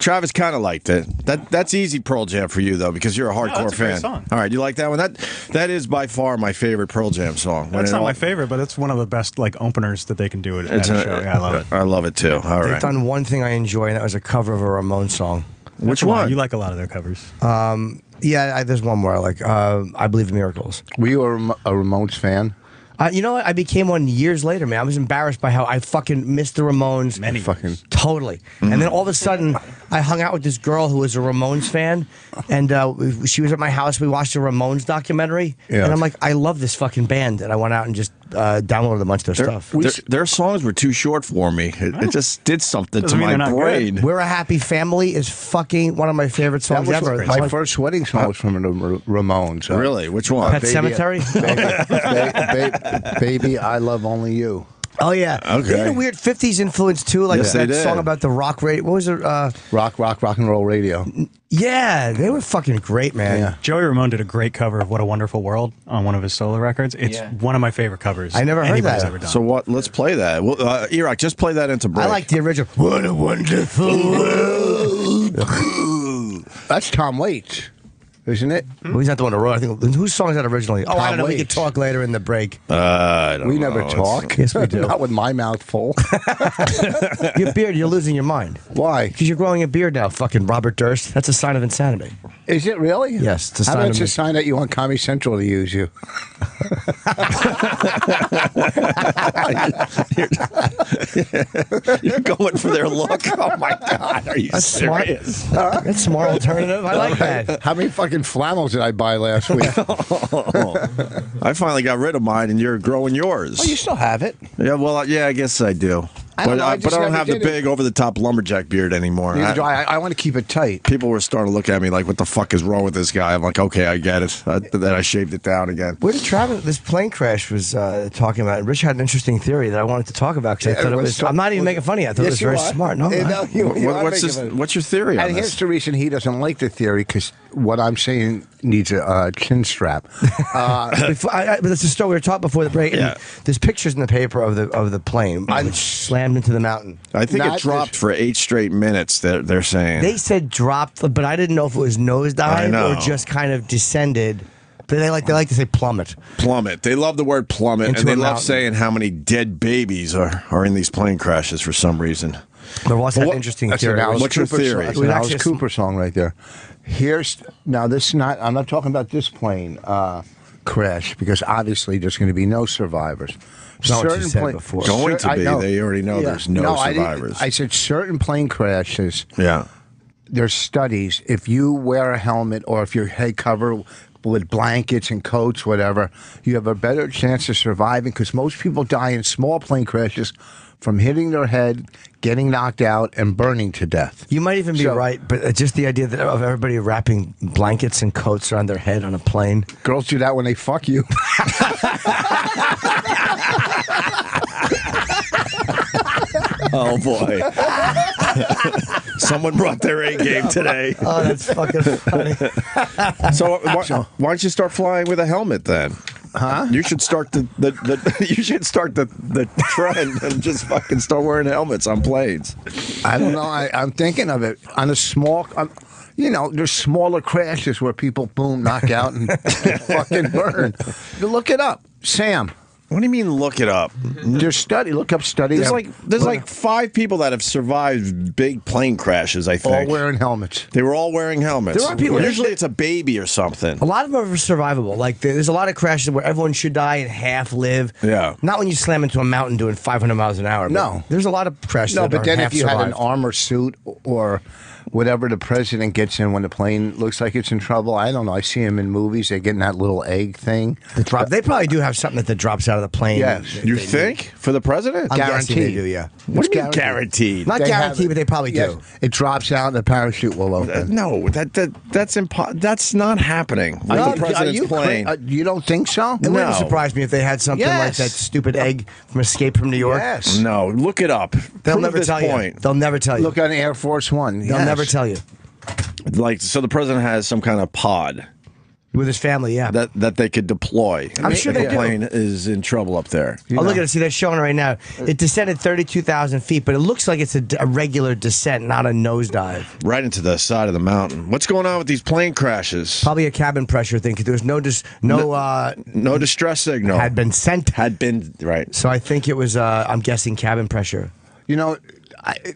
Travis kind of liked it. That's easy Pearl Jam for you though, because you're a hardcore that's a fan. great song. All right, you like that one? That is by far my favorite Pearl Jam song. That's not my favorite, but it's one of the best openers that they can do at a show. Yeah, I love it. I love it too. All They've right. done one thing I enjoy, and that was a cover of a Ramones song. Which one? You like a lot of their covers. Yeah, there's one more. I like I Believe in Miracles. Were you a Ramones fan? You know what? I became one years later, man. I was embarrassed by how I fucking missed the Ramones. Totally. And then all of a sudden, I hung out with this girl who was a Ramones fan, and she was at my house. We watched a Ramones documentary, and I'm like, I love this fucking band. And I went out and just downloaded a bunch of their stuff. Their songs were too short for me. It just did something to my brain. We're a Happy Family is fucking one of my favorite songs ever. My first wedding song was from the Ramones. Really? Which one? Pet Cemetery? Baby, I Love Only You. Oh, yeah. Okay. They had a weird 50s influence, too. Like Yes, that they did. song about the rock radio. What was it? Rock and Roll Radio. Yeah, they were fucking great, man. Yeah. Joey Ramone did a great cover of What a Wonderful World on one of his solo records. It's one of my favorite covers I never heard anybody's that. ever done. So what? Let's play that. Well, Iraq, just play that into break. I like the original. What a wonderful world. That's Tom Waits, isn't it? Well, he's not the one who wrote. I think whose song is that originally? Oh, I don't know. We Waits. could talk later in the break. I don't We know. never talk. Yes, we do. Not with my mouth full. Your beard, you're losing your mind. Why? Because you're growing a beard now, fucking Robert Durst. That's a sign of insanity. Is it really? Yes, it's a How sign about of it's a sign that you want Comedy Central to use you? You're going for their look. Oh my God, are you That's smart. serious? That's a smart alternative. I like that. How many fucking flannels did I buy last week? I finally got rid of mine, and you're growing yours. Oh, you still have it. Yeah, well, yeah, I guess I do. I don't know, I But just I don't never have the did it. big over-the-top lumberjack beard anymore. Neither do I want to keep it tight. People were starting to look at me like, what the fuck is wrong with this guy? I'm like, okay, I get it. Then I shaved it down again. Where did Travis, this plane crash was talking about? Rich had an interesting theory that I wanted to talk about because I thought it was. I'm not even making fun of you. I thought it was very smart. No, What's your theory on And this? here's the reason he doesn't like the theory, because what I'm saying needs a chin strap. But let's just start. We were talking before the break. Yeah. And there's pictures in the paper of the plane which slammed into the mountain. I think it dropped for 8 straight minutes. They're saying They said dropped, but I didn't know if it was I nosedive know. or just kind of descended. But they like to say plummet. Plummet. They love the word plummet, Into and they a love mountain. saying how many dead babies are in these plane crashes for some reason. There was an interesting That's theory. an Alice What's your Cooper theory? Song. That's It was an Alice actually Cooper song right there. This is not. I'm not talking about this plane crash, because obviously there's going to be no survivors. Not what you said before. Going to I be. know. They already know there's no I didn't- survivors. I said certain plane crashes. Yeah. There's studies. If you wear a helmet or if your head cover with blankets and coats, whatever, you have a better chance of surviving, because most people die in small plane crashes from hitting their head, getting knocked out, and burning to death. You might even be So- right, but just the idea of everybody wrapping blankets and coats around their head on a plane. Girls do that when they fuck you. Oh boy. Someone brought their A game today. Oh, that's fucking funny. So why don't you start flying with a helmet then? Huh? You should start the trend and just fucking start wearing helmets on planes. I don't know. I'm thinking of it on a small. There's smaller crashes where people boom, knock out, and fucking burn. Look it up, Sam. What do you mean? Look it up. There's study. Look up studies. There's like 5 people that have survived big plane crashes. I think all wearing helmets. they were all wearing helmets. There are people- Usually it's a baby or something. A lot of them are survivable. Like there's a lot of crashes where everyone should die and half live. Yeah. Not when you slam into a mountain doing 500 miles an hour. but No. There's a lot of crashes. No, that but are then half if you had an survived. armor suit or whatever the president gets in when the plane looks like it's in trouble, I don't know. I see him in movies. They get in that little egg thing. They probably do have something that drops out of the plane. Yes. You think for the president? I'm guessing they Guaranteed. do. Yeah. What do you mean guaranteed? guaranteed? Not They have guaranteed, it. but they probably Yes. do. It drops out and the parachute will open. No, that's not happening with No, the president's you plane. you don't think so? It wouldn't No. surprise me if they had something like Yes. that stupid egg from Escape from New York. Yes. No, look it up. They'll Prove never this tell point. you. They'll never tell you. Look on Air Force One. They'll never tell you. So the president has some kind of pod. With his family, yeah. That they could deploy. I'm sure they the do. plane is in trouble up there. Oh, look at it. See, they're showing it right now. It descended 32,000 feet, but it looks like it's a regular descent, not a nosedive. Right into the side of the mountain. What's going on with these plane crashes? Probably a cabin pressure thing, because there was no distress signal. Had been sent. Had been, right. So I think it was, I'm guessing, cabin pressure. You know,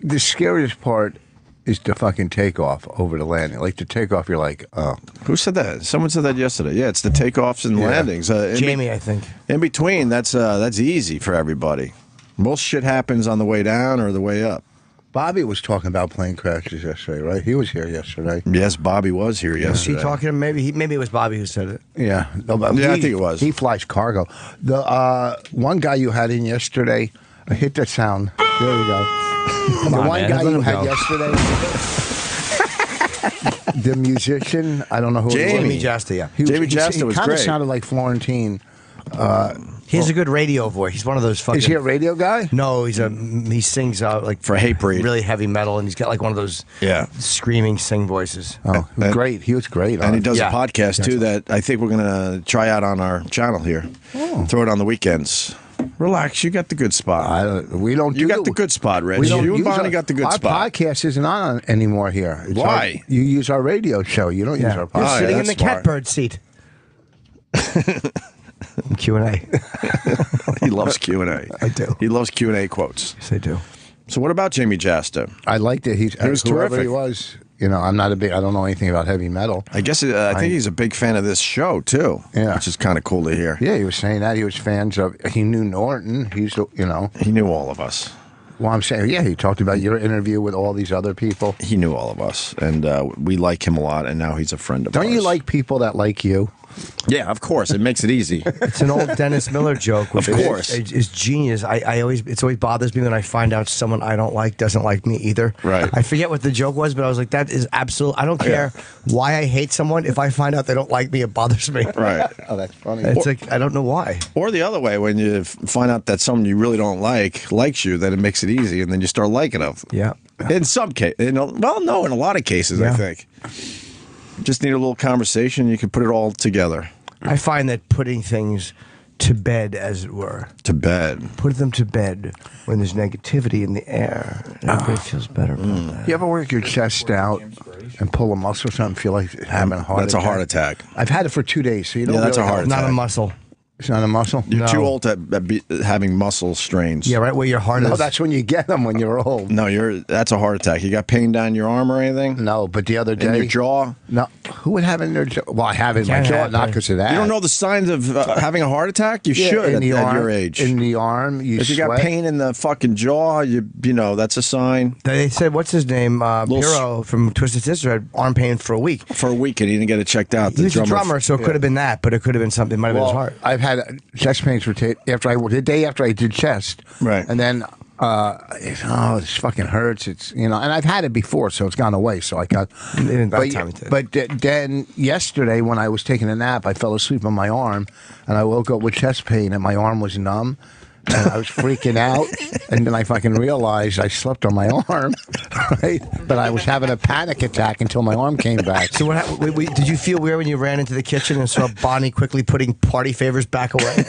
the scariest part is the fucking takeoff over the landing. Like the takeoff, you're like, oh. Who said that? Someone said that yesterday. Yeah, it's the takeoffs and landings. Jamie, I think. In between, that's easy for everybody. Most shit happens on the way down or the way up. Bobby was talking about plane crashes yesterday, right? He was here yesterday. Yes, Bobby was here yesterday. Was he talking to maybe it was Bobby who said it. Yeah. No, I think it was. He flies cargo. The one guy you had in yesterday, I hit that sound. There you go. The one guy you had yesterday, the musician, I don't know who it was. Jamie Jasta, yeah. Jamie Jasta was He kind of great. sounded like Florentine. He has a good radio voice. He's one of those fucking... Is he a radio guy? No, he sings like For Hatebreed. really heavy metal, and he's got like one of those screaming sing voices. Oh, great. He was great. And he does Yeah. a podcast, too, that I think we're going to try out on our channel here. Oh. Throw it on the weekends. Relax, you got the good spot. We don't. You got the good spot, Rich. You and Bonnie got the good spot. Our podcast isn't on anymore here. Why? You use our radio show. You don't use our You're podcast. sitting in the that's smart. catbird seat. Q&A. He loves Q&A. I do. He loves Q&A quotes. Yes, I do. So what about Jamie Jasta? I liked it. He was whoever terrific. he was. You know, I'm not a big. I don't know anything about heavy metal. I guess I think he's a big fan of this show, too. Yeah. Which is kind of cool to hear. Yeah, he was saying that he was fans of. He knew Norton. He's He knew all of us. Well, I'm saying, yeah, he talked about your interview with all these other people. He knew all of us, and we like him a lot, and now he's a friend of ours. Don't you like people that like you? Yeah, of course. It makes it easy. It's an old Dennis Miller joke. Which Of course. is genius. It always bothers me when I find out someone I don't like doesn't like me either. Right. I forget what the joke was, but I was like, that is absolute. I don't care why I hate someone. If I find out they don't like me, it bothers me. Right. Oh, that's funny. It's like I don't know why. Or the other way, when you find out that someone you really don't like likes you, then it makes it easy, and then you start liking them. Yeah. In some cases, in a lot of cases, I Yeah. think. Just need a little conversation, you can put it all together. I find that putting things to bed, as it were, To bed. put them to bed when there's negativity in the air, everybody feels better about that. You ever work your chest out and pull a muscle or something, feel like having a heart That's attack? a heart attack. I've had it for 2 days, so you don't that's really a heart know. Not a attack. muscle. It's not a muscle? You're No. too old to be having muscle strains. Yeah, right where your heart No, is. that's when you get them when you're old. No, that's a heart attack. You got pain down your arm or anything? No, but the other day. In your jaw? No. Who would have it in their jaw? Well, I have it in my Can't jaw, have not it. because of that. You don't know the signs of having a heart attack? You Yeah, should in at the arm, your age. In the arm, If you got sweat. pain in the fucking jaw, you know, that's a sign. They said, what's his name? Piro from Twisted Sister had arm pain for a week. For a week, and he didn't get it checked out. He was a drummer, so it could have been that, but it could have been something. It might have been his Well, heart. I've had chest pains for the day after I did chest. Right. And then, this fucking hurts. It's, and I've had it before, so it's gone away. So I got. By But, the time it did. then yesterday, when I was taking a nap, I fell asleep on my arm, and I woke up with chest pain, and my arm was numb. And I was freaking out, and then I fucking realized I slept on my arm, right? But I was having a panic attack until my arm came back. So what happened? Did you feel weird when you ran into the kitchen and saw Bonnie quickly putting party favors back away?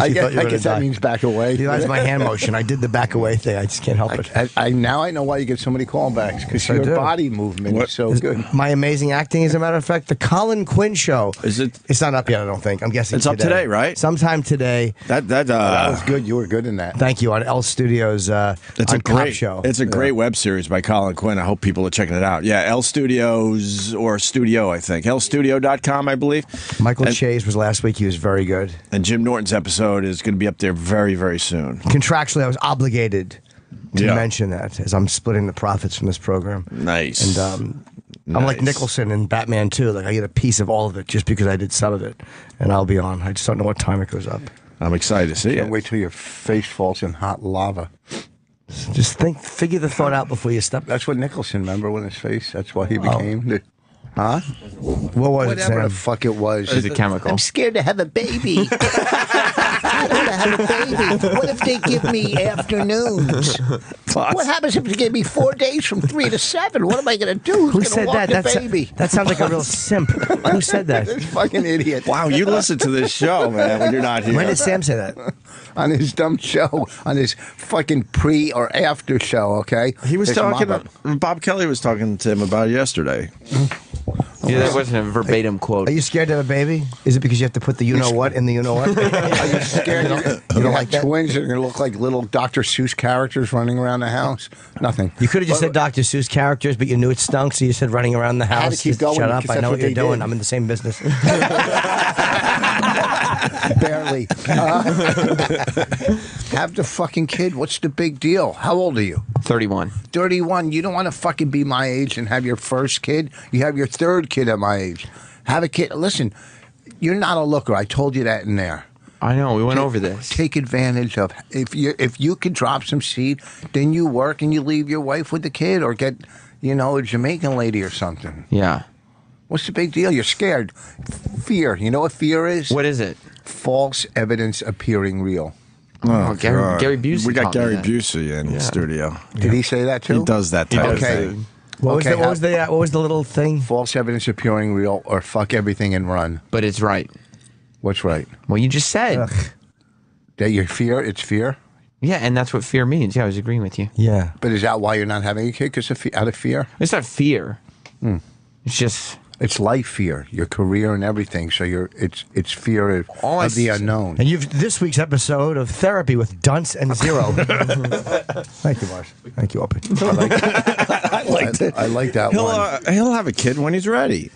I guess that means back away. That's my hand motion. I did the back away thing. I just can't help it. Now I know why you get so many callbacks, because Yes, I your do. body movement is so good. My amazing acting, as a matter of fact, the Colin Quinn show. Is it? It's not up yet, I don't think. I'm guessing It's up today, right? Sometime today. That That was good. You were good in that. Thank you on L Studios. It's on a great Cop show. It's a great web series by Colin Quinn. I hope people are checking it out. Yeah, L Studios or Studio, I think. LStudio.com, I believe. Michael and, Chase was last week. He was very good. And Jim Norton's episode is going to be up there very, very soon. Contractually, I was obligated to Yeah. mention that as I'm splitting the profits from this program. Nice. And I'm like Nice. Nicholson in Batman 2. Like I get a piece of all of it just because I did some of it, and I'll be on. I just don't know what time it goes up. I'm excited to see Can't it. wait till your face falls in hot lava. Just figure the thought out before you step. That's what Nicholson, remember, when his face, that's why he became the... Huh? What was Whatever it, the Sam? fuck it was. It's a chemical. I'm scared to have a baby. Saturday to have a baby. What if they give me afternoons? What happens if they give me 4 days from 3 to 7? What am I going to do? Who said that? That sounds like a real simp. Who said that? This fucking idiot. Wow, you listen to this show, man, when you're not here. When did Sam say that? On his dumb show, on his fucking pre or after show, okay? He was Bob Kelly was talking to him about it yesterday. Yeah, that wasn't a verbatim quote. Are you scared to have a baby? Is it because you have to put the you-know-what in the you-know-what? Are you scared? You don't like twins that are going to look like little Dr. Seuss characters running around the house? Nothing. You could have just said Dr. Seuss characters, but you knew it stunk, so you said running around the house. had to keep Just going Shut up, because I know that's what what you're they doing. did. I'm in the same business. Barely. Have the fucking kid. What's the big deal? How old are you? 31. 31. You don't want to fucking be my age and have your first kid. You have your third kid at my age. Have a kid. Listen, you're not a looker. I told you that in there. I know. We went over this. Take advantage of if you can drop some seed, then you work and you leave your wife with the kid, or get a Jamaican lady or something. Yeah. What's the big deal? You're scared. Fear. You know what fear is? What is it? False evidence appearing real. Oh, Gary Busey. We got taught me Gary that. Busey in the studio. Did he say that too? He does that type of Okay. thing. What was the little thing? False evidence appearing real, or fuck everything and run. But it's right. What's right? Well, you just said. That your fear? It's fear. Yeah, and that's what fear means. Yeah, I was agreeing with you. Yeah. But is that why you're not having a kid? Because out of fear? It's not fear. It's just It's life fear, your career and everything. So it's fear of All I the s- unknown. And this week's episode of Therapy with Dunce and Zero. Thank you, Marsh. Thank you, Opie. I like that one. He'll have a kid when he's ready.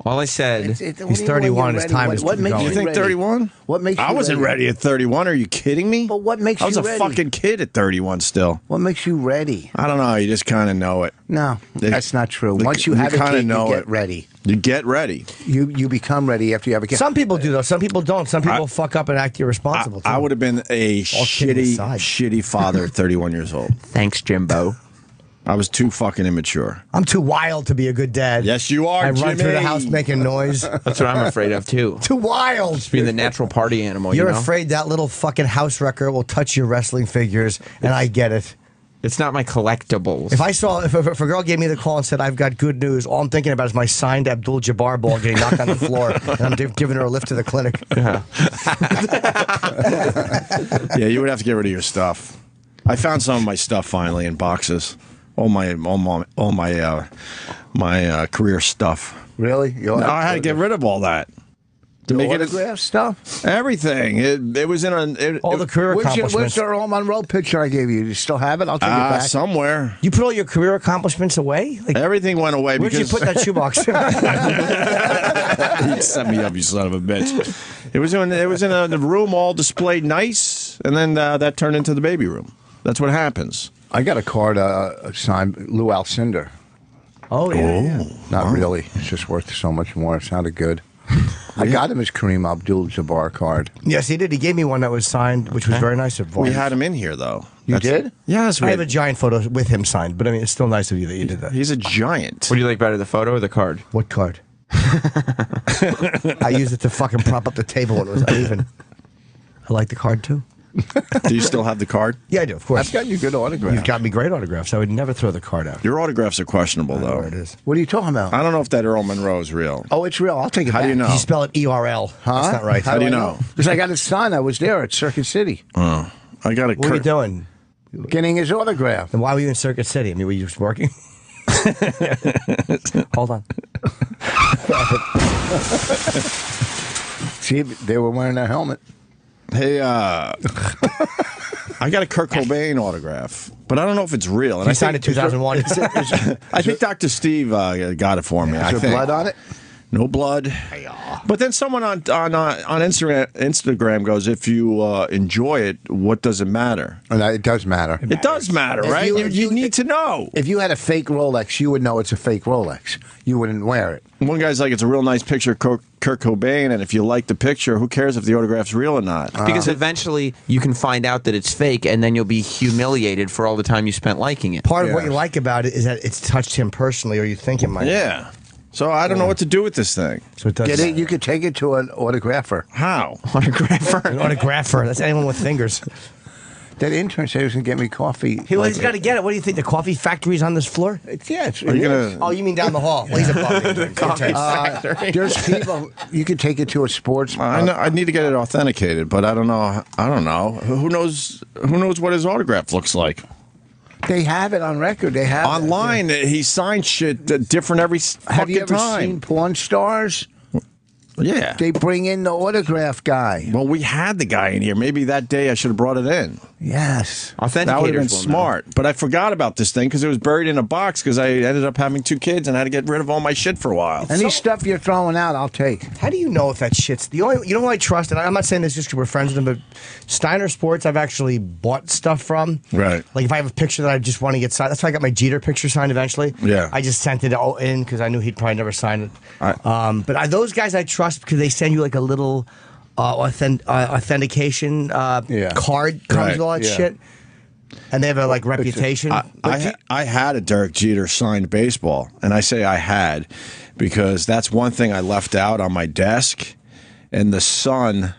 all I said. He's 31, his time is What makes going. You think ready? 31? What makes you I wasn't ready at 31. Are you kidding me? But what makes I was you a ready? fucking kid at 31 still. What makes you ready? I don't know. You just kind of know it. No, that's not true. Once you you have a kinda kid, know you get it. ready. You get ready. You become ready after you have a kid. Some people do, though. Some people don't. Some people fuck up and act irresponsible, too. I would have been a All kidding aside. shitty father at 31 years old. Thanks, Jimbo. I was too fucking immature. I'm too wild to be a good dad. Yes, you are, I run through the Jimmy. house making noise. That's what I'm afraid of too. Too wild. Just being the natural party animal. You're you know? afraid that little fucking house wrecker will touch your wrestling figures, and I get it. It's not my collectibles. If a girl gave me the call and said, I've got good news, all I'm thinking about is my signed Abdul-Jabbar ball getting knocked on the floor, and I'm giving her a lift to the clinic. Yeah, you would have to get rid of your stuff. I found some of my stuff finally in boxes. All my career stuff. Really? No, I had to get rid of all that. To make it autograph stuff? everything. It was in All the career Where's accomplishments. the Earl Monroe picture I gave you? Do you still have it? I'll take it back. somewhere. You put all your career accomplishments away? Like, Everything went away where'd you because put that shoebox? you set me up, you son of a bitch. It was in the room all displayed nice, and then that turned into the baby room. That's what happens. I got a card signed Lou Alcindor. Oh, yeah. Not really. It's just worth so much more. It sounded good. I got him his Kareem Abdul-Jabbar card. Yes, he did. He gave me one that was signed, which was very nice of him. We had him in here, though. You did? Yes, I have a giant photo with him signed, but I mean, it's still nice of you that you did that. He's a giant. What do you like better, the photo or the card? What card? I used it to fucking prop up the table when it was uneven. I like the card, too. Do you still have the card? Yeah, I do, of course. I've gotten you good autographs. You've got me great autographs. I would never throw the card out. Your autographs are questionable, though. There it is. What are you talking about? I don't know if that Earl Monroe is real. Oh, it's real. I'll take it How back. do you know? You spell it ERL. Huh? That's not right. How do you know? Because I got his son. I was there at Circuit City Oh, I got a. What were you doing? getting his autograph. Then why were you in Circuit City? I mean, were you just working? Hold on. See, they were wearing a helmet. Hey, I got a Kurt Cobain autograph, but I don't know if it's real. And You I signed it think 2001. I think Dr. Steve got it for me. Is there blood on it? No blood. But then someone on Instagram goes, if you enjoy it, what does it matter? And it does matter. It does matter, If right? you- You need to know. If you had a fake Rolex, you would know it's a fake Rolex. You wouldn't wear it. One guy's like, it's a real nice picture of Kurt Cobain, and if you like the picture, who cares if the autograph's real or not? Because eventually you can find out that it's fake, and then you'll be humiliated for all the time you spent liking it. Part of what you like about it is that it's touched him personally, or you think it might. Yeah. So I don't know what to do with this thing. So it does. Get it? You could take it to an autographer. How? An autographer. That's anyone with fingers. That intern said he was going to get me coffee. He's got to get it. What do you think? The coffee factory's on this floor? Are you gonna? Oh, you mean down the hall? Well, he's above me. The coffee factory. There's people. You could take it to a sports. I know. I need to get it authenticated, but I don't know. I don't know. Who knows? Who knows what his autograph looks like? They have it on record. They have Online. He signs shit different every Have you fucking ever time. seen porn stars? Yeah. They bring in the autograph guy. Well, we had the guy in here. Maybe that day I should have brought it in. Yes. Authenticators That would have been will know. smart. But I forgot about this thing because it was buried in a box because I ended up having 2 kids and I had to get rid of all my shit for a while. Any stuff you're throwing out, I'll take. How do you know if that shit's the only? You know who I trust, and I'm not saying this just because we're friends with him, but Steiner Sports, I've actually bought stuff from. Right. Like if I have a picture that I just want to get signed, that's why I got my Jeter picture signed eventually. Yeah. I just sent it in because I knew he'd probably never sign it. But those guys I trust because they send you like a little authentication card comes with all that shit. And they have a reputation. I had a Derek Jeter signed baseball, and I say I had because that's one thing I left out on my desk, and the sun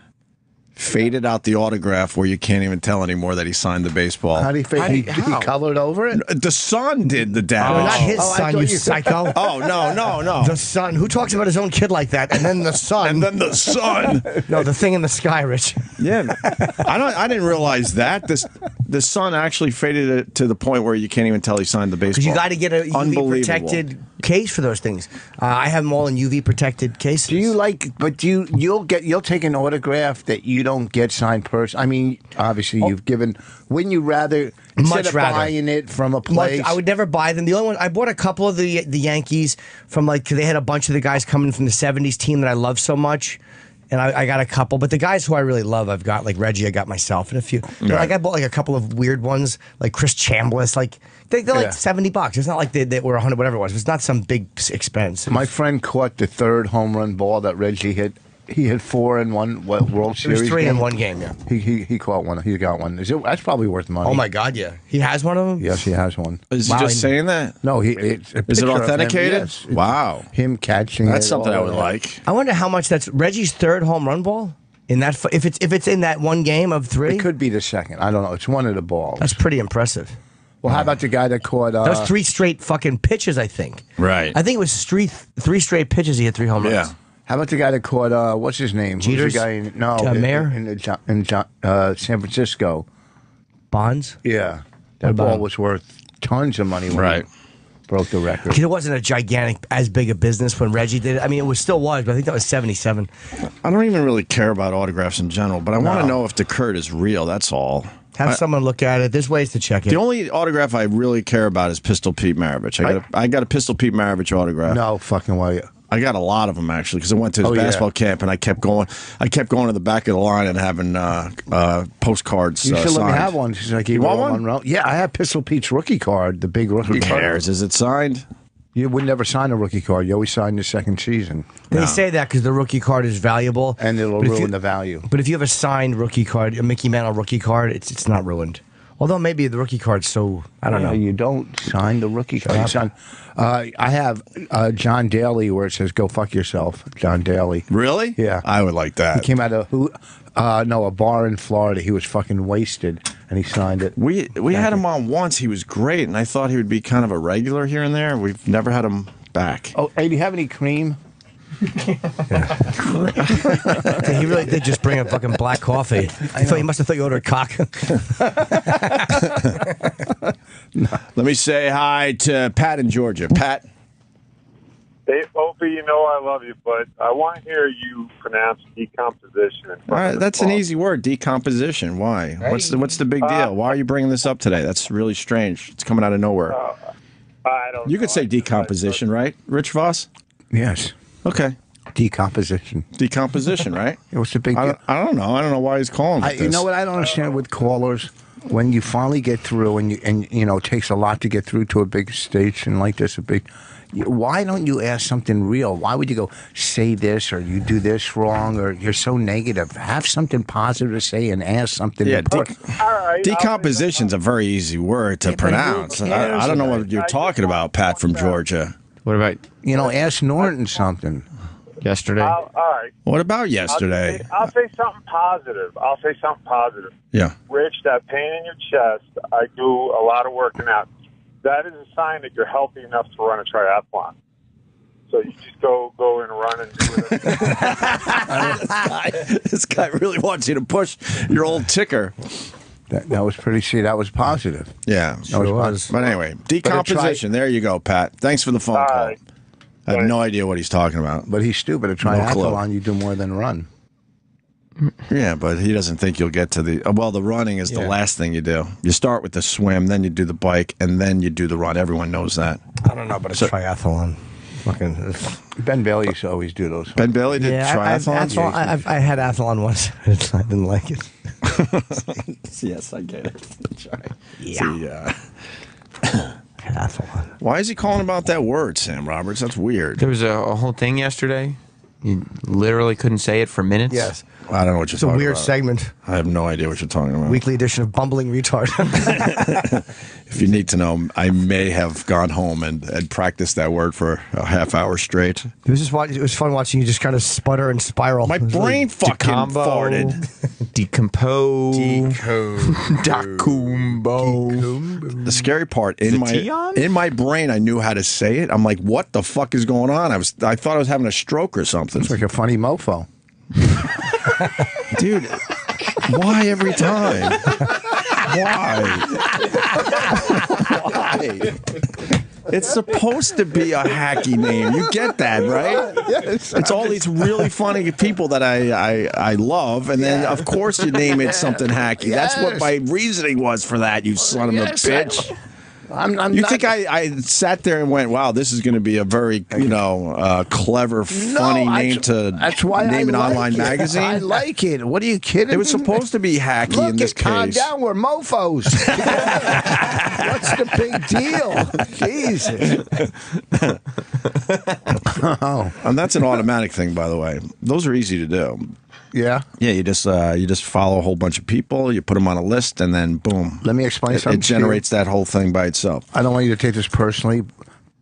faded out the autograph where you can't even tell anymore that he signed the baseball. How do you think he colored over it? The sun did the damage. Not his son, you psycho. Oh, no. The sun. Who talks about his own kid like that? And then the sun. And then the sun. No, the thing in the sky, Rich. Yeah, I didn't realize that the sun actually faded it to the point where you can't even tell he signed the baseball. Because you got to get a UV protected case for those things. I have them all in UV protected cases. Do you you'll take an autograph that you don't get signed person? I mean, obviously you've given. Wouldn't you rather instead of buying it from a place? I would never buy them. The only one I bought a couple of the Yankees from they had a bunch of the guys coming from the '70s team that I love so much. And I got a couple, but the guys who I really love, I've got like Reggie, I got myself, and a few. Like I bought like a couple of weird ones, like Chris Chambliss. Like they're like $70. It's not like they were 100, whatever it was. It's not some big expense. My friend caught the 3rd home run ball that Reggie hit. He hit 4 in one World Series. It was 3 game. in one game. Yeah, he caught one. He got one. That's probably worth money. Oh my God, yeah. He has one of them. Yes, he has one. Is he just saying that? No, Is it authenticated? Yes. Wow, him catching. that's something I would like. I wonder how much that's Reggie's 3rd home run ball in that. If it's in that one game of 3, it could be the 2nd. I don't know. It's one of the balls. That's pretty impressive. Well, how about the guy that caught? That was 3 straight fucking pitches, I think. Right. I think it was 3 straight pitches. He hit 3 home runs. Yeah. How about the guy that caught? What's his name? Jeter's? Who's the guy Mayor? in San Francisco. Bonds. Yeah, that ball was worth tons of money when he broke the record. It wasn't a gigantic, as big a business when Reggie did it. I mean, it still was, but I think that was 77. I don't even really care about autographs in general, but I want to know if the Kurt is real. That's all. Have someone look at it. There's ways to check it. The only autograph I really care about is Pistol Pete Maravich. I got a Pistol Pete Maravich autograph. No fucking way. I got a lot of them actually because I went to his basketball camp and I kept going. I kept going to the back of the line and having postcards. You should let me signed. have one. She's like, you want one? Monroe. Yeah, I have Pistol Pete's rookie card, the big rookie Who card. cares? Is it signed? You would never sign a rookie card. You always sign the 2nd season. They say that because the rookie card is valuable. And it'll ruin the value. But if you have a signed rookie card, a Mickey Mantle rookie card, it's not ruined. Although maybe the rookie card's so, I don't know. You don't sign the rookie card. I have John Daly where it says "Go fuck yourself." John Daly. Really? Yeah. I would like that. He came out of a bar in Florida. He was fucking wasted, and he signed it. We had him on once. He was great, and I thought he would be kind of a regular here and there. We've never had him back. Oh, hey, do you have any cream? He really did just bring a fucking black coffee. He must have thought you ordered cock. Let me say hi to Pat in Georgia. Pat. Hey, Opie, you know I love you, but I want to hear you pronounce decomposition. All right, that's an easy word, decomposition. Why? What's the big deal? Why are you bringing this up today? That's really strange. It's coming out of nowhere. I don't. You could say decomposition, right, Rich Voss? Yes. Okay. Decomposition. Decomposition, right? What's the big deal? I don't know. I don't know why he's calling it this. You know what I don't understand with callers? When you finally get through, and it takes a lot to get through to a big station like this, why don't you ask something real? Why would you go say this or you do this wrong or you're so negative? Have something positive to say and ask something. Yeah, right, decomposition's a very easy word to pronounce. I don't know what you're talking about, Pat from Georgia. What about ask Norton something. yesterday? All right. What about yesterday? I'll say something positive. Yeah. Rich, that pain in your chest, I do a lot of working out. That is a sign that you're healthy enough to run a triathlon. So you just go and run and do it. This guy really wants you to push your old ticker. That was pretty. See, that was positive. Yeah. That was. But anyway, decomposition. There you go, Pat. Thanks for the phone call. right. I have no idea what he's talking about. But he's stupid. A triathlon, you do more than run. Yeah, but he doesn't think you'll get to the... Well, the running is the last thing you do. You start with the swim, then you do the bike, and then you do the run. Everyone knows that. I don't know, but it's triathlon. Fucking Ben Bailey used to always do those. Ben Bailey did triathlons? I had athlon once. I didn't like it. Yes, I get it. Yeah. Athlon. Why is he calling about that word, Sam Roberts? That's weird. There was a whole thing yesterday. You literally couldn't say it for minutes. Yes. I don't know what you're It's a talking weird about. segment. I have no idea what you're talking about. Weekly edition of Bumbling Retard. If you need to know, I may have gone home and practiced that word for a half hour straight. It was fun watching you just kind of sputter and spiral. My brain fucking farted. Decompo. The scary part in my brain, I knew how to say it. I'm like, what the fuck is going on? I thought I was having a stroke or something. It's like a funny mofo. Dude, why every time? Why? It's supposed to be a hacky name. You get that, right? Yes. It's all these really funny people that I love, and then of course you name it something hacky. Yes. That's what my reasoning was for that, you son of a bitch. I'm Think I sat there and went, wow, this is going to be a very, clever, funny name to that's why name an like online it. magazine? I like it. What are you kidding? It was supposed to be hacky Look, in this calm case. down. We're mofos. What's the big deal? Jesus. And that's an automatic thing, by the way. Those are easy to do. Yeah. Yeah, you just follow a whole bunch of people, you put them on a list, and then boom. Let me explain something. It generates that whole thing by itself. I don't want you to take this personally,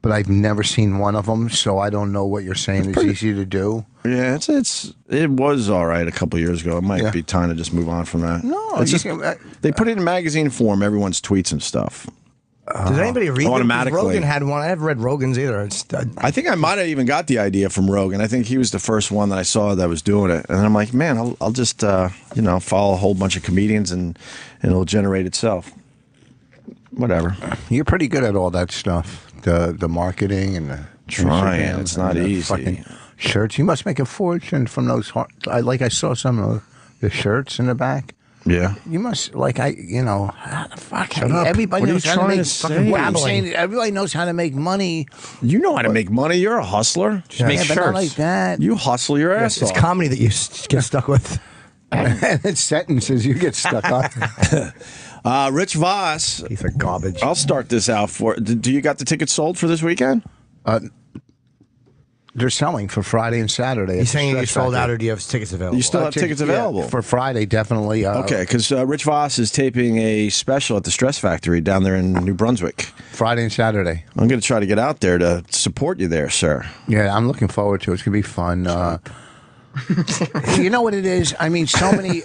but I've never seen one of them, so I don't know what you're saying is easy to do. Yeah, it was all right a couple years ago. It might be time to just move on from that. No, it's just they put it in magazine form. Everyone's tweets and stuff. Did anybody read automatically? Rogan had one. I haven't read Rogan's either. I think I might have even got the idea from Rogan. I think he was the first one that I saw that was doing it, and I'm like, man, I'll just follow a whole bunch of comedians and it'll generate itself. Whatever. You're pretty good at all that stuff, the marketing and the trying. Instagram It's not and the easy. fucking shirts. You must make a fortune from those. I saw some of the shirts in the back. Yeah. You must fuck. Shut up. Everybody What are knows you how to trying make. to say? What I'm saying, everybody knows how to make money. You know how to make money. You're a hustler. Just make But not shirts. like that. You hustle your ass It's off. comedy that you get stuck with. And it's sentences you get stuck on. Rich Voss. Piece of garbage. I'll start this out for. Do you got the tickets sold for this weekend? They're selling for Friday and Saturday. You saying you sold out, or do you have tickets available? You still have tickets available for Friday? Definitely. Okay, because Rich Voss is taping a special at the Stress Factory down there in New Brunswick. Friday and Saturday. I'm going to try to get out there to support you there, sir. Yeah, I'm looking forward to it. It's going to be fun. You know what it is? I mean, so many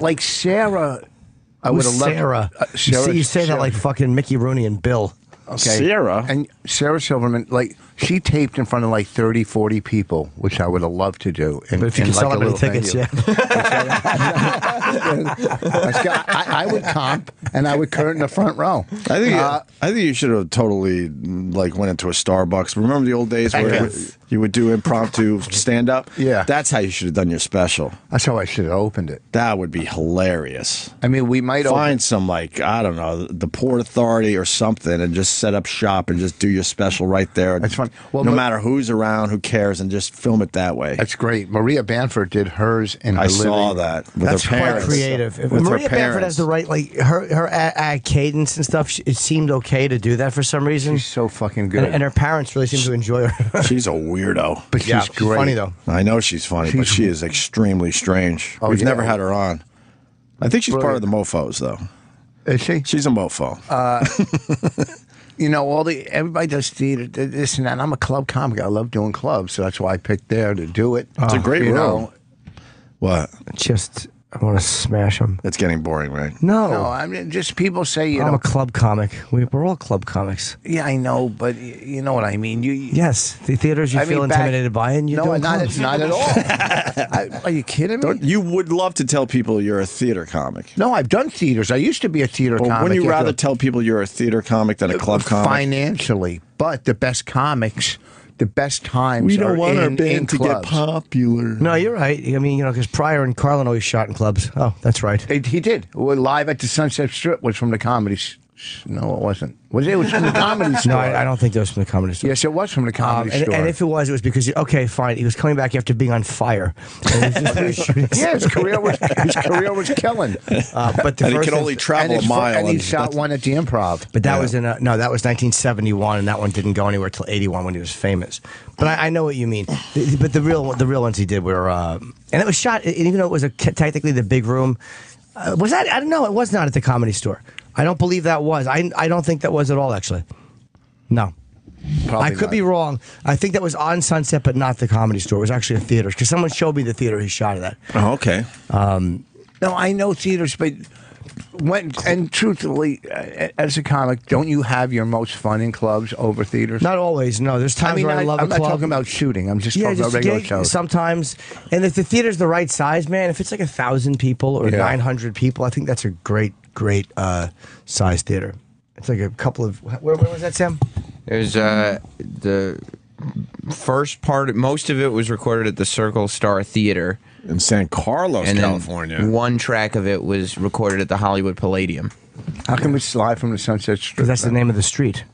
like Sarah. I would have loved Sarah. Sarah. You say that like fucking Mickey Rooney and Bill. Okay. Sarah? And Sarah Silverman, like, she taped in front of like 30, 40 people, which I would have loved to do. But if you can sell that many tickets, yeah. I would comp, and I would curtain the front row. I think you should have totally like went into a Starbucks. Remember the old days where you would do impromptu stand up? Yeah. That's how you should have done your special. That's how I should have opened it. That would be hilarious. I mean, we might find some, like, I don't know, the Port Authority or something, and just set up shop and just do your special right there. That's fun. Well, no matter who's around, who cares, and just film it that way. That's great. Maria Bamford did hers in her I saw living. that with That's her parents. quite creative. If With her Maria Bamford parents. has the right, like her cadence and stuff, it seemed okay to do that for some reason. She's so fucking good. And her parents really seem to enjoy her. She's a weirdo. But she's great. Funny though. I know she's funny, but she is extremely strange. Oh, We've yeah. never had her on. I think she's part of the mofos, though. Is she? She's a mofo. everybody does theater, this and that. And I'm a club comic. I love doing clubs, so that's why I picked there to do it. It's a great room. What? I want to smash them. It's getting boring, right? No, I mean, just people say, I'm a club comic. We're all club comics. Yeah, I know, but you know what I mean. Yes, the theaters you feel intimidated by, and you're doing not clubs. at all. Are you kidding me? You would love to tell people you're a theater comic. No, I've done theaters. I used to be a theater comic. Wouldn't you rather tell people you're a theater comic than a club comic? Financially, but the best comics, the best times. We don't want our band to clubs. get popular. No, you're right. I mean, because Pryor and Carlin always shot in clubs. Oh, that's right. He did. Well, Live at the Sunset Strip was from the comedy. No, it wasn't. It was from the comedy store. No, I don't think that was from the comedy store. Yes, it was from the comedy store. And if it was because okay, fine. He was coming back after being on fire. Yeah, his career was killing. But he could only travel a mile. And he shot one at the Improv. But that was that was 1971, and that one didn't go anywhere till 81 when he was famous. But I know what you mean. But the real ones he did were, and it was shot. Even though it was technically the big room, was that? I don't know. It was not at the Comedy Store. I don't believe that was. I don't think that was at all, actually. No. Probably I could be wrong. I think that was on Sunset, but not the Comedy Store. It was actually a theater, because someone showed me the theater he shot it at. Oh, okay. No, I know theaters, but truthfully, as a comic, don't you have your most fun in clubs over theaters? Not always, no. There's times where I love a club. I'm not talking about shooting. I'm just talking about regular shows. Sometimes, and if the theater's the right size, man, if it's like 1,000 people or 900 people, I think that's a great size theater. It's like a couple of. Where was that, Sam? There's the first part. Most of it was recorded at the Circle Star Theater in San Carlos, and California. One track of it was recorded at the Hollywood Palladium. How can we slide from the Sunset Strip? Because that's the name of the street.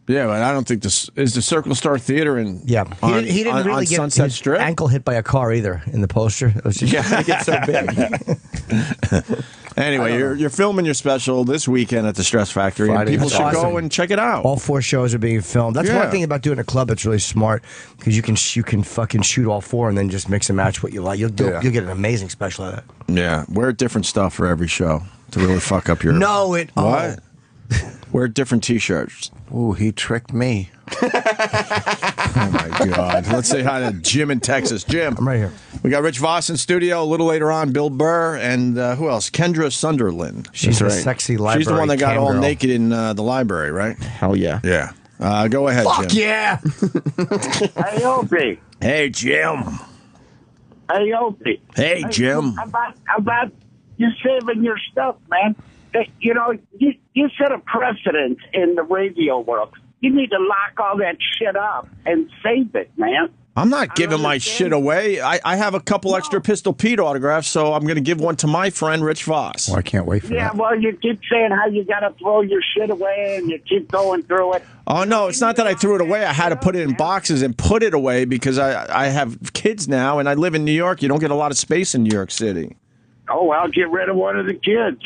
Yeah, but I don't think this is the Circle Star Theater in. Yeah, he didn't really get Sunset his Strip. Ankle hit by a car either in the poster. It was just It's so big. Anyway, you're filming your special this weekend at the Stress Factory, and Friday. people That's should go awesome. and check it out. all 4 shows are being filmed. That's Yeah. one thing about doing a club that's really smart, because you can fucking shoot all 4 and then just mix and match what you like. You'll get an amazing special out of that. Yeah, wear different stuff for every show to really fuck up your. What? Wear different T-shirts. Ooh, he tricked me. Oh my God! Let's say hi to Jim in Texas. Jim, I'm right here. We got Rich Voss in studio. A little later on, Bill Burr, and who else? Kendra Sunderland. She's That's a sexy library. She's the one that got cam all girl. naked in the library, right? Hell yeah. Yeah. Go ahead, Fuck Jim. yeah! Hey, Opie. Hey, Jim. Hey, Opie. Hey, Jim. How about you saving your stuff, man? You know, you set a precedent in the radio world. You need to lock all that shit up and save it, man. I'm not giving my shit away. I have a couple extra Pistol Pete autographs, so I'm going to give one to my friend, Rich Voss. Well, I can't wait for Yeah, that. well, you keep saying how you got to throw your shit away, and you keep going through it. Oh, no, it's not that I threw it away. I had to put it in boxes and put it away because I have kids now, and I live in New York. You don't get a lot of space in New York City. Oh, well, get rid of one of the kids.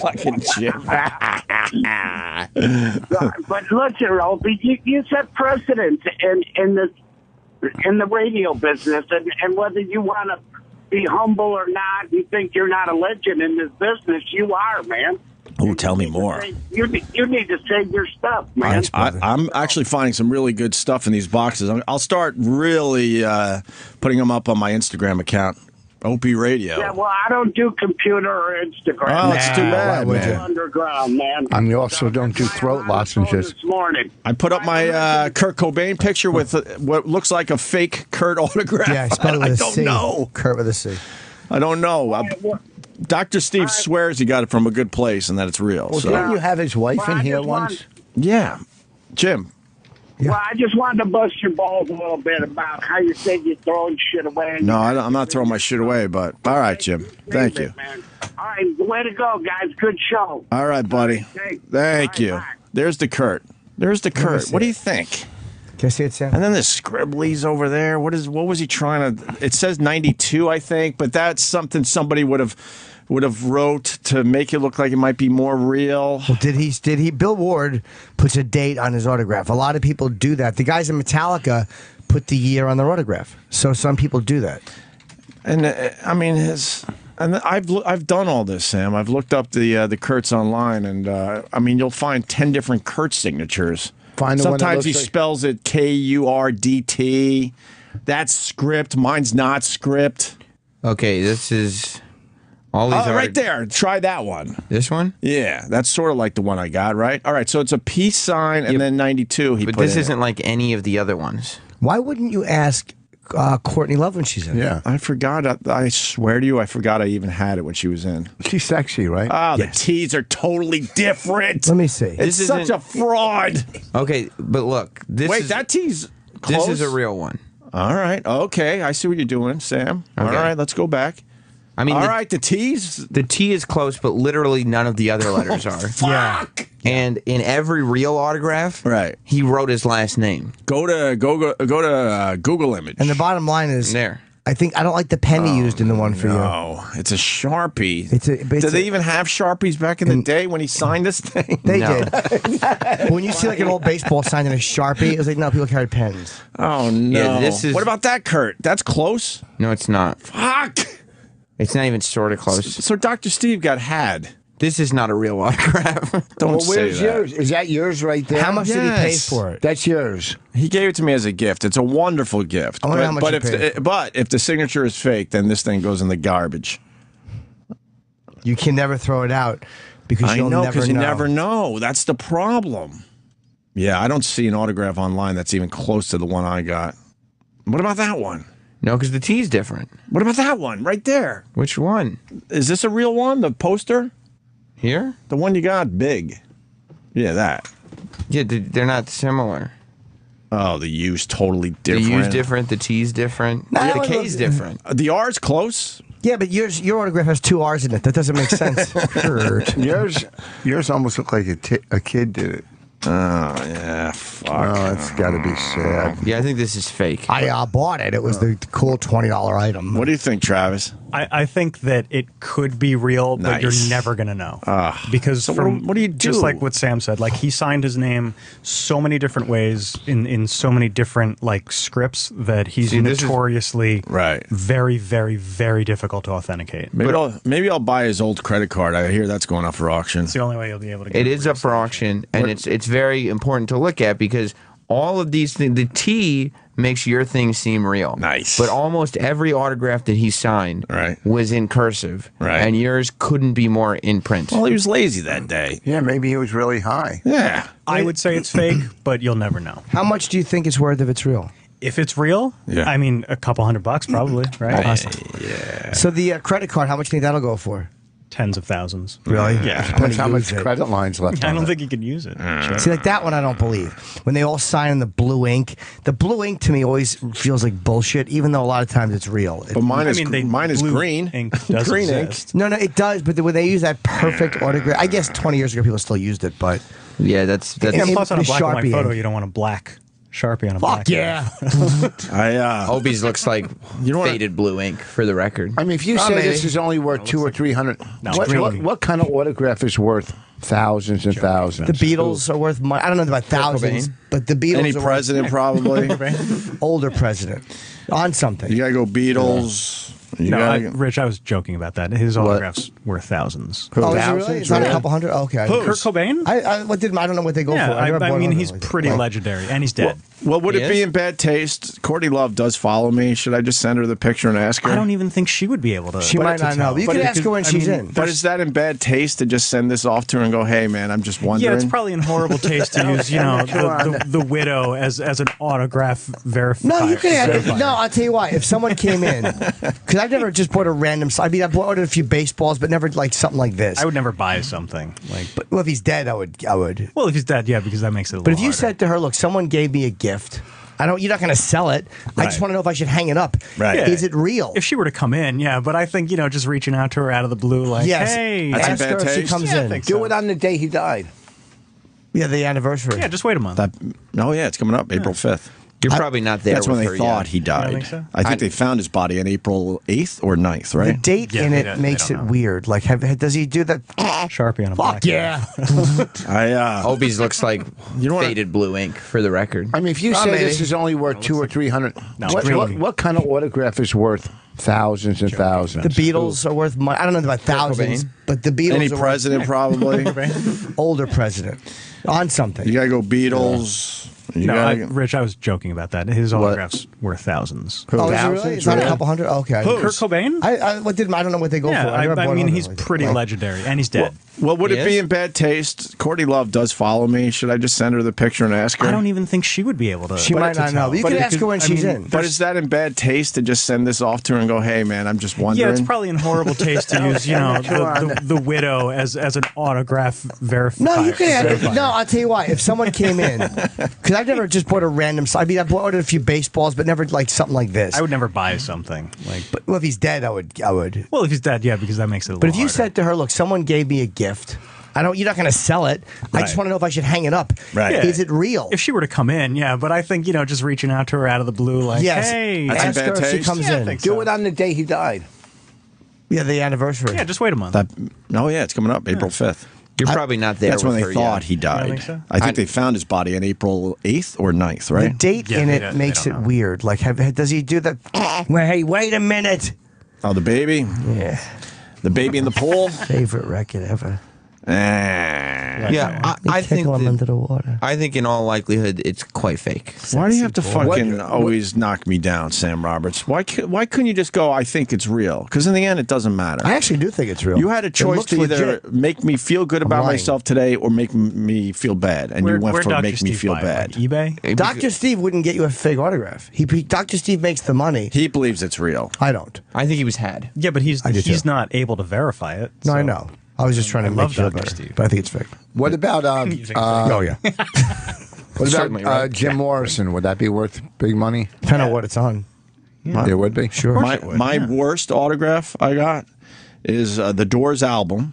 Fucking Jim. But listen, Opie, you set precedents in the radio business, and whether you want to be humble or not, you think you're not a legend in this business, you are, man. Oh, tell me more. You need to save your stuff, man. I'm actually finding some really good stuff in these boxes. I'll start really putting them up on my Instagram account, Opie Radio. Yeah, well, I don't do computer or Instagram. Oh, it's too bad, I'm man. underground, man. And you also don't do throat lozenges. This morning. I put up my Kurt Cobain picture with what looks like a fake Kurt autograph. Yeah, I spelled it with a don't C. know. Kurt with a C. I don't know. Dr. Steve swears he got it from a good place and that it's real. Well, So. didn't you have his wife Well, in I here just once? Yeah. Jim. Well, I just wanted to bust your balls a little bit about how you said you're throwing shit away. No, I'm not throwing my shit away, but all right, Jim. Thank you. Man. All right, way to go, guys. Good show. All right, buddy. Thank you. Bye. There's the Kurt. There's the Kurt. What do you think? Can I see it, Sam? And then there's Scribblies over there. What was he trying to? It says 92, I think, but that's something somebody would have wrote to make it look like it might be more real. Well, did he? Bill Ward puts a date on his autograph. A lot of people do that. The guys in Metallica put the year on their autograph. So some people do that. And I mean, And I've done all this, Sam. I've looked up the Kurt's online, and I mean, you'll find 10 different Kurt signatures. Sometimes he spells it Kurdt. That's script. Mine's not script. Okay, this is all these. Right there. Try that one. This one? Yeah, that's sort of like the one I got. Right. All right. So it's a peace sign, and then 92. But this isn't like any of the other ones. Why wouldn't you ask Courtney Love when she's in? Yeah, I forgot. I swear to you, I forgot I even had it when she was in. She's sexy, right? Oh, the T's are totally different. Let me see. It's such a fraud. Okay, but look, that T's close? This is a real one. All right. Okay, I see what you're doing, Sam. Okay. All right, let's go back. I mean, the T's. The T is close, but literally none of the other letters are. Fuck. And in every real autograph, right, he wrote his last name. Go to Google image. And the bottom line is there. I don't like the pen he used in the one for you. No, it's a Sharpie. Did they even have Sharpies back in the day when he signed this thing? They did. But when you see like an old baseball sign in a Sharpie, it was like, no, people carried pens. Oh, no. Yeah, what about that, Kurt? That's close? No, it's not. Fuck. It's not even sort of close. So Dr. Steve got had. This is not a real autograph. Don't say where's that. yours? Is that yours right there? How much did he pay for it? That's yours. He gave it to me as a gift. It's a wonderful gift. I wonder how much he paid. But if the signature is fake, then this thing goes in the garbage. You can never throw it out because I you'll know, never because you know. never know. That's the problem. Yeah, I don't see an autograph online that's even close to the one I got. What about that one? No, because the T's different. What about that one right there? Which one? Is this a real one? The poster? Here? The one you got big. Yeah, that. Yeah, they're not similar. Oh, the U's totally different. The U's different, the T's different. The K's different. The R's close. Yeah, but your autograph has 2 R's in it. That doesn't make sense. Yours almost looked like a kid did it. Oh, yeah, fuck. Oh, that's got to be sad. Yeah, I think this is fake. I bought it. It was the cool $20 item. What do you think, Travis? I think that it could be real, but you're never going to know. Because so from, what do you do? Just like what Sam said, like he signed his name so many different ways in so many different like scripts that he's notoriously very, very, very difficult to authenticate. Maybe I'll buy his old credit card. I hear that's going up for auction. It's the only way you'll be able to get it. It is up for auction, and it's very important to look at because all of these things, the T makes your thing seem real. Nice. But almost every autograph that he signed was in cursive. Right. And yours couldn't be more in print. Well, he was lazy that day. Yeah, maybe he was really high. Yeah. I would say it's fake, but you'll never know. How much do you think it's worth if it's real? If it's real, I mean, a couple $100 probably, right? Awesome. Yeah. So the credit card, how much do you think that'll go for? Tens of thousands. Really? Yeah. Depends how much credit lines left. I don't think you can use it. See, like that one, I don't believe. When they all sign in the blue ink to me always feels like bullshit, even though a lot of times it's real. But mine is blue green. Ink does green exist. No, it does. But when they use that perfect autograph, I guess 20 years ago people still used it, but yeah, that's and plus on a black and white Sharpie photo, ink. you don't want a black Sharpie on a black. Fuck yeah. Opie's looks like faded blue ink for the record. I mean, if you say this is only worth 200 or 300, what kind of autograph is worth thousands and thousands? The Beatles are worth money. I don't know about thousands, but the Beatles Any are president, probably. older president on something. You got to go Beatles. Rich, I was joking about that. His autographs were thousands. Oh, is it really? It's not a couple hundred? Okay. Kurt Cobain? I don't know what they go for. I mean, he's pretty legendary, and he's dead. Well, would it be in bad taste? Courtney Love does follow me. Should I just send her the picture and ask her? I don't even think she would be able to. She might not know. You can ask her when she's in. But is that in bad taste to just send this off to her and go, hey, man, I'm just wondering? Yeah, it's probably in horrible taste to use, the widow as an autograph verifier. No, you can ask. No, I'll tell you why. If someone came in, because I've never just bought a random. I mean, I bought a few baseballs, but never like something like this. I would never buy something like. But if he's dead, I would. Well, if he's dead, yeah, because that makes it. But if you said to her, "Look, someone gave me a gift. You're not going to sell it. I just want to know if I should hang it up. Right. Yeah. Is it real?" If she were to come in, yeah. But I think just reaching out to her out of the blue, like, hey, that's ask in bad her if she taste. comes in. Do it on the day he died. Yeah, the anniversary. Yeah, just wait a month. It's coming up April 5th. You're probably not there. That's when with they her thought yet. he died. think so? I think they found his body on April 8th or 9th, right? The date in it makes it weird. Like, does he do that? Sharpie on a black. Fuck yeah. Opie's looks like faded blue ink for the record. I mean, if you say this is only worth 200 or 300, what kind of autograph is worth Thousands and thousands. The Beatles are worth money. I don't know about thousands, but the Beatles Any are president, probably. older president on something. You got to go Beatles. Rich, I was joking about that. His autographs were thousands. Oh, is it really? It's not a couple hundred? Okay. Kurt Cobain? I don't know what they go for. I mean, he's pretty legendary, and he's dead. Well, would it be in bad taste? Courtney Love does follow me. Should I just send her the picture and ask her? I don't even think she would be able to. She might not know. You can ask her when she's in. But is that in bad taste to just send this off to her and go, hey, man, I'm just wondering? Yeah, it's probably in horrible taste to use, the widow as an autograph verifier. No, you can. No, I'll tell you why. If someone came in, because I've never just bought a random. I mean, I bought a few baseballs, but never like something like this. I would never buy something like. But if he's dead, I would. Well, if he's dead, yeah, because that makes it. But if you said to her, "Look, someone gave me a gift. You're not going to sell it. I just want to know if I should hang it up. Right? Yeah. Is it real? If she were to come in, yeah. But I think just reaching out to her out of the blue, like, hey, that's ask her if she comes in. Do it on the day he died. Yeah, the anniversary. Yeah, just wait a month. It's coming up April 5th. You're probably not there. That's when with they her thought yet. he died. think so? I think they found his body on April 8th or 9th, right? The date in it makes it weird. Like, does he do that? Hey, wait a minute. Oh, the baby? Yeah. The baby in the pool? Favorite record ever. Yeah, I think him into the water. I think in all likelihood it's quite fake. Why do you have to fucking always knock me down, Sam Roberts? Why couldn't you just go, I think it's real? Because in the end, it doesn't matter. I actually do think it's real. You had a choice to either legit. make me feel good about myself today or make me feel bad, and you went for make me feel bad. Like eBay? Dr. Steve wouldn't get you a fake autograph. Dr. Steve makes the money. He believes it's real. I don't. I think he was had. Yeah, but he's not able to verify it. No, so. I know. I was just trying to make sure better, but I think it's fake. What about oh yeah. What about Jim Morrison? Would that be worth big money? Depending on what it's on. It would be. Sure. My worst autograph I got is the Doors album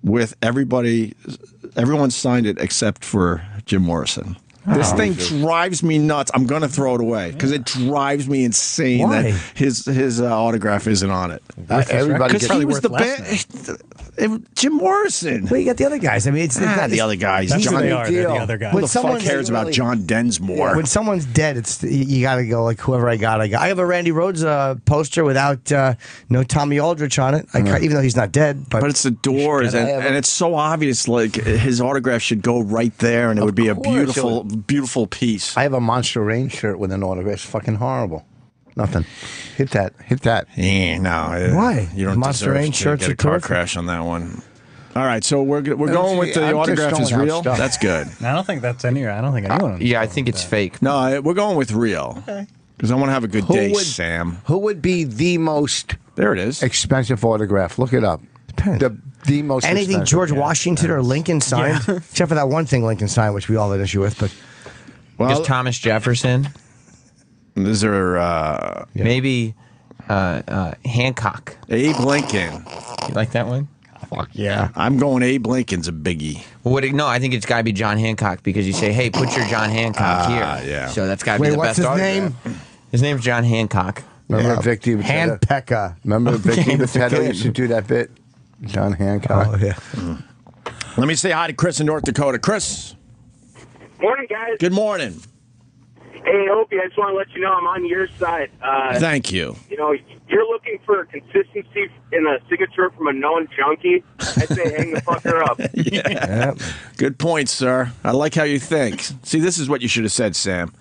with everyone signed it except for Jim Morrison. This thing drives me nuts. I'm going to throw it away because it drives me insane that his autograph isn't on it. Everybody Because he was the best. Jim Morrison. Well, you got the other guys. I mean, it's not the other guys. That's John, what they are. They're the other guys. Who the fuck cares about John Densmore? When someone's dead, you got to go like whoever I got. I have a Randy Rhoads poster without no Tommy Aldrich on it. Even though he's not dead, but it's the Doors, and it's so obvious. Like his autograph should go right there, and it would be a beautiful piece. I have a Monster Rain shirt with an autograph. It's fucking horrible. Nothing. Hit that. Yeah, no. Why? You don't Monster Rain shirts get a are car terrific. crash on that one. All right, so we're going with the autograph is real. That's good. I don't think that's I don't think anyone. Yeah, I think it's fake. No, we're going with real. Okay. Because I want to have a good day, Sam. Who would be the most? There it is. Expensive autograph. Look it up. Depends. The most anything expensive. George Washington or Lincoln signed, except for that one thing Lincoln signed, which we all had issue with. But Is Thomas Jefferson? Is there Maybe Hancock. Abe Lincoln? You like that one? Fuck yeah. I'm going Abe Lincoln's a biggie. No, I think it's got to be John Hancock because you say, hey, put your John Hancock here. Yeah. So that's got to be the what's best his autograph. name? His name's John Hancock. Remember Vic Hand Pekka. Remember Vic DiBitetto used to do that bit? John Hancock. Oh, yeah. Let me say hi to Chris in North Dakota. Chris. Morning, guys. Good morning. Hey, Opie, I just want to let you know I'm on your side. Thank you. You know, you're looking for consistency in a signature from a known junkie. I'd say hang the fucker up. Yeah. Good point, sir. I like how you think. See, this is what you should have said, Sam.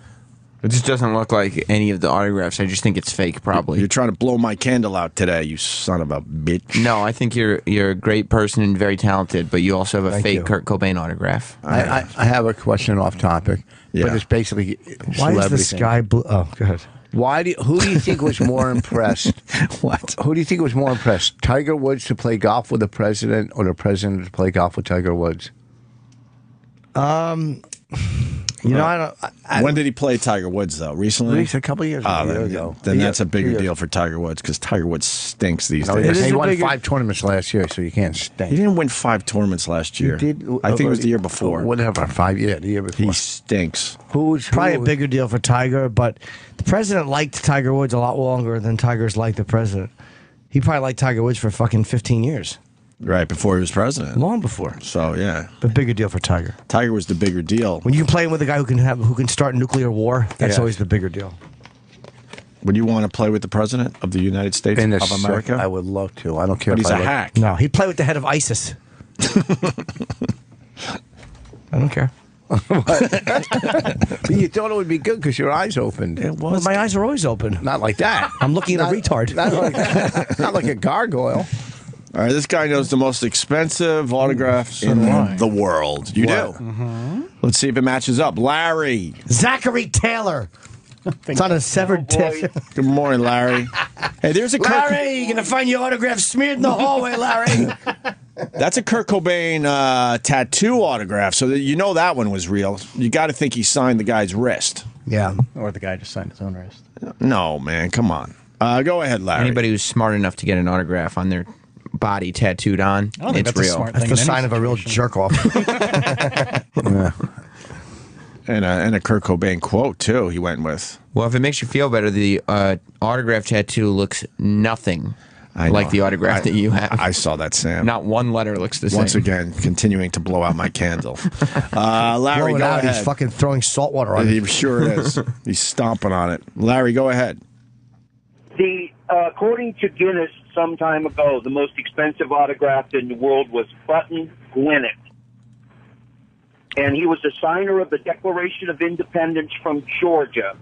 It just doesn't look like any of the autographs. I just think it's fake, probably. You're trying to blow my candle out today, you son of a bitch. No, I think you're a great person and very talented, but you also have a fake you. Kurt Cobain autograph. I have a question off topic, but it's basically Why is the sky blue? Oh, go ahead. Who do you think was more impressed? What? Who do you think was more impressed? Tiger Woods to play golf with the president, or the president to play golf with Tiger Woods? You know, I don't. When did he play Tiger Woods, though? Recently? A couple of years ago. Then that's a bigger deal for Tiger Woods because Tiger Woods stinks these No, days. he won 5 tournaments last year, so you can't stink. He didn't win 5 tournaments last year. I think it was the year before. Whatever, 5 years, the year before. He stinks. Probably a bigger deal for Tiger, but the president liked Tiger Woods a lot longer than Tiger's liked the president. He probably liked Tiger Woods for fucking 15 years. Right, before he was president. Long before. So, yeah. But bigger deal for Tiger. Tiger was the bigger deal. When you play with a guy who can start nuclear war, that's always the bigger deal. Would you want to play with the president of the United States In a of America? I would love to. I don't care But if he's I a hack. No, he'd play with the head of ISIS. I don't care. But you thought it would be good because your eyes opened. Well, my eyes are always open. Not like that. I'm looking at a retard. Not like that. Not like a gargoyle. All right, this guy knows the most expensive autographs in the world. You do? Mm-hmm. Let's see if it matches up. Larry. Zachary Taylor. It's on a severed tip. Good morning, Larry. Hey, there's a Larry, you're gonna find your autograph smeared in the hallway, Larry. That's a Kurt Cobain tattoo autograph, so that you know that one was real. You got to think he signed the guy's wrist. Yeah. Or the guy just signed his own wrist. No, man, come on. Go ahead, Larry. Anybody who's smart enough to get an autograph on their body tattooed on, I don't think it's that's a real. smart That's thing the in sign any of a real situation. jerk off. And a Kurt Cobain quote, too, he went with. Well, if it makes you feel better, the autograph tattoo looks nothing I like know. the autograph that you have. I saw that, Sam. Not one letter looks the same. Once again, continuing to blow out my candle. Larry, Blowing go out, ahead. he's fucking throwing salt water on He it. sure is. He's stomping on it. Larry, go ahead. According to Guinness, some time ago, the most expensive autograph in the world was Button Gwinnett. And he was a signer of the Declaration of Independence from Georgia.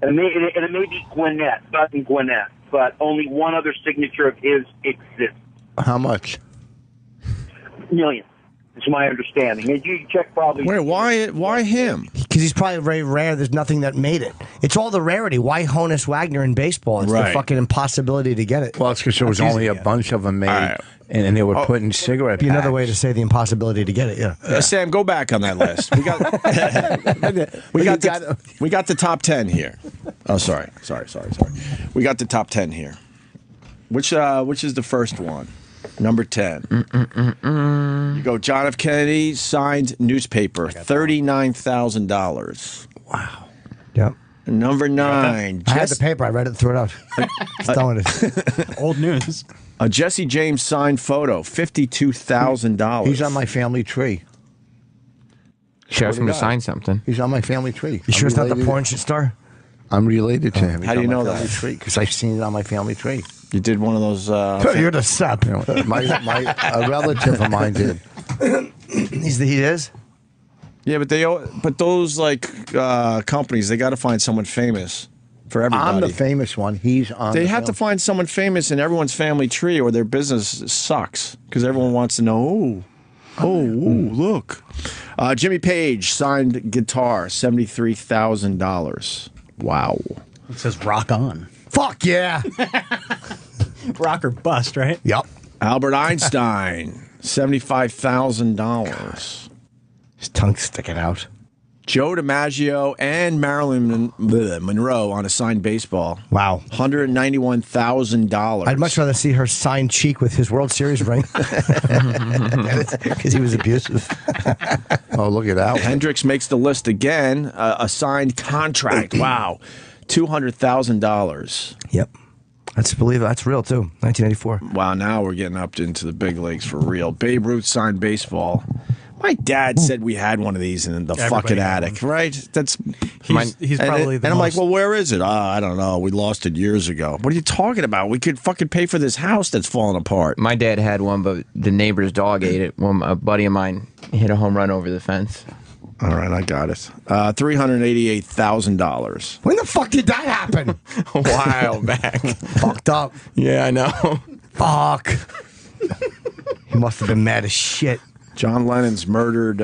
And it may be Gwinnett, Button Gwinnett, but only one other signature of his exists. How much? Million. It's my understanding. And you check probably. Wait, why him? Because he's probably very rare. There's nothing that made it. It's all the rarity. Why Honus Wagner in baseball? It's the Right. fucking impossibility to get it. Well, it's because there was only a bunch of them made, and they were put in cigarette Be another packs. way to say the impossibility to get it. Yeah. Sam, go back on that list. We got the top 10 here. Oh, sorry. We got the top 10 here. Which is the first one? Number 10. You go John F. Kennedy signed newspaper, $39,000. Wow. Yep. Number 9. I had the paper. I read it and threw it out. It's done with it. Old news. A Jesse James signed photo, $52,000. He's on my family tree. Should ask him to God. sign something. He's on my family tree. You sure it's not the porn shit star? I'm related to him. He's How do on you my know family that? tree? Because I've seen it on my family tree. You did one of those. You're the sap. A relative of mine did. He is? Yeah, but those companies, they got to find someone famous for everybody. I'm the famous one. He's on. They the have to film. find someone famous in everyone's family tree, or their business sucks because everyone wants to know. Look, Jimmy Page signed guitar, $73,000. Wow. It says rock on. Fuck yeah. Rock or bust, right? Yep. Albert Einstein, $75,000. His tongue's sticking out. Joe DiMaggio and Marilyn Monroe on a signed baseball. Wow. $191,000. I'd much rather see her sign cheek with his World Series ring. Because he was abusive. Oh, look at that one. Hendrix makes the list again. A signed contract. Wow. $200,000. Yep. That's believe that's real too. 1984. Wow, now we're getting up into the big leagues for real. Babe Ruth signed baseball. My dad said we had one of these in the fucking attic, right? That's He's probably the and I'm like, most- well, where is it? I don't know. We lost it years ago. What are you talking about? We could fucking pay for this house that's falling apart. My dad had one, but the neighbor's dog ate it. When a buddy of mine hit a home run over the fence. All right, I got it. $388,000. When the fuck did that happen? A while back. Fucked up. Yeah, I know. Fuck. He must have been mad as shit. John Lennon's murdered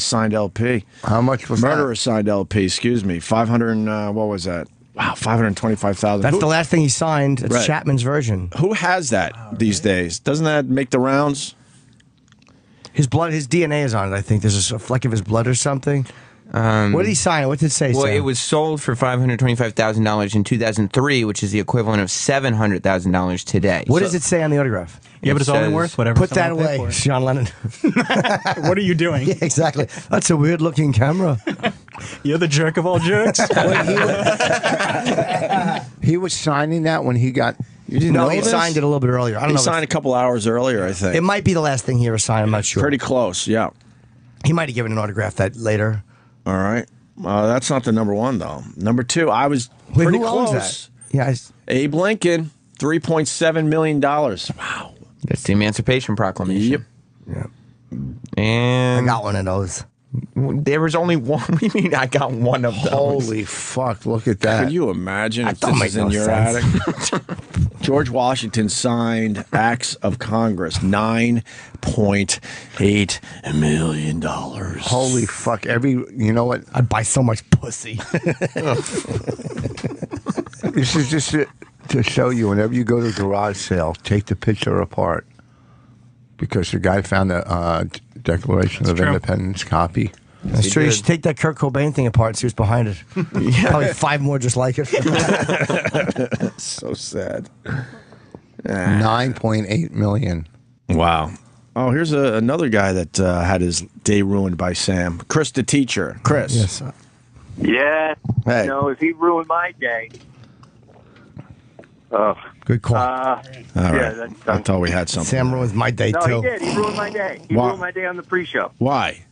signed LP. How much was Murderer signed LP, excuse me. 500 what was that? Wow, 525,000. That's the last thing he signed. It's Right. Chapman's version. Who has that these days? Doesn't that make the rounds? His blood, his DNA is on it. I think there's a fleck of his blood or something. What did he sign? What did it say? Well, Sam? it was sold for $525,000 in 2003, which is the equivalent of $700,000 today. What does it say on the autograph? Yeah, but it's only says- worth whatever. Put that someone paid away, for it. John Lennon. What are you doing? Yeah, exactly. That's a weird looking camera. You're the jerk of all jerks. He was signing that when he got. You didn't No, know he this? signed it a little bit earlier. I don't He know. signed a couple hours earlier, I think. It might be the last thing he ever signed. I'm not sure. Pretty close, yeah. He might have given an autograph that later. All right. That's not the number one, though. Number two, I was Wait, pretty who owns close. Yeah. Abe Lincoln, $3.7 million. Wow. That's the Emancipation Proclamation. Yep. And I got one of those. There was only one. What do you mean I got one of those? Holy fuck, look at that. Can you imagine if don't this make is in no your sense. attic? George Washington signed acts of Congress, $9.8 million. Holy fuck. You know what? I'd buy so much pussy. This is just to show you, whenever you go to a garage sale, take the picture apart. Because the guy found a Declaration of Independence copy. That's true. You should take that Kurt Cobain thing apart and see what's behind it. Probably 5 more just like it. So sad. 9.8 million. Wow. Oh, here's another guy that had his day ruined by Sam. Chris, the teacher. Chris. Yes. Yeah. Hey. You know, if he ruined my day. Good call. All right. I thought we had something. Sam ruins my day, No, too. he did. He ruined my day. He Why? ruined my day on the pre-show. Why?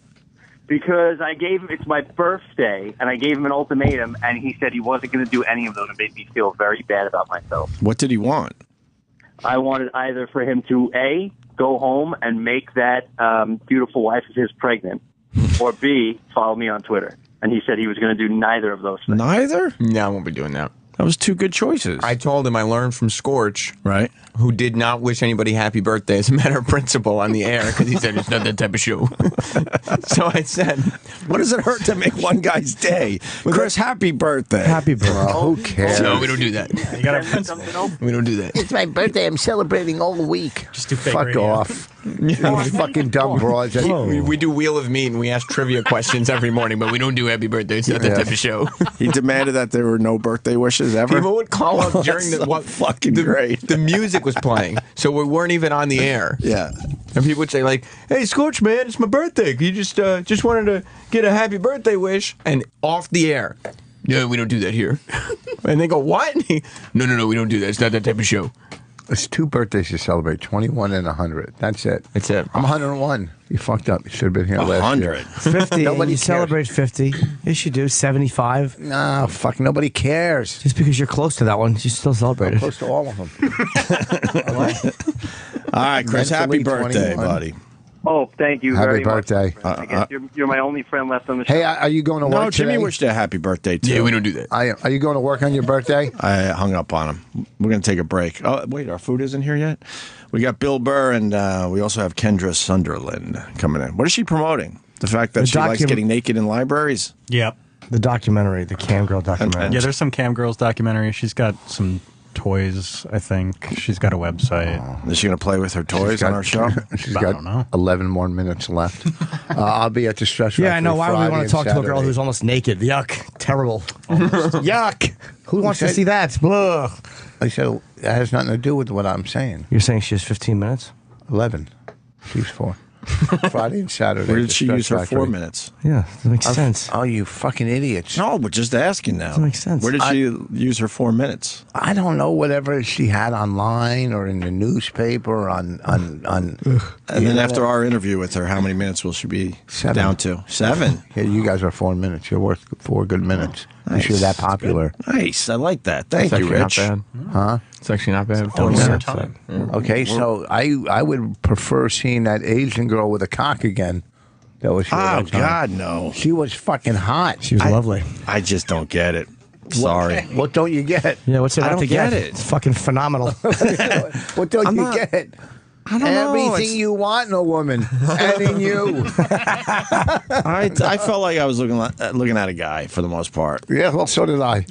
Because I gave him, it's my birthday, and I gave him an ultimatum, and he said he wasn't going to do any of those. It made me feel very bad about myself. What did he want? I wanted either for him to, A, go home and make that beautiful wife of his pregnant, or B, follow me on Twitter. And he said he was going to do neither of those things. Neither? No, I won't be doing that. That was two good choices. I told him I learned from Scorch, right? Who did not wish anybody happy birthday as a matter of principle on the air because he said it's not that type of show. So I said, what does it hurt to make one guy's day? Chris, happy birthday. Happy birthday. Who cares? No, we don't do that. You got a principle. We don't do that. It's my birthday. I'm celebrating all week. Just do fake Fuck radio. off. You fucking dumb broads. We do Wheel of Meat and we ask trivia questions every morning, but we don't do happy birthday. It's not that type of show. He demanded that there were no birthday wishes ever. People would call up during fucking great. The music was playing, so we weren't even on the air. Yeah. And people would say like, "Hey, Scorch man, it's my birthday. You just wanted to get a happy birthday wish," and off the air. Yeah, we don't do that here. And they go, "What?" No, we don't do that. It's not that type of show. It's 2 birthdays to celebrate, 21 and 100. That's it. That's it. I'm 101. You fucked up. You should have been here last year. 50. Nobody You cares. celebrate 50. Yes, you do. 75. No, fuck. Nobody cares. Just because you're close to that one, you still celebrate I'm it. close to all of them. All right, Chris, happy Mentally birthday, 21. buddy. Oh, thank you Happy very birthday. much. I guess you're my only friend left on the show. Hey, are you going to work No, Jimmy today? wished you a happy birthday, too. Yeah, we don't do that. Are you going to work on your birthday? I hung up on him. We're going to take a break. Oh, wait, our food isn't here yet? We got Bill Burr, and we also have Kendra Sunderland coming in. What is she promoting? The fact that The she likes getting naked in librariys? Yep. The documentary, the Cam Girl documentary. Yeah, there's some Cam Girls documentary. She's got some toys, I think. She's got a website. Is she going to play with her toys on our show? She's I got don't know. 11 more minutes left. I'll be at the Stress Yeah, I know. Factory Why would we Friday want and to talk to a girl Saturday. who's almost naked? Yuck. Terrible. Yuck. Who wants to see that? Blah. I said, that has nothing to do with what I'm saying. You're saying she has 15 minutes? 11. She's 4. Friday and Saturday. Where at did the she Stress use her Factory. 4 minutes? Yeah, that makes sense. Oh, you fucking idiots. No, but just asking now. Doesn't make sense. Where did she use her 4 minutes? I don't know, whatever she had online or in the newspaper on And then after our interview with her, how many minutes will she be 7. down to? 7. Yeah, you guys are 4 minutes. You're worth 4 good minutes. Nice. You're that popular. Nice. I like that. Thank you, It's actually Rich. not bad. Huh? It's actually not bad. Oh, Yeah. her time. Okay, so I would prefer seeing that Asian girl with a cock again. That was here Oh, that time. God, no. She was fucking hot. She was lovely. I just don't get it. Sorry. What don't you get? Yeah, what's it I not to don't get get? it. It's fucking phenomenal. What don't I'm you not- get? I don't know. Everything It's- you want in a woman, and in you. I felt like I was looking at a guy for the most part. Yeah, well, so did I.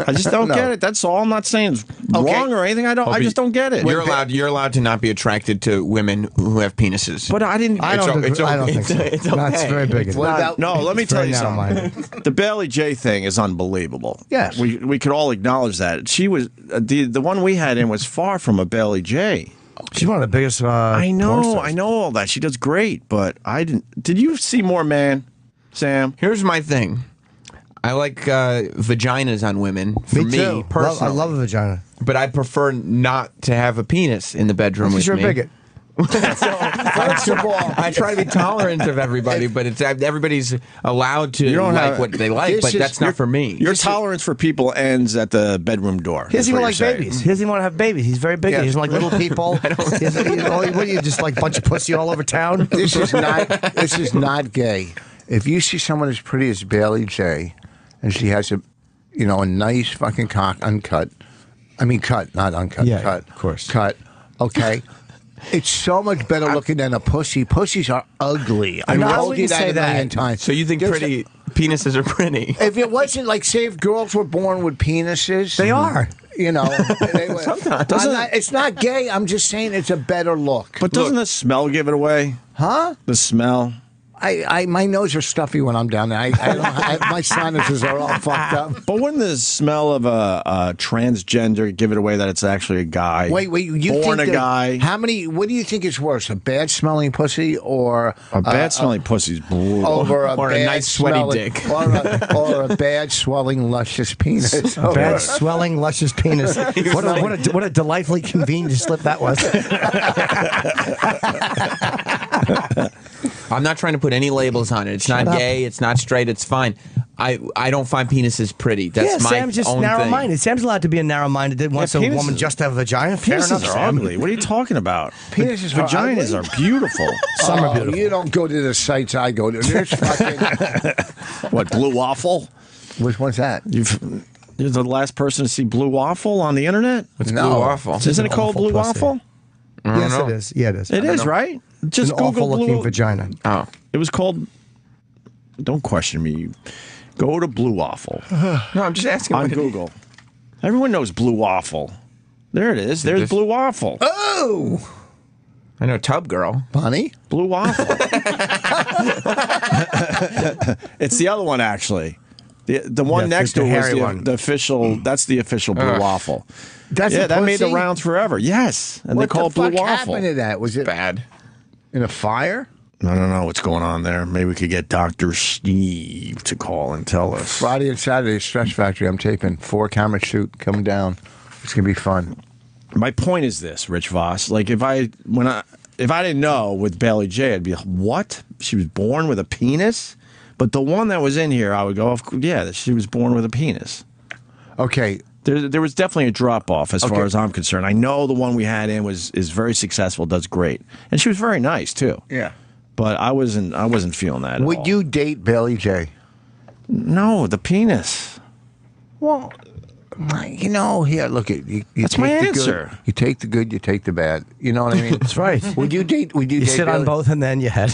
I just don't No. get it. That's all. I'm not saying it's wrong or anything. I just don't get it. You're allowed to not be attracted to women who have penises. But I didn't. I don't think so. It's okay. That's very big. What about No, let me tell very you something. narrow-minded. The Bailey J thing is unbelievable. Yes. we could all acknowledge that. She was the one we had in was far from a Bailey J. She's one of the biggest. I porn know, stars. I know all that. She does great, but I didn't. Did you see more Man, Sam? Here's my thing. I like vaginas on women. For me, too. personally. I love a vagina. But I prefer not to have a penis in the bedroom with Because you're me. a bigot. First of all, I try to be tolerant of everybody, but it's everybody's allowed to like what they like, but that's not for me. Your tolerance for people ends at the bedroom door. He doesn't even like babies. He doesn't even want to have babies. He's very big. He doesn't like little people. What are you, just like a bunch of pussy all over town? This is not gay. If you see someone as pretty as Bailey J, and she has a nice fucking cock, uncut. I mean, cut, not uncut. Yeah, cut, of course. Cut. Okay. It's so much better looking than a pussy. Pussies are ugly. I told you that a million times. So you think pretty penises are pretty? If it wasn't like, say, if girls were born with penises, they are. Sometimes. It's not gay. I'm just saying it's a better look. But doesn't the smell give it away? Huh? The smell. My nose are stuffy when I'm down there. My sinuses are all fucked up. But wouldn't the smell of a transgender give it away that it's actually a guy? Wait, you born think a guy? What do you think is worse, a bad smelling pussy or a bad smelling pussy's brutal, over or a nice sweaty dick, or a bad swelling luscious penis? A bad swelling luscious penis. What a delightfully convenient slip that was. I'm not trying to put any labels on it. It's not gay. It's not straight. It's fine. I don't find penises pretty. That's my Sam's just own narrow-minded. thing. Sam's allowed to be a narrow-minded. That wants a woman just to have a vagina. Fair enough, Penises are Sam. ugly. What are you talking about? Penises Vaginas are beautiful. Some are beautiful. You don't go to the sites I go to. There's fucking what, blue waffle? Which one's that? You're the last person to see blue waffle on the internet? What's blue waffle? Isn't it called blue waffle? Yes, it is. Yeah, it is. It is, right? Just an Google awful-looking blue vagina. Oh. It was called. Don't question me. Go to blue waffle. No, I'm just asking. On Google. Everyone knows blue waffle. There it is. There's blue waffle. Oh! I know Tub Girl. Bonnie? Blue waffle. It's the other one, actually. The one next to it was the official. That's the official blue waffle. That made the rounds forever. Yes, and they call it blue waffle. What happened to that? Was it bad? In a fire? I don't know what's going on there. Maybe we could get Dr. Steve to call and tell us. Friday and Saturday, Stress Factory. I'm taping 4-camera shoot coming down. It's gonna be fun. My point is this, Rich Voss. Like if I didn't know with Bailey J, I'd be like, what? She was born with a penis? But the one that was in here, I would go, yeah, she was born with a penis. Okay. There was definitely a drop off as far as I'm concerned. I know the one we had in is very successful, does great, and she was very nice too. Yeah. But I wasn't feeling that. Would you date Bailey J? No, the penis. Well, here, look at you. That's my answer. You take the good, you take the bad. You know what I mean? That's right. Would you date? You sit Bailey? on both and then you head.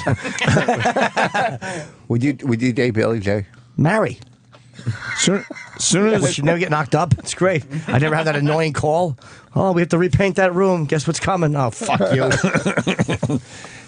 Would you date Bailey J? Marry. Soon as you never get knocked up. It's great. I never have that annoying call. Oh, we have to repaint that room. Guess what's coming? Oh, fuck you.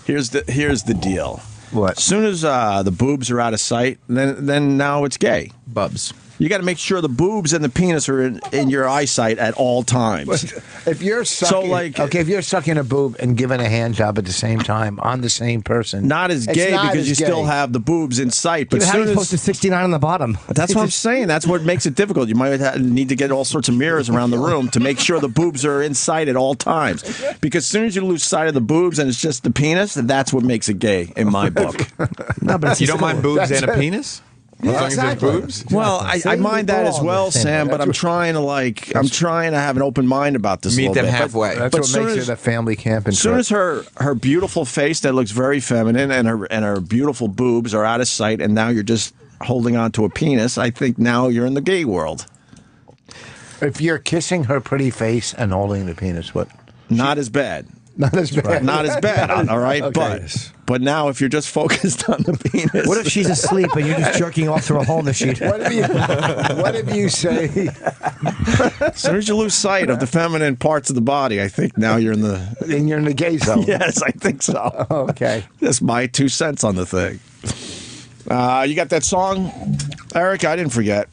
Here's the deal. What? As soon as the boobs are out of sight, then now it's gay. Bubs. You got to make sure the boobs and the penis are in your eyesight at all times. If you're sucking, if you're sucking a boob and giving a hand job at the same time on the same person, not as gay because you still have the boobs in sight. But how are you supposed to 69 on the bottom? That's what I'm saying. That's what makes it difficult. You might need to get all sorts of mirrors around the room to make sure the boobs are in sight at all times. Because as soon as you lose sight of the boobs and it's just the penis, that's what makes it gay in my book. No, but you don't mind boobs and a penis? As long as there's boobs? Well, I mind that as well, Sam, but I'm trying to have an open mind about this. Meet them halfway. That's what makes it a family camping. As soon as her beautiful face that looks very feminine and her beautiful boobs are out of sight, and now you're just holding on to a penis, I think now you're in the gay world. If you're kissing her pretty face and holding the penis, what? Not as bad. Not as bad. Not as bad, all right? Okay. But now if you're just focused on the penis. What if she's asleep and you're just jerking off through a hole in the sheet? What if you say? As soon as you lose sight of the feminine parts of the body, I think now you're in the gay zone. Yes, I think so. Okay. That's my 2 cents on the thing. You got that song, Eric? I didn't forget.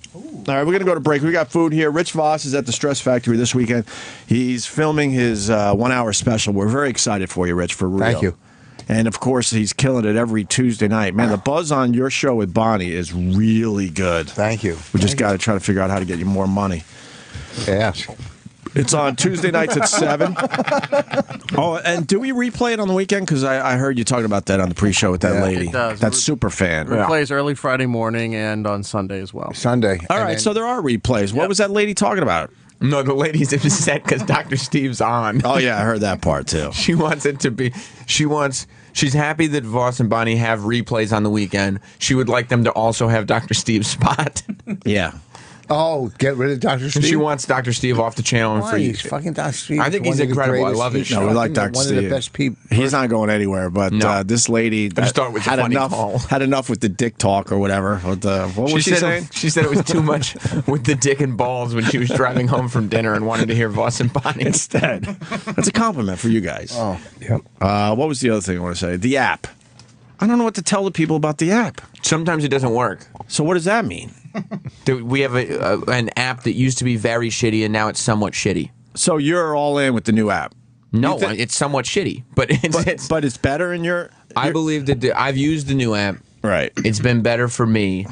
All right, we're going to go to break. We got food here. Rich Voss is at the Stress Factory this weekend. He's filming his 1-hour special. We're very excited for you, Rich, for real. Thank you. And, of course, he's killing it every Tuesday night. Man, the buzz on your show with Bonnie is really good. Thank you. We just got to try to figure out how to get you more money. Yes. It's on Tuesday nights at 7. Oh, and do we replay it on the weekend? Because I heard you talking about that on the pre-show with that lady. It does. That super fan. Replays early Friday morning and on Sunday as well. Sunday. All right, so there are replays. What was that lady talking about? No, the lady's upset because Dr. Steve's on. Oh, yeah, I heard that part, too. She wants it to be. She's happy that Voss and Bonnie have replays on the weekend. She would like them to also have Dr. Steve's spot. Yeah. Oh, get rid of Dr. Steve? She wants Dr. Steve off the channel. Why? He's fucking Dr. Steve. I think he's incredible. I love it. No, we like Dr. One Steve. of the best people. He's not going anywhere, but this lady had enough with the dick talk or whatever. What was she saying? She said it was too much with the dick and balls when she was driving home from dinner and wanted to hear Voss and Bonnie instead. That's a compliment for you guys. Oh, yep. What was the other thing I want to say? The app. I don't know what to tell the people about the app. Sometimes it doesn't work. So what does that mean? We have an app that used to be very shitty, and now it's somewhat shitty. So you're all in with the new app? No, it's somewhat shitty, but it's better in your. I believe that I've used the new app. Right. It's been better for me.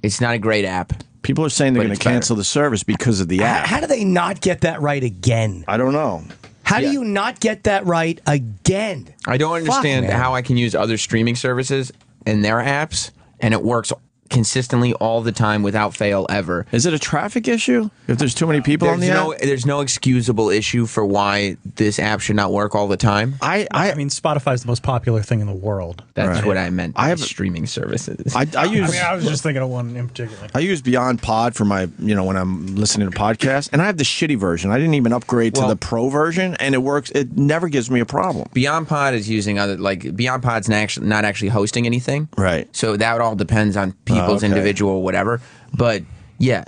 It's not a great app. People are saying they're going to cancel the service because of the app. How do they not get that right again? I don't know. How do you not get that right again? I don't understand how I can use other streaming services and their apps, and it works consistently all the time without fail ever. Is it a traffic issue? If there's too many people on the app? There's no excusable issue for why this app should not work all the time. I mean, Spotify's the most popular thing in the world. That's what I meant. I have streaming services. I was just thinking of one in particular. I use Beyond Pod for my, when I'm listening to podcasts, and I have the shitty version. I didn't even upgrade to the pro version, and it works. It never gives me a problem. Beyond Pod is using Beyond Pod's not actually hosting anything. Right. So that all depends on people's individual whatever. But yeah,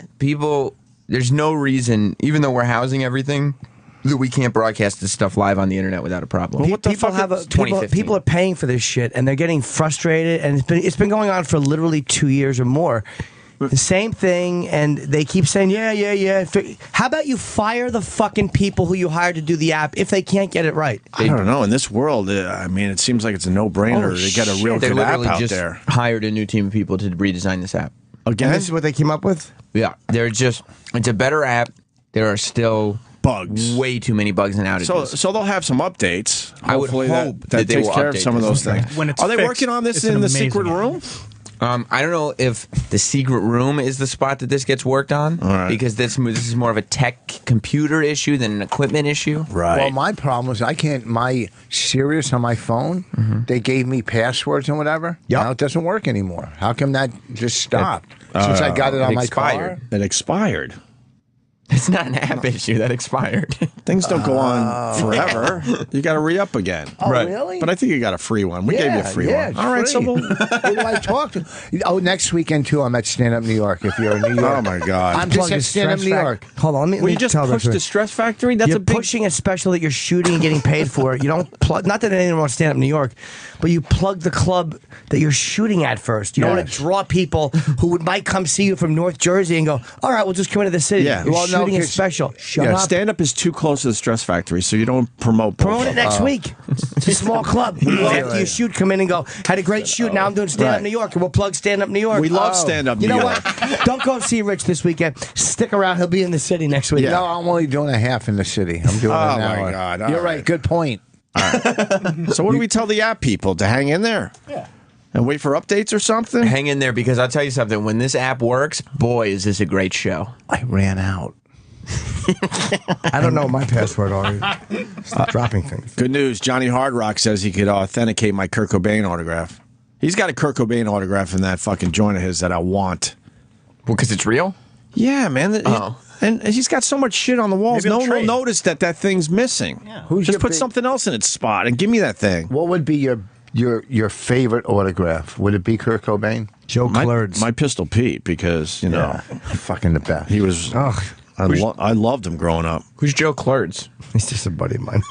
there's no reason, even though we're housing everything, that we can't broadcast this stuff live on the internet without a problem. Well, what the fuck? People are paying for this shit, and they're getting frustrated, and it's been going on for literally 2 years or more. The same thing, and they keep saying, yeah. How about you fire the fucking people who you hired to do the app if they can't get it right? I don't know. In this world, I mean, it seems like it's a no-brainer to get a real good app out just there. Hired a new team of people to redesign this app. Again? And this is what they came up with? Yeah. It's a better app. There are still bugs. Way too many bugs and outages. So they'll have some updates. I would hope that they takes will care of update some of those this. things. Are they working on this in the secret room? I don't know if the secret room is the spot that this gets worked on, because this is more of a tech computer issue than an equipment issue. Right. Well, my problem is my Sirius on my phone, they gave me passwords and whatever. Yeah. Now it doesn't work anymore. How come that just stopped? Since I got it on my car? It expired. It's not an app issue. That expired. Things don't go on forever. You got to re-up again. Oh, really? But I think you got a free one. We gave you a free one. All right, so who do I talk to? Oh, next weekend, too, I'm at Stand Up New York, if you're in New York. Oh, my God. I'm just at Stand Up New York. Hold on, let me you just push the Stress Factory? That's you're a big... pushing a special that you're shooting and getting paid for. You don't plug, not that anyone wants to Stand Up New York, but you plug the club that you're shooting at first. You don't want to draw people who might come see you from North Jersey and go, all right, we'll just come into the city. Yeah. You're shooting a special. Shut up. Stand-up is too close to the Stress Factory, so you don't promote both. Promote it next week. It's a small club. After you shoot, come in and go, had a great shoot, now I'm doing Stand-Up New York, and we'll plug Stand-Up New York. We love Stand-Up New York. You know what? Don't go see Rich this weekend. Stick around. He'll be in the city next week. No, I'm only doing a half in the city. I'm doing an hour. Oh, my God. You're right. Good point. So what do we tell the app people? To hang in there? Yeah. And wait for updates or something? Hang in there, because I'll tell you something. When this app works, boy, is this a great show. I ran out. I don't know my password already. Stop dropping things. Good news. Johnny Hard Rock says he could authenticate my Kurt Cobain autograph. He's got a Kurt Cobain autograph in that fucking joint of his that I want. Well, because it's real? Yeah, man. And he's got so much shit on the walls. No one will notice that thing's missing. Yeah. Just put something else in its spot and give me that thing. What would be your favorite autograph? Would it be Kurt Cobain? Joe Clerds. My Pistol Pete, because, fucking the best. He was... I loved him growing up. Who's Joe Clerds? He's just a buddy of mine.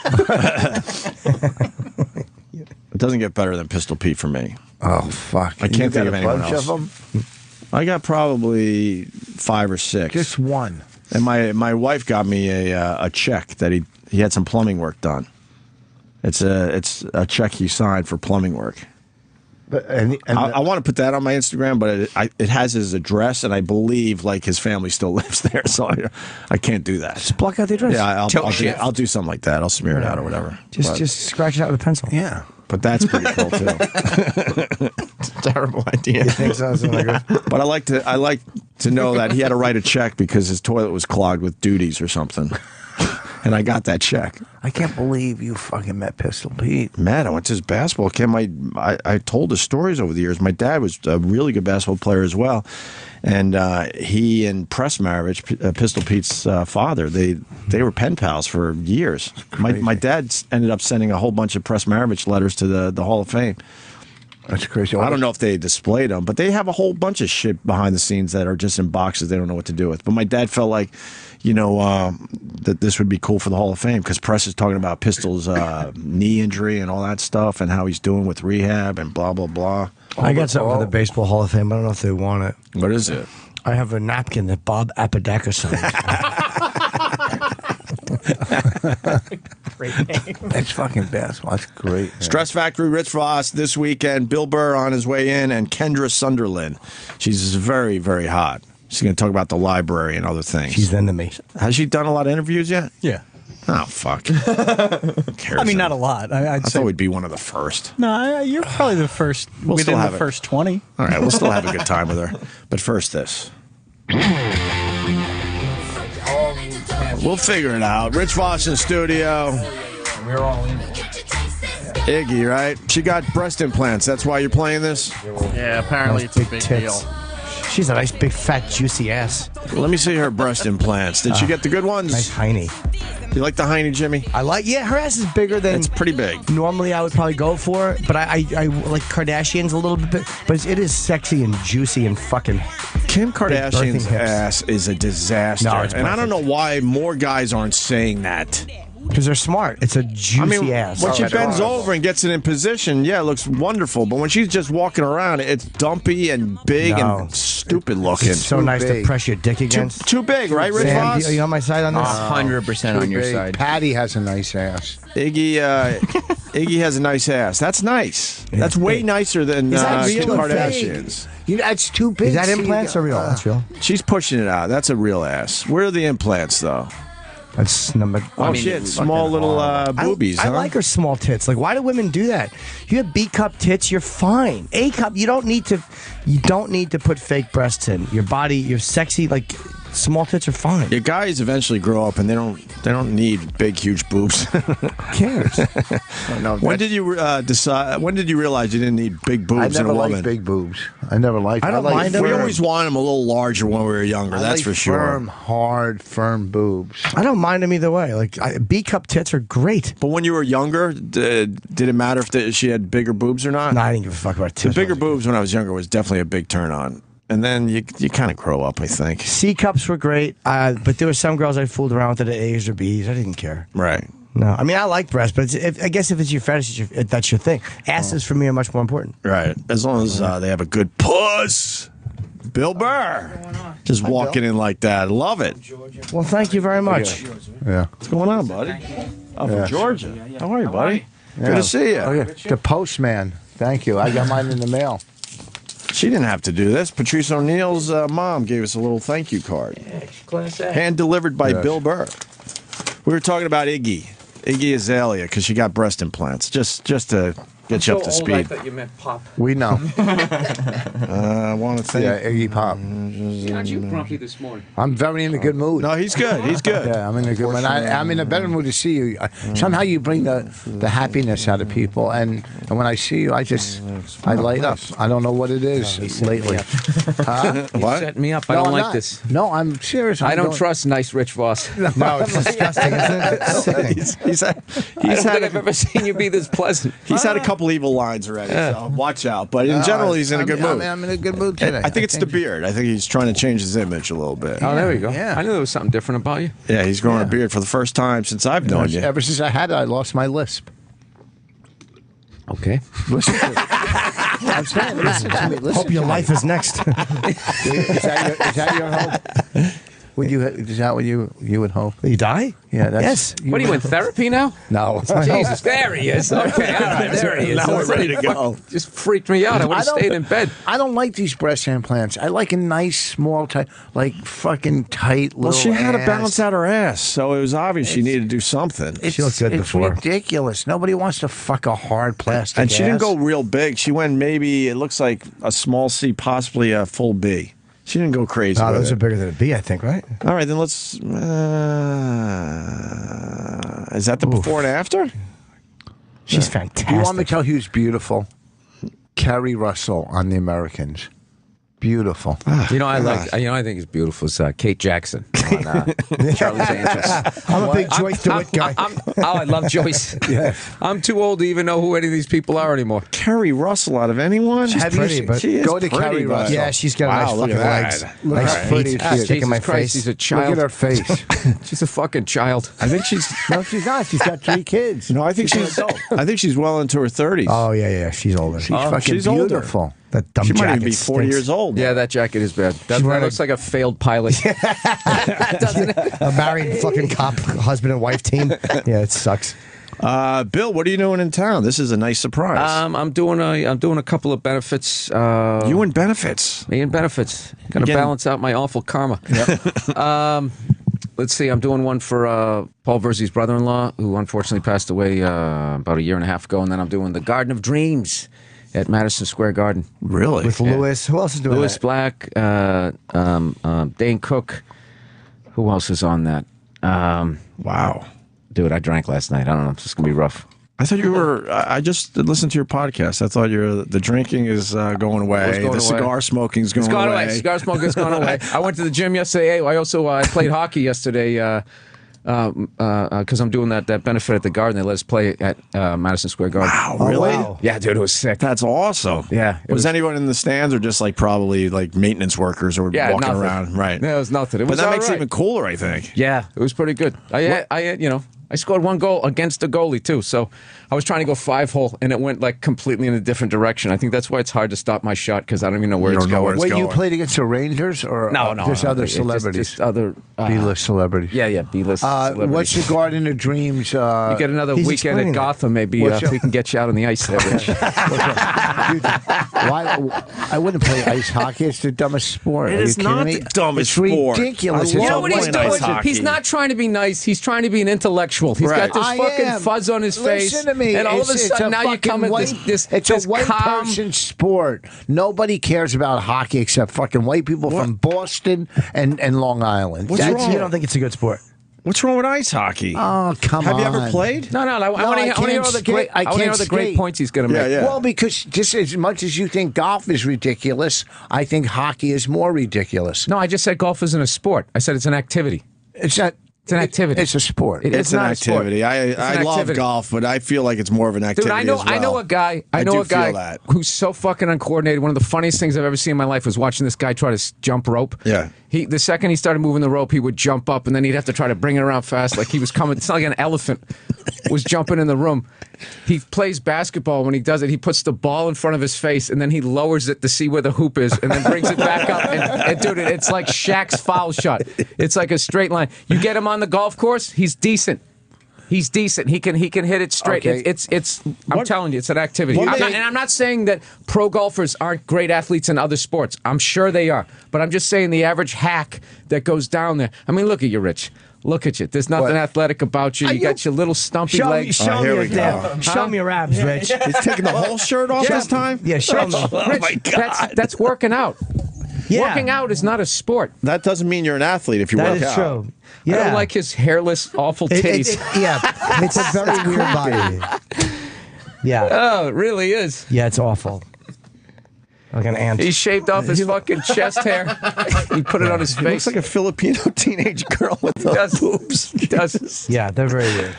It doesn't get better than Pistol Pete for me. Oh, fuck. I can't think of anyone else. Of them? I got probably 5 or 6. Just one. And my wife got me a check that he had some plumbing work done. It's a check he signed for plumbing work. But I want to put that on my Instagram, but it has his address, and I believe like his family still lives there, so I can't do that. Just block out the address. Yeah, I'll do something like that. I'll smear it out or whatever. Just scratch it out with a pencil. Yeah, but that's pretty cool too. It's a terrible idea. You think so? But I like to know that he had to write a check because his toilet was clogged with duties or something. And I got that check. I can't believe you fucking met Pistol Pete. Man, I went to his basketball camp. I told the stories over the years. My dad was a really good basketball player as well. And he and Press Marriage, Pistol Pete's father, they were pen pals for years. My dad ended up sending a whole bunch of Press Marriage letters to the Hall of Fame. That's crazy. I don't know if they displayed them, but they have a whole bunch of shit behind the scenes that are just in boxes they don't know what to do with. But my dad felt like, that this would be cool for the Hall of Fame because Press is talking about Pistol's knee injury and all that stuff and how he's doing with rehab and blah, blah, blah. I got something for the Baseball Hall of Fame. I don't know if they want it. What is it? I have a napkin that Bob Apodaca signed. Great name. That's fucking basketball. That's great. Man. Stress Factory, Rich Voss this weekend. Bill Burr on his way in, and Kendra Sunderland. She's very, very hot. She's going to talk about the library and other things. She's into me. Has she done a lot of interviews yet? Yeah. Oh, fuck. Who cares? I mean, not a lot. I thought we'd be one of the first. No, you're probably the first within the first 20. All right, we'll still have a good time with her. But first, this. We'll figure it out. Rich Voss in the studio. We're all in it. Iggy, right? She got breast implants. That's why you're playing this? Yeah, apparently it's a big deal. She's a nice, big, fat, juicy ass. Let me see her breast implants. Did she get the good ones? Nice hiney. You like the hiney, Jimmy? Yeah, her ass is bigger than... It's pretty big. Normally, I would probably go for, but I like Kardashians a little bit, but it is sexy and juicy and fucking... Kim Kardashian's ass is a disaster. No, it's and I don't know why more guys aren't saying that. Because they're smart. It's a juicy ass. When she bends over and gets it in position, yeah, it looks wonderful. But when she's just walking around, it's dumpy and big and stupid looking. It's so nice to press your dick against. Too big, right, Rich Sam, Voss? are you on my side on this? 100% on your side. Patty has a nice ass. Iggy has a nice ass. That's nice. Yeah, that's way nicer than Kim Kardashian's. That's too big. Is that implants or real? That's real. She's pushing it out. That's a real ass. Where are the implants, though? That's number. Oh shit! Small little boobies. I like her small tits. Like, why do women do that? You have B cup tits, you're fine. A cup, you don't need to. You don't need to put fake breasts in your body. You're sexy. Like, small tits are fine. Your guys eventually grow up and they don't need big, huge boobs. Who cares? When did you decide? When did you realize you didn't need big boobs in a woman? I never liked big boobs. I never liked. I don't mind them. We always wanted them a little larger when we were younger. That's for sure. Firm, hard, firm boobs. I don't mind them either way. Like, B cup tits are great. But when you were younger, did it matter if she had bigger boobs or not? No, I didn't give a fuck about tits. The bigger boobs when I was younger was definitely a big turn on. And then you kind of grow up, I think. C cups were great, but there were some girls I fooled around with that had A's or B's. I didn't care. Right. No, I mean, I like breasts, but I guess if it's your fetish, that's your thing. Asses for me are much more important. Right. As long as they have a good puss. Bill Burr. Just walking in like that. Love it. Well, thank you very much. Yeah. What's going on, buddy? I'm from Georgia. How are you, buddy? Good to see you. Oh, yeah. The postman. Thank you. I got mine in the mail. She didn't have to do this. Patrice O'Neal's mom gave us a little thank you card. Hand delivered by Bill Burr. We were talking about Iggy Azalea, because she got breast implants. Just to get you up to speed. I thought you meant Pop. We know. I want to thank Iggy Pop. Aren't you grumpy this morning? I'm very in a good mood. No, he's good. He's good. Yeah, I'm in a good mood. I'm in a better mood to see you. Somehow you bring the happiness out of people, and when I see you, I light up. I don't know what it is lately. What? Set me up. I don't like this. No, I'm serious. I don't trust nice Rich Voss. No, it's disgusting, isn't it? I don't think I've ever seen you be this pleasant. He's had a couple evil lines already, so watch out. But in general, he's in a good mood. I'm in a good mood today. I think it's the beard. I think he's trying to change his image a little bit. Oh, there we go. Yeah. I knew there was something different about you. Yeah, he's growing a beard for the first time since I've known you. Ever since I had it, I lost my lisp. Okay. Listen to me. I'm saying, listen to me. Listen Hope your life is next. Is that your hope? Is that what you would hope? You die? Yeah. Yes. What are you in therapy now? No. Jesus, there he is. Okay, all right, there he is. Now we're ready to go. Just freaked me out. I would have stayed in bed. I don't like these breast implants. I like a nice, small, tight, like fucking tight little. Well, she had to ass. balance out her ass, so it was obvious she needed to do something. She looked good before. It's ridiculous. Nobody wants to fuck a hard plastic. And she didn't ass. go real big. She went maybe, it looks like a small C, possibly a full B. She didn't go crazy. No, with those it. are bigger than a B, I think, right? All right, then let's. Is that the before and after? She's fantastic. You want me to tell you who's beautiful? Carrie Russell on The Americans. Beautiful. You know, I think it's beautiful. Is Kate Jackson on Charlie's Angels. I'm a big Joyce DeWitt guy. I love Joyce. Yeah. I'm too old to even know who any of these people are anymore. Carrie Russell out of anyone? She's pretty, but she is go to pretty, Carrie but- Russell. Yeah, she's got Wow, nice look fucking at legs. that. Nice Right. feet. Pretty Sticking Jesus my Christ, face. she's a Look child. at her face. She's a fucking child. I think she's. No, she's not. She's got 3 kids. No, I think she's. I think she's well into her 30s. Oh, yeah. She's older. She's fucking she's older. beautiful. That dumb she might even jacket be 40 stinks. years old. Yeah, that jacket is bad. That wearing looks like a failed pilot. Doesn't it? A married fucking cop, husband and wife team. Yeah, it sucks. Bill, what are you doing in town? This is a nice surprise. I'm doing a couple of benefits. You and benefits. Me and benefits. Going to Again- balance out my awful karma. Let's see. I'm doing one for Paul Verzi's brother-in-law, who unfortunately passed away about a year and a half ago, and then I'm doing the Garden of Dreams at Madison Square Garden. Really? With Lewis. Who else is doing Lewis that? Black, Dane Cook. Who else is on that? Wow. Dude, I drank last night. I don't know. It's just going to be rough. I thought you were. I just listened to your podcast. I thought the drinking is going away. What's going the away? cigar smoking's going It's gone away. away. Cigar smoking's gone away. I went to the gym yesterday. I also played hockey yesterday because I'm doing that benefit at the Garden. They let us play at Madison Square Garden. Wow, really? wow. Yeah, dude, it was sick. That's awesome. Yeah, it Was was- anyone in the stands or just like probably like maintenance workers or Yeah, walking nothing. around? Right. No, it was nothing. It But was that all makes it right. even cooler, I think. Yeah, it was pretty good. I scored 1 goal against the goalie too. So I was trying to go 5-hole, and it went like completely in a different direction. I think that's why it's hard to stop my shot because I don't even know where You it's don't know going. where it's Wait, you going. played against the Rangers or No, just other It's celebrities? Just other B-list celebrities. Yeah, B-list. celebrities. What's the Garden of Dreams? You get another He's weekend explaining at it. Gotham, maybe What's if your- we can get you out on the ice there, Rich. Why? I wouldn't play ice hockey. It's the dumbest sport. It Are is you not kidding the me? dumbest it's sport. ridiculous. I It's love You know a what he's playing doing? ice hockey. He's not trying to be nice. He's trying to be an intellectual. He's Right. got this I fucking am. fuzz on his face. Listen to me. And all of a It's sudden, now you fucking come at white, this It's this a white calm. person sport. Nobody cares about hockey except fucking white people from Boston and Long Island. What's That's wrong? You don't think it's a good sport? What's wrong with ice hockey? Oh, come Have on. you ever played? No, I want to hear all the great. I want to hear all the great points he's going to make. Yeah. Well, because just as much as you think golf is ridiculous, I think hockey is more ridiculous. No, I just said golf isn't a sport. I said it's an activity. It's not. It's an activity. It's a sport. It's an not a sport. activity. It's I an love activity. golf, but I feel like it's more of an activity. Dude, I as well. know a guy. I do know a feel guy that. who's so fucking uncoordinated. One of the funniest things I've ever seen in my life was watching this guy try to jump rope. Yeah. The second he started moving the rope, he would jump up, and then he'd have to try to bring it around fast, like he was coming. It's not like an elephant was jumping in the room. He plays basketball. When he does it, he puts the ball in front of his face, and then he lowers it to see where the hoop is, and then brings it back up. And dude, it's like Shaq's foul shot. It's like a straight line. You get him on the golf course, he's decent. He's decent. He can hit it straight. Okay. It's. I'm telling you, it's an activity. And I'm not saying that pro golfers aren't great athletes in other sports. I'm sure they are. But I'm just saying the average hack that goes down there. I mean, look at you, Rich. Look at you. There's nothing athletic about you. You got your little stumpy legs. Show here me we your damn. Show me your abs, Rich. He's taking the whole shirt off this time? Yeah, show me. Oh, my God. That's working out. Yeah. Working out is not a sport. That doesn't mean you're an athlete if you That work is out. true. I Yeah. don't like his hairless, awful titties. Yeah, it's a very weird body. Yeah, Oh, it really is. yeah, it's awful. Like an ant. He shaved off his fucking chest hair. He put it on his He looks face. like a Filipino teenage girl with the does. boobs. He does. Yeah, they're very weird.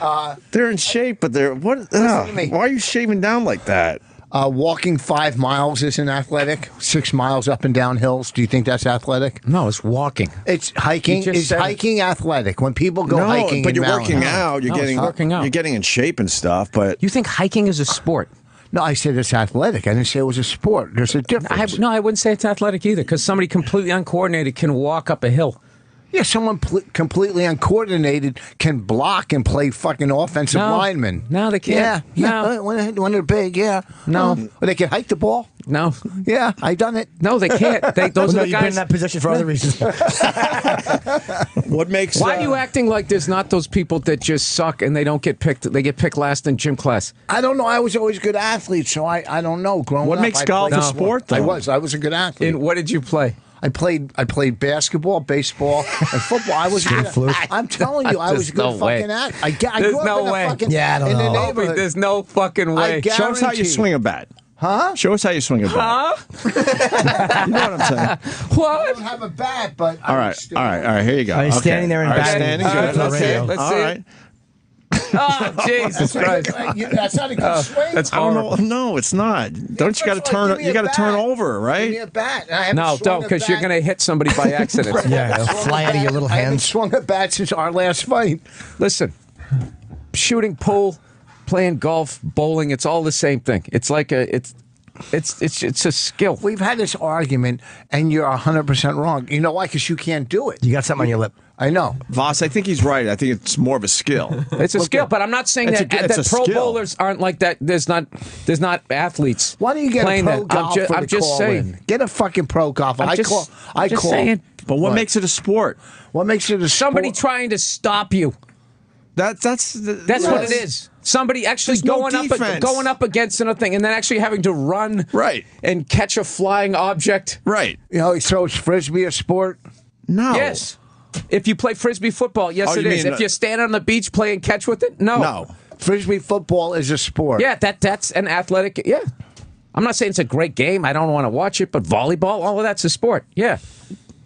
They're in shape, but they're what? to me. Why are you shaving down like that? Walking 5 miles isn't athletic. 6 miles up and down hills. Do you think that's athletic? No, it's walking. It's hiking. You just Is said it. hiking athletic? When people go hiking, but in you're working mountains- out. You're No, it's getting working out. You're getting in shape and stuff. But You think hiking is a sport? No, I said it's athletic. I didn't say it was a sport. There's a difference. I wouldn't say it's athletic either, because somebody completely uncoordinated can walk up a hill. Yeah, someone completely uncoordinated can block and play fucking offensive lineman. No, they can't. Yeah. No. When they're big, yeah. No. Or they can hike the ball. No. Yeah, I done it. No, they can't. Those are the you've been in guys. that position for other reasons. What makes? Why are you acting like there's not those people that just suck and they don't get picked? They get picked last in gym class. I don't know. I was always a good athlete, so I don't know. Growing What up, makes I golf played a sport, though? I was a good athlete. And what did you play? I played basketball, baseball, and football. I was I'm telling you, I was a good fucking athlete. I There's grew up no in the way. fucking Yeah, I don't in the know. neighborhood. There's no fucking way. Show us how you swing a bat. Huh? Show us how you swing a bat. Huh? You know what I'm saying? I What? don't have a bat, but All right. Here you go. Are you standing there and All right, batting? standing Okay, good. okay, Okay, let's all see it. right. Oh, Jesus Christ. That's not a good swing. That's I don't horrible. know. No, it's not. Don't you got to turn? You got to turn over, Give me right? a bat. I haven't No, swung don't, a because you're bat. going to hit somebody by accident. Yeah, it'll fly out of your little I haven't hands. swung a bat since our last fight. Listen, shooting pool, playing golf, bowling, it's all the same thing. It's like it's a skill. We've had this argument, and you're 100% wrong. You know why? Because you can't do it. You got something on your lip. I know. Voss, I think he's right. I think it's more of a skill. It's a skill, but I'm not saying It's that, it's that a pro skill. bowlers aren't like that. There's not athletes. Why don't you get playing a pro that. golfer I'm to just call saying. in? Get a fucking pro golfer. I'm just saying. But what makes it a sport? What makes it a Somebody sport? trying to stop you. That's what it is. Somebody actually There's no going up against another thing, and then actually having to run and catch a flying object. Right. You know, so is frisbee a sport? No. Yes. If you play frisbee football, yes, Oh, it you is. mean, If you stand on the beach playing catch with it, no. No. Frisbee football is a sport. Yeah, that's an athletic. Yeah. I'm not saying it's a great game. I don't want to watch it, but volleyball, all of that's a sport. Yeah.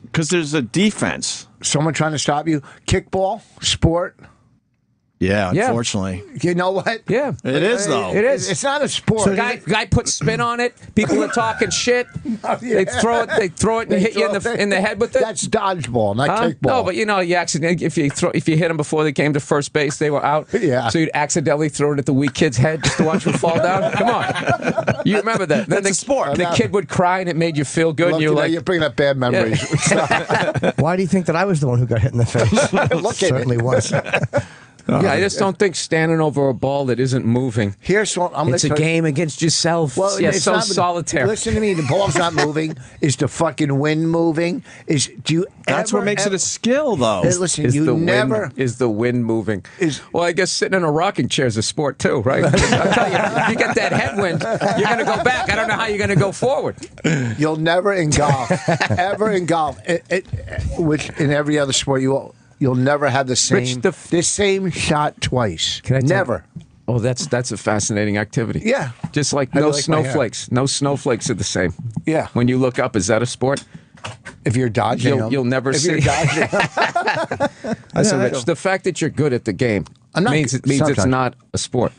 Because there's a defense. Someone trying to stop you. Kickball, sport. Yeah, Yeah. unfortunately. You know what? Yeah. It is, though. It is. It's not a sport. So guy puts spin on it. People are talking shit. They throw it. They throw it and hit you in the head with it. That's dodgeball, not kickball. No, but you know, you accidentally if you hit them before they came to first base, they were out. Yeah. So you'd accidentally throw it at the weak kid's head just to watch him fall down. Come on, you remember that? Then That's a sport. The kid would cry and it made you feel good. And Look, you're like, you're bringing up bad memories. Why do you think that I was the one who got hit in the face? Look at Certainly it. was. yeah, I just don't think standing over a ball that isn't moving. Here's what I'm It's a gonna tell you. game against yourself. Well, yeah, it's so not- solitary. Listen to me. The ball's not moving. Is the fucking wind moving? Do you? That's what makes it a skill, though. Hey, listen, Is you the never. wind, is the wind moving? Is- Well, I guess sitting in a rocking chair is a sport too, right? I'll tell you, if you get that headwind, you're going to go back. I don't know how you're going to go forward. You'll never in golf, ever in golf, which in every other sport you'll never have the same Rich, the same shot twice. Can I tell Never. Oh, that's a fascinating activity. Yeah. Just like How do no you like my hair? snowflakes. No snowflakes are the same. Yeah. When you look up, is that a sport? If you're dodging them, You'll never if see. You're dodging them. Listen, Rich, the fact that you're good at the game I'm not means good- it's sometimes. not a sport.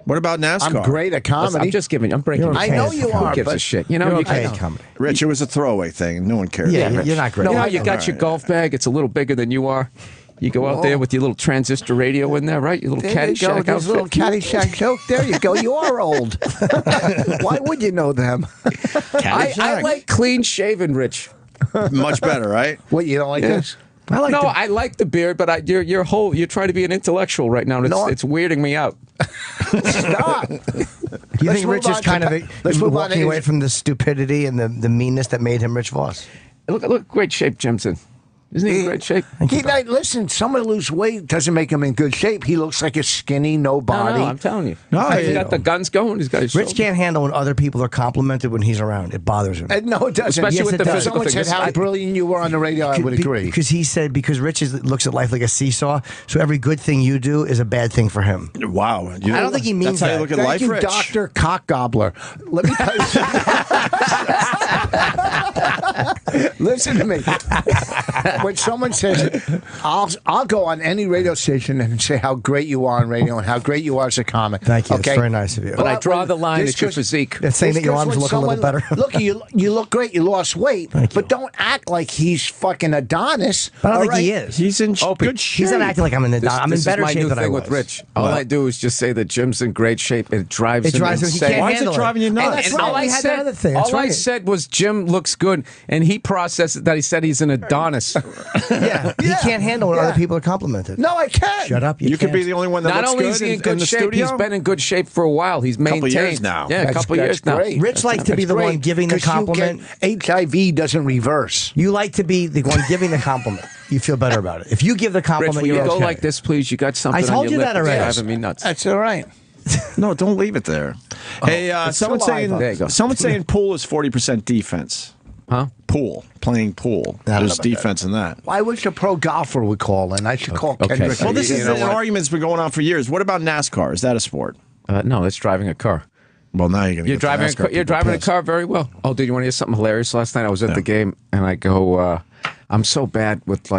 What about NASCAR? I'm great at comedy. I'm just giving. I'm breaking. You're your okay I know at you comedy. Who are, gives a but shit? You know, You're you okay can- at comedy. Rich, it was a throwaway thing. No one cares. Yeah, Rich. you're not great. You know how at you it. got your golf bag? It's a little bigger than you are. You go out there with your little transistor radio in there, right? Your little There you go. Caddyshack There's a little outfit. Caddyshack joke. There you go. You are old. Why would you know them? I like clean shaven, Rich. Much better, right? What, you don't like this? I like the- I like the beard, but you're trying to be an intellectual right now, and No, it's weirding me out. Stop. Do you Let's think move Rich is on kind to- of let's move on to walking away his- from the stupidity and the meanness that made him Rich Voss? Look, great shape Jim's in. Isn't he in great shape? Listen, someone lose weight doesn't make him in good shape. He looks like a skinny, no body. No, I'm telling you. No, He's you got know. the guns going. He's got his Rich shoulders. can't handle when other people are complimented when he's around. It bothers him. No, it doesn't. Especially with it the does. If physical someone thing. said how brilliant you were on the radio, I would agree. Because he said, because Rich looks at life like a seesaw, so every good thing you do is a bad thing for him. Wow. I don't think he means That's how you that. look at Thank life, you, Rich. Dr. Cock Gobbler. Let me tell you something. Listen to me. When someone says, I'll go on any radio station and say how great you are on radio and how great you are as a comic. Thank you. Okay? It's very nice of you. But I draw the line This at your goes- physique. That's saying that your arms look a little better. Look, you look great. You lost weight, Thank you. but don't act like he's fucking Adonis. But I don't all think he right? is. He's in Opie. good shape. He's not acting like I'm in This I'm in better is my shape new than I thing was. with Rich. All I do is just say that Jim's in great shape. It drives It him drives him. He insane. can't Why is it handle driving you nuts? And that's And right. all I We had said, that other thing. That's all I right. said was Jim looks good, and he processed it that he said he's an Adonis. Yeah, he can't handle when other people are complimented. No, I can't. Shut up. You could be the only one that Not looks only good is he in good the shape, studio. he's been in good shape for a while. He's maintained. Couple years now. Yeah, a couple years now. Great. Rich likes to be the one giving the compliment. HIV doesn't reverse. You like to be the one giving the compliment. You feel better about it. If you give the Rich, compliment, will you you're go okay. like this, please? You got something I told on your you lip that already. that's driving me nuts. That's all right. No, don't leave it there. Hey, someone saliva. There you go. someone saying pool is 40% defense. Huh? Pool, playing pool. I don't know There's about defense in that. I wish a pro golfer would call in. I should call Okay. Kendra. Well, this You is know an what? argument that's been going on for years. What about NASCAR? Is that a sport? No, it's driving a car. Well, now you're going to You're driving. You're driving a car very well. Oh, did you want to hear something hilarious? Last night I was at the game and I go, I'm so bad with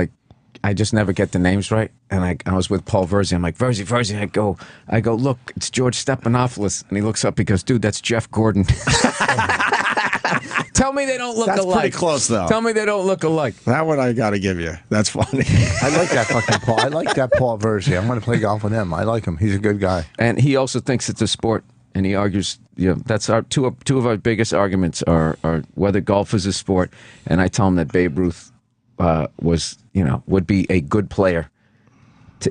I just never get the names right. And I was with Paul Verzi. I'm like, Verzi. I go, look, it's George Stephanopoulos. And he looks up. He goes, dude, that's Jeff Gordon. Tell me they don't look That's alike. pretty close, though. Tell me they don't look alike. That one I got to give you. That's funny. I like that fucking Paul. I like that Paul Verzi. I'm going to play golf with him. I like him. He's a good guy. And he also thinks it's a sport. And he argues, that's our two of our biggest arguments are whether golf is a sport. And I tell him that Babe Ruth would be a good player.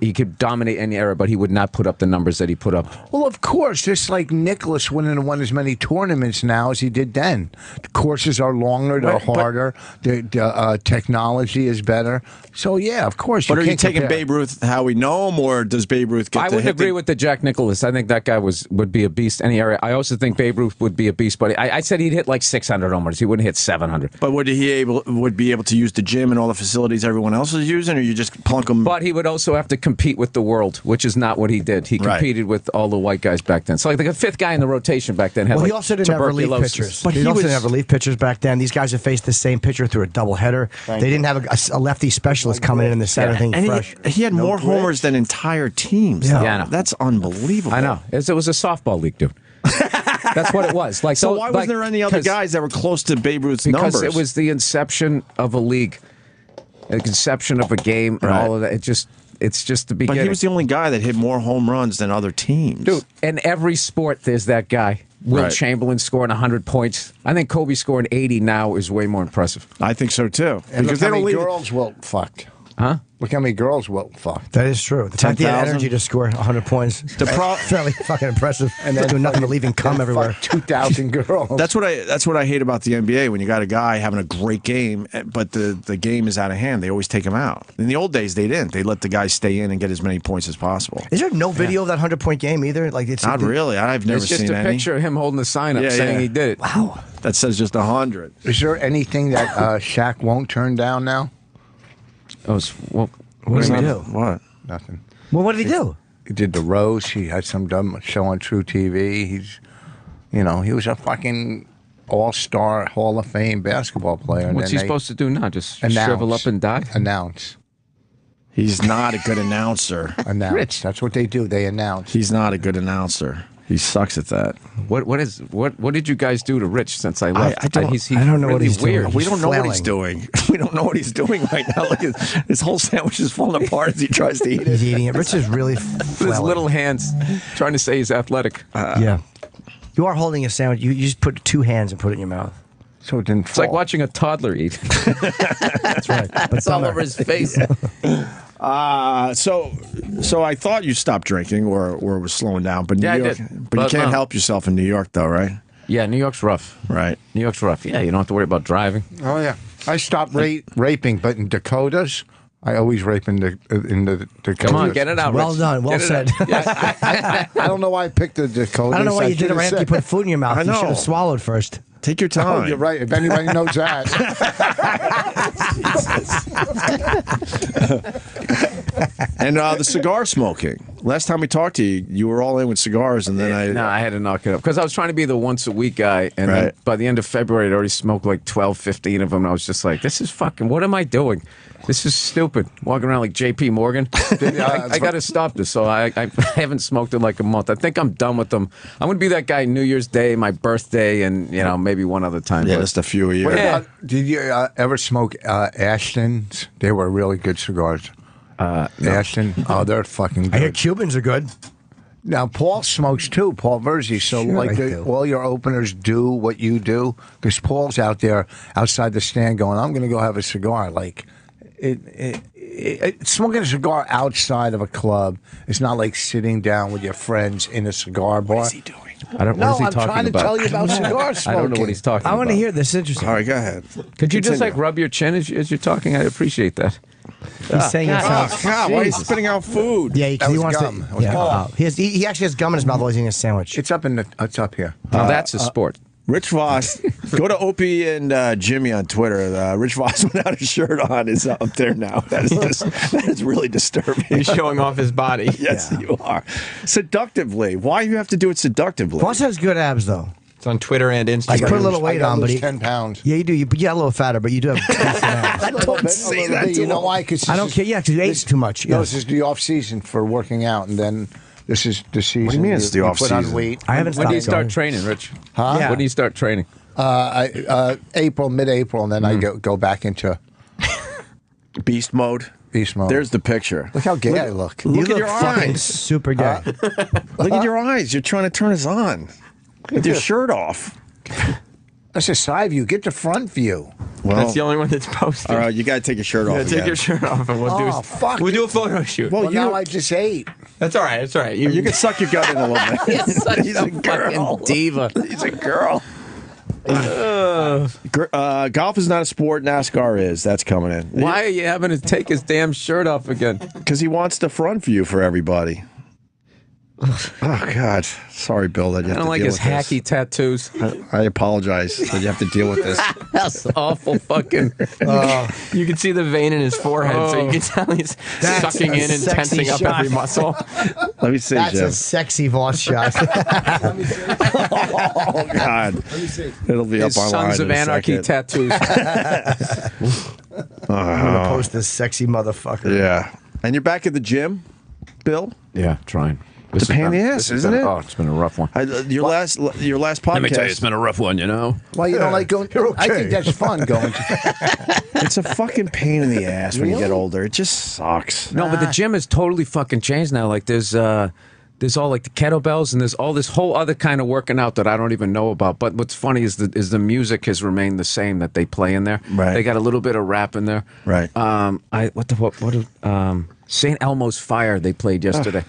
He could dominate any era, but he would not put up the numbers that he put up. Well, of course, just like Nicholas wouldn't have won as many tournaments now as he did then. The courses are longer, they're harder, the technology is better. So, yeah, of course. But are you can't taking compare. Babe Ruth how we know him, or does Babe Ruth get I to would hit agree with the Jack Nicklaus. I think that guy would be a beast any area. I also think Babe Ruth would be a beast, but I said he'd hit like 600 homers. He wouldn't hit 700. But would be able to use the gym and all the facilities everyone else is using, or you just plunk him? But he would also have to compete with the world, which is not what he did. He competed with all the white guys back then. So like the fifth guy in the rotation back then had he also didn't have relief pitchers. But he also didn't have relief pitchers back then. These guys have faced the same pitcher through a doubleheader. They didn't have a lefty specialist coming in the seventh inning and fresh. He had more homers than entire teams. Yeah. I know. That's unbelievable. I know. It was a softball league, dude. That's what it was. Like, so why wasn't there any other guys that were close to Babe Ruth's numbers? Because it was the inception of a league, the conception of a game, and all of that. It's just the beginning. But he was the only guy that hit more home runs than other teams. Dude, in every sport, there's that guy. Will Chamberlain scoring 100 points. I think Kobe scoring 80 now is way more impressive. I think so, too. And because look they how don't many leave girls Wilt fucked. Huh? Look how many girls Wilt fucked. That is true. The fact he had 10,000? energy to score 100 points. Fairly fucking impressive. And then doing nothing but leaving cum everywhere. 2,000 girls. That's what I hate about the NBA, when you got a guy having a great game, but the game is out of hand. They always take him out. In the old days, they didn't. They let the guys stay in and get as many points as possible. Is there no video of that 100-point game either? Like it's Not really. I've never It's just seen a any. picture of him holding the sign up saying he did it. Wow. That says just 100. Is there anything that Shaq won't turn down now? What did he do? What? Nothing. Well, what did he do? He did the roast. He had some dumb show on True TV. He was a fucking all-star Hall of Fame basketball player. What's he supposed to do now? Just shrivel up and die? Announce. He's not a good announcer. Announce. That's what they do. They announce. He's not a good announcer. He sucks at that. What did you guys do to Rich since I left? I don't know what he's doing. We don't know what he's doing. We don't know what he's doing right now. Look, his whole sandwich is falling apart as he tries to eat it. He's eating it. Rich is really With his little hands, trying to say he's athletic. Yeah. You are holding a sandwich. You just put two hands and put it in your mouth. So it didn't It's like watching a toddler eat. That's right. But It's all over his face. So I thought you stopped drinking or was slowing down, but Yeah, New I York, did. but you But, can't help yourself in New York, though, right? Yeah, New York's rough. Right. New York's rough. Yeah, you don't have to worry about driving. Oh yeah, I stopped raping, but in Dakotas, I always rape in the Dakotas. Come on, get it out. Well Rich. done. Well Get it said. out. I don't know why I picked the Dakotas. I don't know why you did it right after you put food in your mouth. I You should know. have swallowed first. Take your time. Oh, you're right. If anybody knows that. And the cigar smoking. Last time we talked to you, you were all in with cigars, and then I had to knock it up because I was trying to be the once a week guy, and then by the end of February, I'd already smoked like 12, 15 of them. And I was just like, "This is fucking. What am I doing? This is stupid. Walking around like J.P. Morgan. I got to stop this." So I haven't smoked in like a month. I think I'm done with them. I'm gonna be that guy New Year's Day, my birthday, and maybe one other time. Yeah, but- just a few a year. What about, did you ever smoke Ashtons? They were really good cigars. No. Ashton. Oh, they're fucking good. I hear Cubans are good. Now, Paul smokes too, Paul Verzi. So, Sure, like, I do. all your openers do what you do? Because Paul's out there outside the stand going, I'm going to go have a cigar. Like, smoking a cigar outside of a club is not like sitting down with your friends in a cigar bar. What is he doing? I don't. No, what is he I'm talking trying to about? tell you about cigar smoking. I don't know what he's talking about. I want to hear this. Interesting. All right, go ahead. Could you just Continue. like rub your chin as you're talking? I appreciate that. He's saying it sounds. Oh, God, why are you spitting out food? Yeah, That he was wants gum. to. That was Yeah, gum. he actually has gum in his mouth while he's eating a sandwich. It's it's up here. Now that's a sport. Rich Voss, go to Opie and Jimmy on Twitter. Rich Voss without his shirt on is up there now. That is really disturbing. He's showing off his body. Yes, you are. Seductively. Why you have to do it seductively? Voss has good abs though. It's on Twitter and He Instagram. put a little weight on, but he 10 pounds. Yeah, you do. You get a little fatter, but you do have decent abs. Don't say that to You know him. why? Because I don't care. Yeah, because you ate too much. No, Yeah. this is the off season for working out, and then this is the season. What do you mean it's the you off put on season? weight. I haven't When do you stopped start going. training, Rich? Huh? Yeah. When do you start training? April, mid-April, and then I go back into Beast mode. beast mode. There's the picture. Look how gay I look. You Look at look your fucking eyes. super gay. Look at your eyes. You're trying to turn us on with your shirt off. That's a side view. Get the front view. Well, That's the only one that's posted. all right, you got to take your shirt off. Yeah, take again. your shirt off and Oh, fuck. we'll do a photo shoot. Well, Well, you now I just ate. That's all right. That's all right. you can suck your gut in a little bit. He's a girl. diva. He's a girl. Golf is not a sport. NASCAR is. That's coming in. Why are you having to take his damn shirt off again? Because he wants the front view for everybody. Oh God! Sorry, Bill. That you I have don't to like deal his with this. hacky tattoos. I apologize that you have to deal with this. That's awful fucking. You can see the vein in his forehead, so you can tell he's That's sucking a in and sexy tensing up shot. every muscle. Let me see, That's Jim. a sexy Voss shot. Oh God! It'll be His up online. Sons of in a Anarchy second. tattoos. I'm gonna post this sexy motherfucker. Yeah, and you're back at the gym, Bill. Yeah, trying. It's a pain in the ass, isn't it? Oh, it's been a rough one. Your last podcast. Let me tell you, it's been a rough one, you know? Well, you don't like going. I think that's fun going. It's a fucking pain in the ass when you get older. It just sucks. No, but the gym has totally fucking changed now. Like, there's all like the kettlebells and there's all this whole other kind of working out that I don't even know about. But what's funny is the music has remained the same that they play in there. Right. They got a little bit of rap in there. Right. St. Elmo's Fire they played yesterday.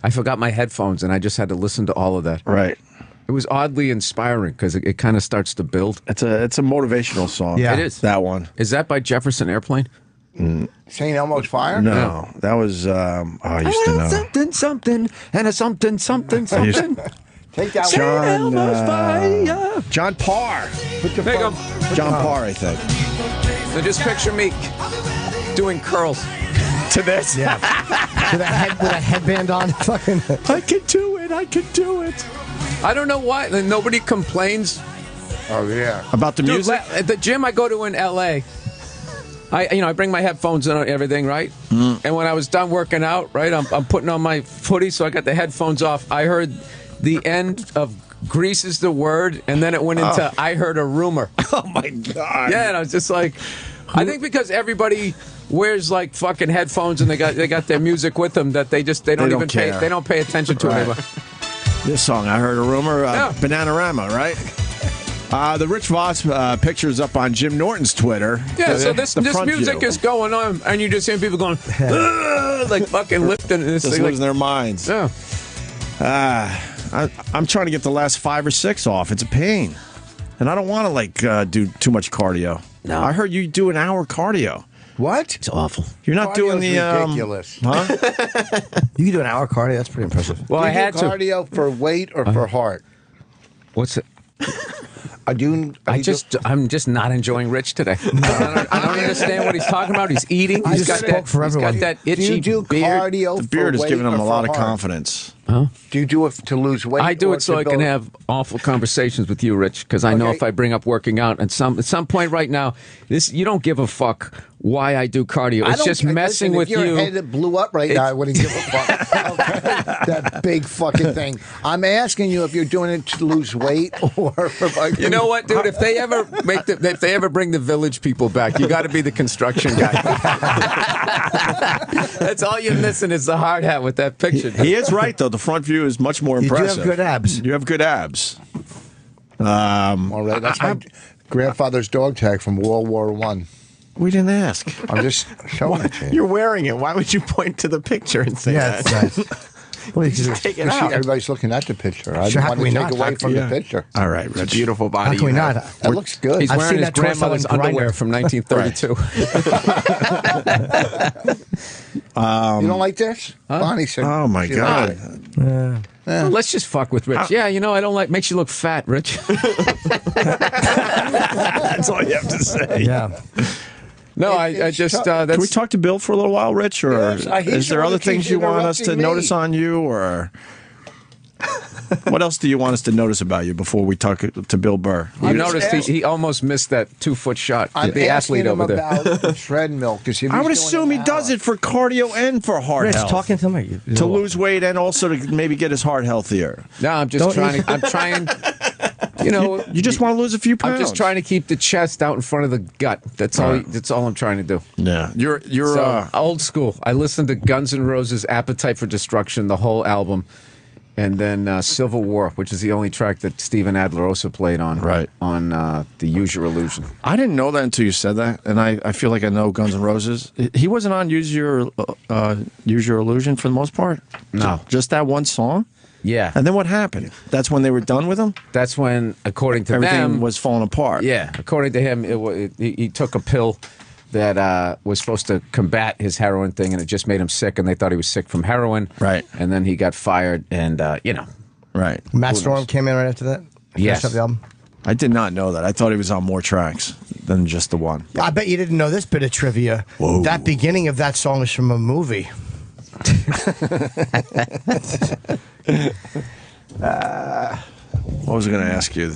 I forgot my headphones and I just had to listen to all of that. Right. It was oddly inspiring because it kind of starts to build. It's a motivational song. Yeah. It is. That one. Is that by Jefferson Airplane? St. Elmo's Fire? No, that was. I used to know. Something, and a something. I used- Take that John, Fire. John Parr. There you go. John Parr, I think. So just picture me doing curls. To this. Yeah. with that headband on. Fucking. I can do it. I can do it. I don't know why. Nobody complains. Oh, yeah. About the Dude, music. at the gym I go to in L.A., I bring my headphones and everything, right? And when I was done working out, right, I'm putting on my footy, so I got the headphones off. I heard the end of Grease is the Word, and then it went into I heard a rumor. Oh my God. Yeah, and I was just like, I think because everybody wears like fucking headphones and they got their music with them that they don't even care. pay attention to it Right. anymore. This song, I heard a rumor. Yeah. Bananarama, right? The Rich Voss picture's up on Jim Norton's Twitter. Yeah, so this The front music view. is going on, and you just hear people going, "Ugh," like fucking lifting. And it's Just like, losing their minds. yeah. I'm trying to get the last 5 or 6 off. It's a pain. And I don't want to do too much cardio. No. I heard you do an hour cardio. What? It's awful. You're not doing Cardio's the ridiculous. Huh? You can do an hour cardio. That's pretty impressive. Well, Do I you had do to. cardio for weight or for heart? What's it? I'm I'm just not enjoying Rich today. I don't understand what he's talking about. He's eating. I He's just got spoke that. for He's everyone. got that Do itchy you do beard. cardio The beard for is weight giving him or a lot for of heart? confidence. Do you do it to lose weight? I do or it so to I can build- have awful conversations with you, Rich, because I know Okay. if I bring up working out at some point right now, you don't give a fuck why I do cardio. It's just messing with if your you. head that blew up right now, I wouldn't give a fuck. Okay? That big fucking thing. I'm asking you if you're doing it to lose weight or for fucking... You know what, dude? If they ever bring the Village people back, you got to be the construction guy. That's all you're missing is the hard hat with that picture. He is right though. The front view is much more impressive. You do have good abs. You have good abs. All right, that's my grandfather's dog tag from World War I. We didn't ask. I'm just showing it to you. You're wearing it. Why would you point to the picture and say that? It's nice. Well, just take it out. Everybody's looking at the picture. I Sure, didn't want to take away from the picture. All right, It's a Rich. beautiful body. How can we you not? have. That looks good. He's I've wearing seen his that torso grandmother's on Grindr. underwear from 1932. You don't like this? Bonnie said. Oh my she God. liked it. Let's just fuck with Rich. Yeah, you know, I don't like. Makes you look fat, Rich. That's all you have to say. Yeah. No, I just. That's, Can we talk to Bill for a little while, Rich? Or Yes, is there other things you want us to notice on you? Or what else do you want us to notice about you before we talk to Bill Burr? You noticed he almost missed that 2-foot shot. I'm The asking athlete him over there. about the treadmill because I would assume he does it for cardio and for heart Rich, health. talking to me. To lose weight and also to maybe get his heart healthier. No, I'm just trying. I'm trying. You know, You just want to lose a few pounds. I'm just trying to keep the chest out in front of the gut. That's all. That's all I'm trying to do. Yeah, you're So, old school. I listened to Guns N' Roses' "Appetite for Destruction," the whole album, and then "Civil War," which is the only track that Steven Adler also played on. Right. On the "Use Your Illusion." I didn't know that until you said that, and I feel like I know Guns N' Roses. He wasn't on Use Your Illusion for the most part. No. Just that one song. Yeah. And then what happened? That's when they were done with him. That's when, according to Everything them, was falling apart. Yeah, according to him, he took a pill that was supposed to combat his heroin thing, and it just made him sick, and they thought he was sick from heroin. Right. And then he got fired, and, Right. Matt Storm came in right after that. Yes. Finished up the album. I did not know that. I thought he was on more tracks than just the one. I bet you didn't know this bit of trivia. Whoa. That beginning of that song is from a movie. What was I going to ask you?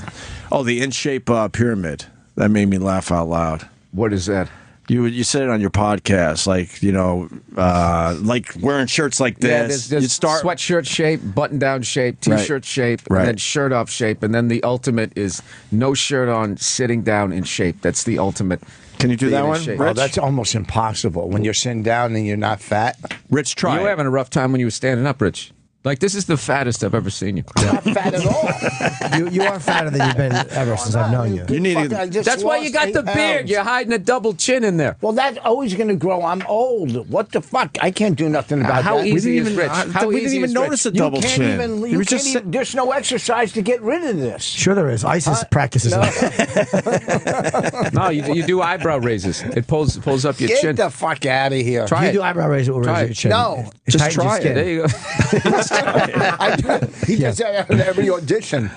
Oh, the In Shape pyramid. That made me laugh out loud. What is that? You said it on your podcast, like, you know, like wearing shirts like this. There's you start sweatshirt shape, button-down shape, T-shirt shape, Right. and then shirt-off shape, and then the ultimate is no shirt on, sitting down in shape. That's the ultimate. Can you do that being in one, shape. Rich? Oh, that's almost impossible when you're sitting down and you're not fat. Rich, try You were it. having a rough time when you were standing up, Rich. Like, this is the fattest I've ever seen you. I'm not fat at all. You are fatter than you've been ever since I've known you. You need Fuck, to- I just That's why you lost got 8 the beard. pounds. You're hiding a double chin in there. Well, that's always going to grow. I'm old. What the fuck? I can't do nothing about How that. easy didn't is even- Rich? How we didn't easy even is notice Rich? a double you can't chin. even. He You was can't just even there's no exercise to get rid of this. Sure there is. ISIS practices it. No, you do eyebrow raises. It pulls up your Get chin. the fuck out of here. Try You it. do eyebrow raise, it will Try raise it. your chin. No. It Just tightens your try it. skin. There you go. I do. He does that at every audition.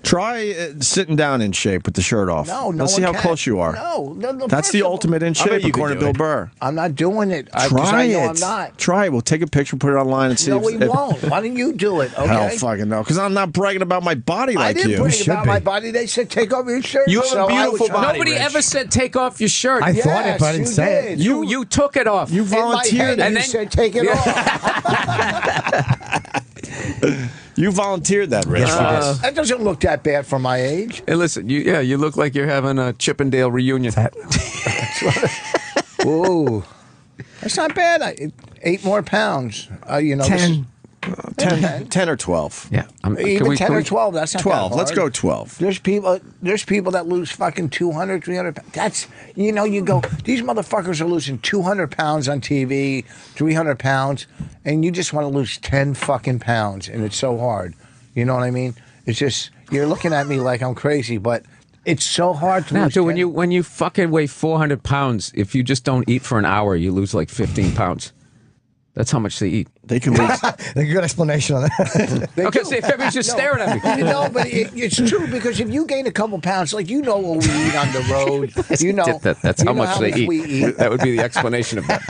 Try sitting down in shape with the shirt off. No, Let's see one how can. close you are. No, That's first the of all, ultimate in I bet shape, you could according to do Bill it. Burr. I'm not doing it. Try I know it. I'm not. Try it. We'll take a picture, put it online, and see. No, if, we if- won't. Why don't you do it? Okay. I don't fucking know, because I'm not bragging about my body I like didn't you. brag should about be. my body. They said take off your shirt. You have a so I was beautiful trying- body. Nobody Rich. ever said take off your shirt. I thought it, but I didn't you say did. it. You took it off. You In my volunteered. head, And you then- said take it off. You volunteered that, Rich. That doesn't look that bad for my age. Hey, listen, you look like you're having a Chippendale reunion. Ooh, that's not bad. 8 more pounds. You know, 10. 10 or 12. Yeah. Even 10 or 12. That's not 12. That Let's hard. go 12. There's people that lose fucking 200, 300 pounds. That's, you go, these motherfuckers are losing 200 pounds on TV, 300 pounds, and you just want to lose 10 fucking pounds, and it's so hard. You know what I mean? It's just, you're looking at me like I'm crazy, but it's so hard to No, lose dude, 10. when you fucking weigh 400 pounds, if you just don't eat for an hour, you lose like 15 pounds. That's how much they eat. They can lose. A good explanation on that. Okay, see, everybody's just staring at me. You know, but it's true because if you gain a couple pounds, like what we eat on the road, you know. That's how much they we eat. That would be the explanation of that.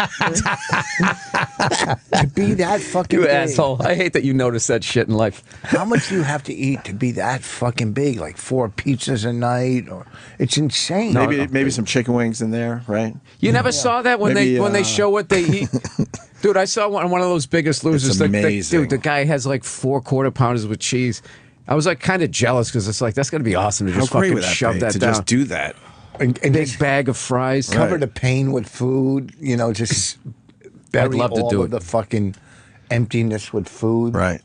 To be that fucking You big. asshole. I hate that you notice that shit in life. How much do you have to eat to be that fucking big? Like 4 pizzas a night, or it's insane. Maybe some chicken wings in there, right? You never saw that when Maybe, they show what they eat. Dude, I saw one of those Biggest Losers. It's amazing. Dude, the guy has like 4 quarter pounders with cheese. I was like kind of jealous because it's like that's gonna be awesome to just fucking shove that to down. just do that. And Big bag of fries. cover the pain with food. You know, just bury love to all do of it. the fucking emptiness with food. Right.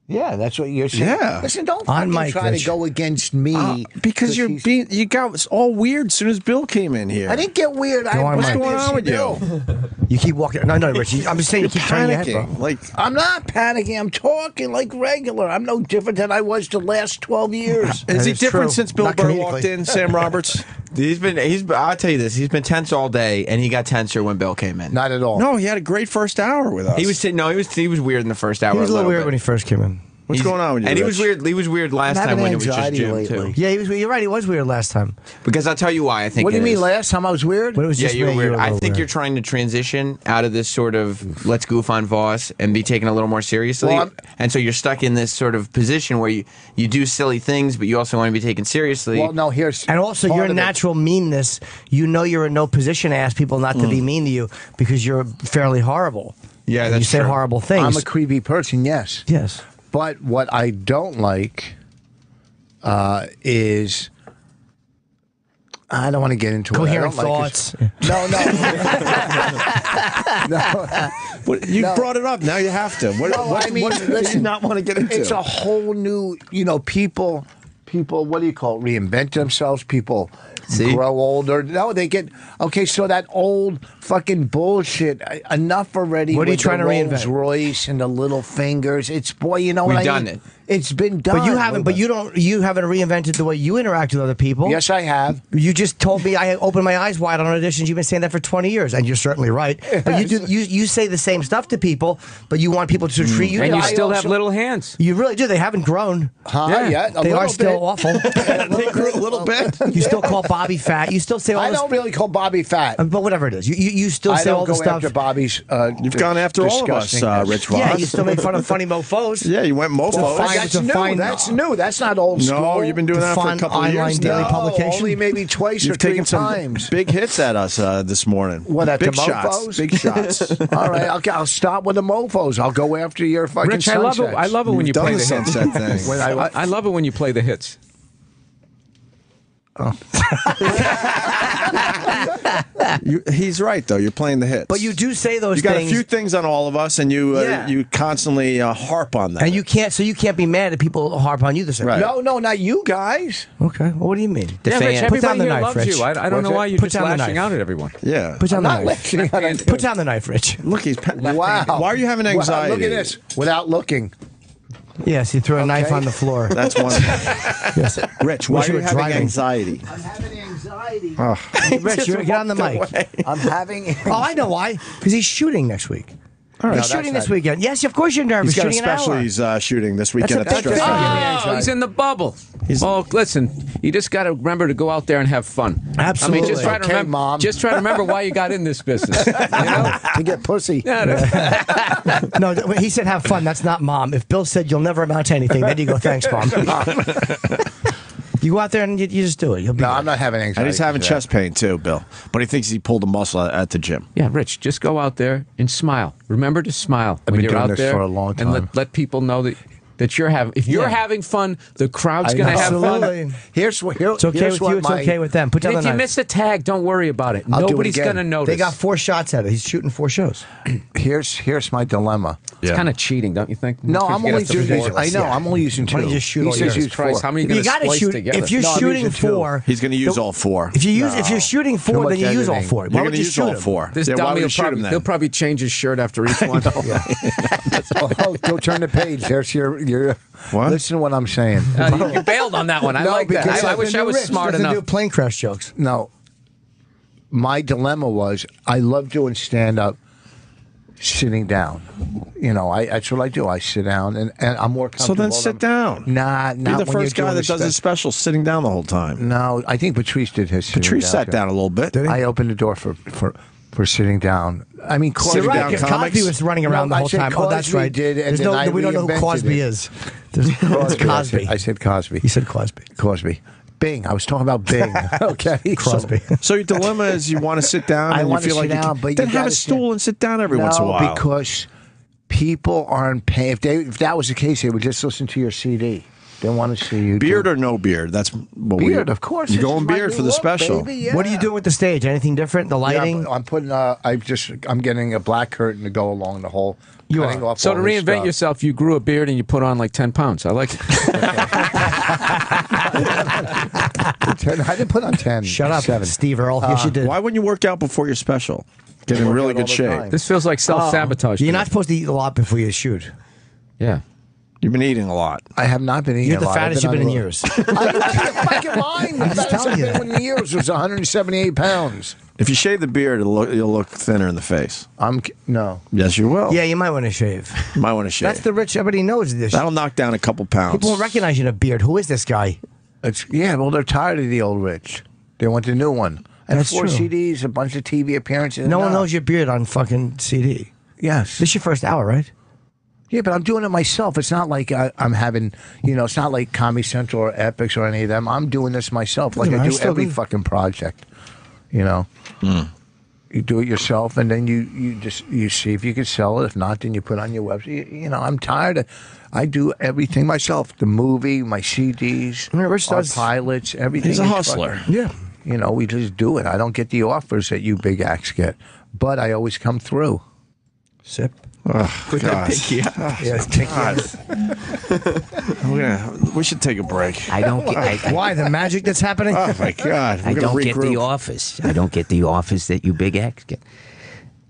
Yeah, that's what you're saying. Yeah. Listen, don't On fucking mic, try Rich. to go against me Because he's- you got it's all weird as soon as Bill came in here. I didn't get weird. on, What's Mike. going on with you? You keep walking. No, Rich. I'm just saying you keep turning your head, bro. Panicking. Like I'm not panicking. I'm talking like regular. I'm no different than I was the last 12 years. is he is different true. since Bill Not Burr walked comedically. in, Sam Roberts? I'll tell you this. He's been tense all day, and he got tenser when Bill came in. Not at all. No, he had a great first hour with us. He was weird in the first hour. He was a little weird bit. when he first came in. What's going on with you? And he Rich? was weird. He was weird last I'm time having when it was just anxiety Jim lately. too. Yeah, you're right. He was weird last time. Because I'll tell you why I think. What do you it mean is. last time I was weird? But it was Yeah, just you were me, weird. a I little think you're weird. trying to transition out of this sort of let's goof on Voss and be taken a little more seriously. Well, and so you're stuck in this sort of position where you do silly things, but you also want to be taken seriously. Well, no, here's And also, part your of it. natural meanness, you know you're in no position to ask people not to be mean to you because you're fairly horrible. Yeah, And that's you say true. horrible things. I'm a creepy person, yes. yes. But what I don't like is I don't want to get into Coherent it. I don't like his- thoughts. No. What, you No. brought it up. Now you have to. What, No, what, I mean, what do you listen, not want to get into? It's a whole new, people, what do you call it? Reinvent themselves. People grow older. No, they get, okay, so that old fucking bullshit, enough already. What are you with trying the to reinvent? Rolls Royce and the little fingers. It's, boy, you know We've what I done mean? it. It's been done. But you haven't. But you haven't reinvented the way you interact with other people. Yes, I have. You just told me I opened my eyes wide on auditions. You've been saying that for 20 years, and you're certainly right. But you do. You say the same stuff to people, but you want people to treat you. And you I still have also- little hands. You really do. They haven't grown. Huh? Yeah, a They little are still bit. awful. They grew a little bit. You still call Bobby fat. You still say all I this. don't really call Bobby fat. But whatever it is, you still I say all don't the go stuff. after Bobby's. You've gone after all of us, disgustingness. Rich Voss. Yeah, you still make fun of funny mofos. Yeah, you went mofo. Well, fine. That's It's a new. fine- That's new. That's not old school. No, you've been doing that for a Fun couple of online years daily now. publication. Only maybe twice You've or three taken some times. big hits at us this morning. What, at big the shots? mofos? Big shots. All right, okay, I'll stop with the mofos. I'll go after your fucking Rich, I love it. sunsets. I love it when You've you done play the the hits. sunset thing. When I love it when you play the hits. He's right though. You're playing the hits. But you do say those You got things. a few things on all of us, and you Yeah. you constantly harp on that. And you can't, so you can't be mad at people harp on you the same. Right. No, not you guys. Okay. Well, what do you mean? Yeah, Rich, Put down everybody the here knife, loves Rich. you. I don't know why you're Put just down the lashing knife. out at everyone. yeah. Put down the Not knife. looking at it. Put down the knife, Rich. Look, he's Wow. Why are you having anxiety? Wow, look at this. Without looking. Yes, you threw a knife Okay. on the floor. That's wonderful. Yes. Rich, why Wish are you you were having driving. anxiety? I'm having anxiety. Rich, get on the mic. I'm having. Oh, I know why. Because he's shooting next week. right. He's No, shooting that's this not- weekend. Yes, of course you're nervous. He's got a Shooting an special hour. he's shooting this weekend That's at a big Stress. thing. Oh, he's in the bubble. Oh, listen, you just got to remember to go out there and have fun. Absolutely. I mean, just try to Okay, remember. Mom. Just try to remember why you got in this business. You know? To get pussy. No, when he said have fun. That's not mom. If Bill said you'll never amount to anything, then you go, thanks, mom. You go out there and you just do it. You'll be No, good. I'm not having anxiety. And he's having for that. chest pain too, Bill. But he thinks he pulled a muscle at the gym. Yeah, Rich, just go out there and smile. Remember to smile I've when been you're doing out this there for a long and time. let people know that you're having. If you're having fun, the crowd's going to have fun. Absolutely. Here's what. It's okay with you. It's okay with them. Put down And the if you knife. miss a tag, don't worry about it. I'll do it Nobody's again. going to notice. They got 4 shots at it. He's shooting 4 shows. Here's my dilemma. It's kind of cheating, don't you think? No, I'm only using. using. I know. Yeah. I'm only using 2. Why don't you just shoot all He says yours? use Christ, 4. how many are you You going to got to splice shoot. together? If you're No, I'm shooting using 2. 4, He's going to use all 4. if you're shooting 4, much then you use all editing. 4. You're Why going would to you use shoot all him? 4. This Yeah, why would dummy you will shoot him probably, then? he'll probably change his shirt after each one. Oh, go turn the page. There's your. What? Listen to what I'm saying. You bailed on that one. I No, like that. because I wish I was Rich smart doesn't enough. do plane crash jokes. No. My dilemma was I love doing stand up. sitting down. You know, that's what I do. I sit down, and I'm more comfortable. So then sit down. Nah, Be the first guy that does his special sitting down the whole time. No, I think Patrice did his. Patrice sat down a little bit. I opened the door for sitting down. I mean, Cosby right, Cosby was running around the whole time. Cosby that's right. Did, and we don't know who Cosby is. There's Cosby. I said Cosby. You said Cosby. Cosby. Bing. I was talking about Bing. Okay. Crosby. So your dilemma is you want to sit down and you feel like then have a stool and sit down every once in a while. No, because people aren't paying. If that was the case, they would just listen to your CD. They want to see you. Beard or no beard? That's what beard, of course. You're going beard for the special. Baby, yeah. What are you doing with the stage? Anything different? The lighting? Yeah, I'm putting. I'm getting a black curtain to go along the whole. You are. So to reinvent yourself, you grew a beard and you put on like 10 pounds. I like it. I didn't put on 10. Shut up, 7. Steve Earle. Yes, you did. Why wouldn't you work out before your special? Get in really good shape. This feels like self-sabotage. You're not supposed to eat a lot before you shoot. Yeah. You've been eating a lot. I have not been eating You're a the lot. fattest you've been in years. I'm fucking lying. The fattest I've been in years was 178 pounds. If you shave the beard, you'll look thinner in the face. No. Yes, you will. Yeah, you might want to shave. You might want to shave. That's the rich. Everybody knows this. That'll knock down a couple pounds. People won't recognize you in a beard. Who is this guy? Well, they're tired of the old rich. They want the new one. And That's 4 true. CDs, a bunch of TV appearances. No one knows your beard on fucking CD. Yes. This is your first hour, right? Yeah, but I'm doing it myself. It's not like I'm having, it's not like Comedy Central or Epics or any of them. I'm doing this myself, like I do every fucking project. You do it yourself, and then you see if you can sell it. If not, then you put it on your website. I'm tired of. I do everything myself. The movie, my CDs, our pilots, everything. He's a hustler. Yeah. We just do it. I don't get the offers that you big acts get, but I always come through. Sip. Oh, With God. that pinky out. Yeah, We should take a break. I don't get. Why the magic that's happening? Oh my God! I don't get the office. I don't get the office that you big acts get.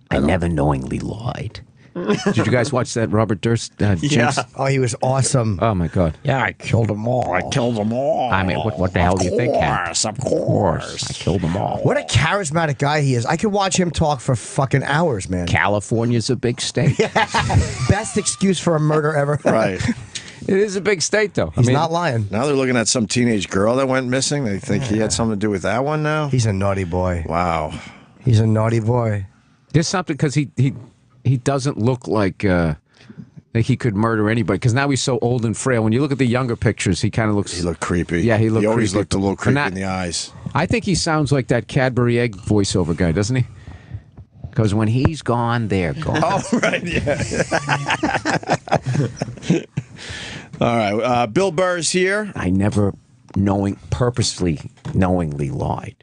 I never knowingly lied. Did you guys watch that Robert Durst? James? Yeah. Oh, he was awesome. Oh my God. Yeah, I killed them all. I killed them all. I mean, what the hell do you think? Of course. I killed them all. What a charismatic guy he is. I could watch him talk for fucking hours, man. California's a big state. Best excuse for a murder ever. Right. It is a big state, though. He's not lying. Now they're looking at some teenage girl that went missing. They think he had something to do with that one now? He's a naughty boy. Wow. He's a naughty boy. There's something because he doesn't look like he could murder anybody because now he's so old and frail. When you look at the younger pictures, he kind of looks. He looked creepy. Yeah, he always creepy. looked a little creepy in the eyes. I think he sounds like that Cadbury egg voiceover guy, doesn't he? Because when he's gone, they're gone. Oh, right, yeah. All right, Bill Burr's here. I never purposely knowingly lied.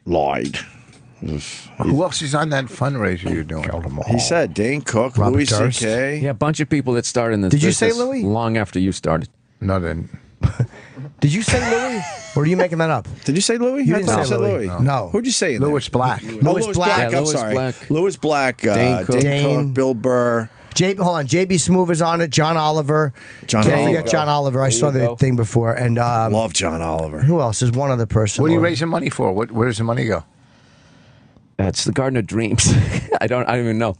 Who else is on that fundraiser you're doing? He said Dane Cook, Robert Louis Durst. C.K. Yeah, a bunch of people that started in this. Did you say business Louis? Long after you started. No, then. Did you say Louis? Or are you making that up? Did you say Louis? You I didn't thought say you said Louis. Louis. No. Who'd you say in Louis Black. there? Louis Black. Yeah, I'm Louis sorry. Black. Louis Black, Dane Cook. Dane. Bill Burr. Hold on. JB Smoove is on it. John Oliver. John Can't Oliver. forget John Oliver. I saw the thing before. And Love John Oliver. who else? There's one other person. What are you raising money for? Where does the money go? That's the Garden of Dreams. I don't even know.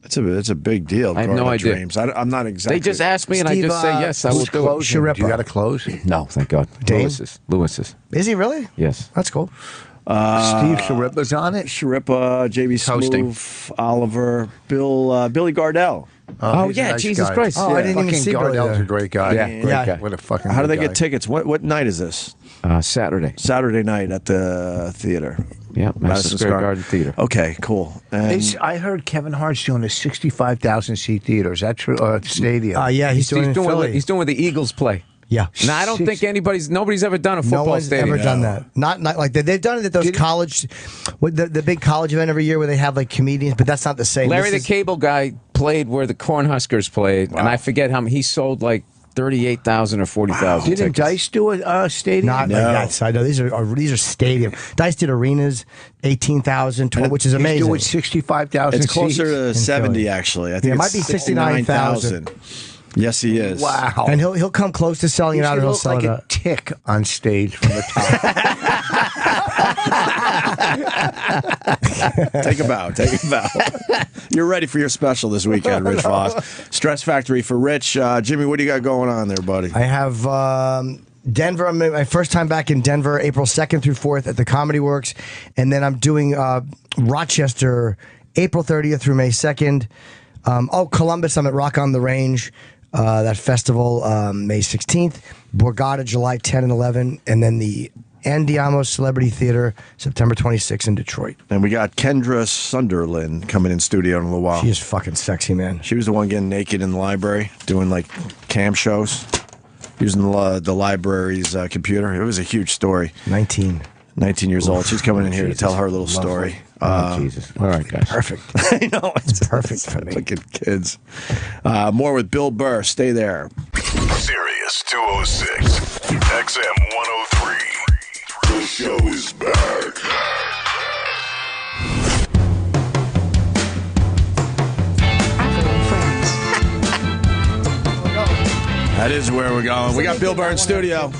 It's a big deal. I have no Garden of idea. Dreams. I'm not exactly. They just asked me, and Steve, I just say yes. I will Who's do it. closing? Sharippa. Do you got to close? No, thank God. Dane? Lewis's. Is he really? Yes. That's cool. Steve Sharippa's on it? Sharippa, JB Hosting. Smoove, Oliver, Billy Gardell. Oh, he's a yeah, nice Jesus guy. Christ. Oh, I didn't even Fucking see Billy Gardell's there. a great guy. Yeah, great Yeah. guy. What a fucking How do they good get guy. tickets? What night is this? Saturday. Saturday night at the theater. Yeah, Madison Square Garden Theater. Okay, cool. And I heard Kevin Hart's doing a 65,000 seat theater. Is that true? Stadium. Yeah, he's doing it in Philly. He's doing where the Eagles play. Yeah. Now I don't think nobody's ever done a No football one's stadium. ever done that. Not like that. They've done it at those college, with the big college event every year where they have like comedians, but that's not the same. Larry the Cable Guy played where the Cornhuskers played, and I forget how he sold like 38,000 or 40,000. Didn't Dice do a stadium? Not like that. I know these are stadium. Dice did arenas, 18,000, which is amazing. He's doing 65,000 it's closer seats. to 70 actually. I think it might be 69,000. Yes, he is. Wow. And he'll come close to selling it out, or he'll look sell like it a out. tick on stage from the top. Take a bow. Take a bow. You're ready for your special this weekend, Rich Voss. Stress Factory for Rich. Jimmy, what do you got going on there, buddy? I have Denver. My first time back in Denver, April 2nd through 4th at the Comedy Works. And then I'm doing Rochester, April 30th through May 2nd. Columbus, I'm at Rock on the Range. That festival, May 16th. Borgata, July 10 and 11. And then the Andiamo Celebrity Theater, September 26th in Detroit. And we got Kendra Sunderland coming in studio in a little while. She is fucking sexy, man. She was the one getting naked in the library, doing like cam shows, using the library's computer. It was a huge story. 19 years old. She's coming in here to tell her little story. Jesus. All right, guys. Perfect. I know. It's perfect for me. Fucking kids. More with Bill Burr. Stay there. Sirius 206, XM 103. The show is back. That is where we're going. We got Bill Burr in studio.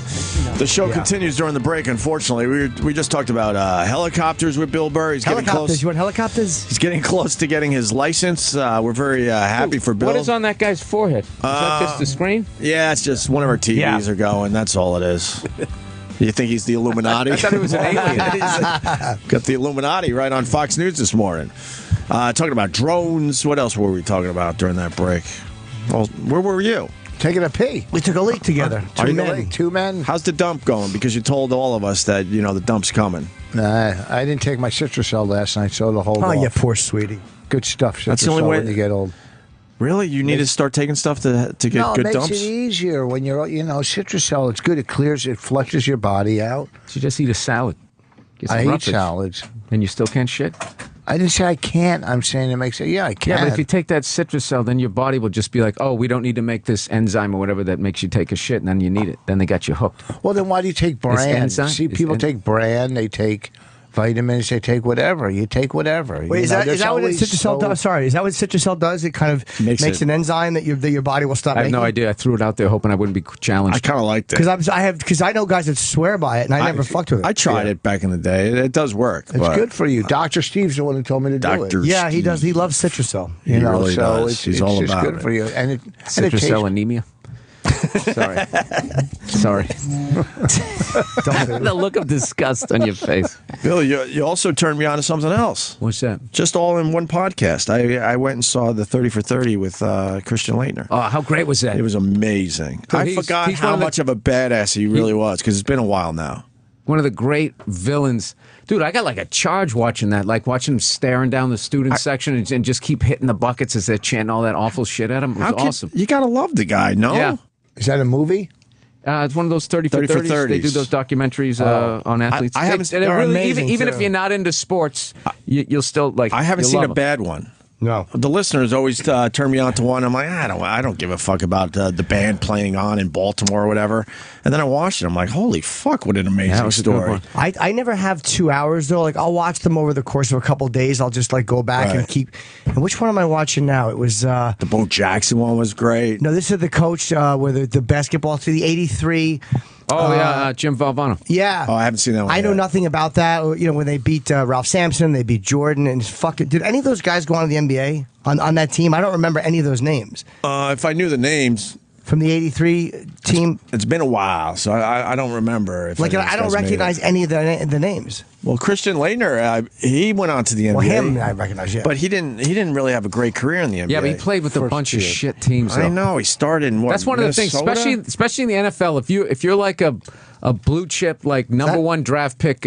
The show continues during the break, unfortunately. We just talked about helicopters with Bill Burr. He's getting close. You want helicopters? He's getting close to getting his license. We're very happy for Bill. What is on that guy's forehead? Is that just the screen? Yeah, it's just one of our TVs are going. That's all it is. You think he's the Illuminati? I thought it was an alien. Got the Illuminati right on Fox News this morning. Talking about drones. What else were we talking about during that break? Well, where were you? Taking a pee. We took a leak together. Two men. How's the dump going? Because you told all of us that, the dump's coming. Nah, I didn't take my Citrusel last night, so it'll hold off. Oh, you poor sweetie. Good stuff, Citrusel, That's the only way when you get old. Really? You need to start taking stuff to get good dumps? No, it makes it easier when you're, Citrusel, it's good. It clears, it flushes your body out. You just eat a salad. I eat salads. And you still can't shit? I didn't say I can't. I'm saying it makes it. Yeah, I can. Yeah, but if you take that Citrusel, then your body will just be like, oh, we don't need to make this enzyme or whatever that makes you take a shit, and then you need it. Then they got you hooked. Well, then why do you take bran? See, people take bran. They take vitamins. They take whatever. You take whatever. Wait, is that what Citrusel does? Sorry, is that what Citrusel does? It kind of makes an enzyme that your body will stop making? I have no idea. I threw it out there hoping I wouldn't be challenged. I kind of liked it. Because I know guys that swear by it, and I never fucked with it. I tried it back in the day. It does work. It's good for you. Dr. Steve's the one who told me to do it. Yeah, he does. He loves Citrusel. He really does. He's all just about good for you. And Citrusel anemia. Sorry. The look of disgust on your face. Bill, you also turned me on to something else. What's that? Just all in one podcast. I went and saw the 30 for 30 with Christian Leitner. Oh, how great was that? It was amazing. So I forgot how much of a badass he really was, because it's been a while now. One of the great villains. Dude, I got like a charge watching that, like watching him staring down the student section and just keep hitting the buckets as they're chanting all that awful shit at him. It was awesome. You got to love the guy, no? Yeah. Is that a movie? It's one of those 30 for 30s. They do those documentaries on athletes. I haven't. Even if you're not into sports, you'll still like. I haven't seen a bad one. No, the listeners always turn me on to one. I'm like, I don't give a fuck about the band playing on in Baltimore or whatever. And then I watched it. I'm like, holy fuck, what an amazing story. I never have 2 hours though. Like I'll watch them over the course of a couple of days. I'll just like go back and keep. And which one am I watching now? It was the Bo Jackson one was great. No, this is the coach where the basketball to the '83. Oh yeah, Jim Valvano. Yeah. Oh, I haven't seen that one. I know nothing about that. When they beat Ralph Sampson, they beat Jordan, and did any of those guys go on to the NBA on that team? I don't remember any of those names. If I knew the names from the '83 team, it's been a while, so I don't remember. I don't recognize any of the names. Well, Christian Leitner, he went on to the NBA. Well, him I recognize, yeah. But he didn't really have a great career in the NBA. Yeah, but he played with a bunch of shit teams. I know. He started in That's one of the things, especially in the NFL. If you're like a blue chip, like number one draft pick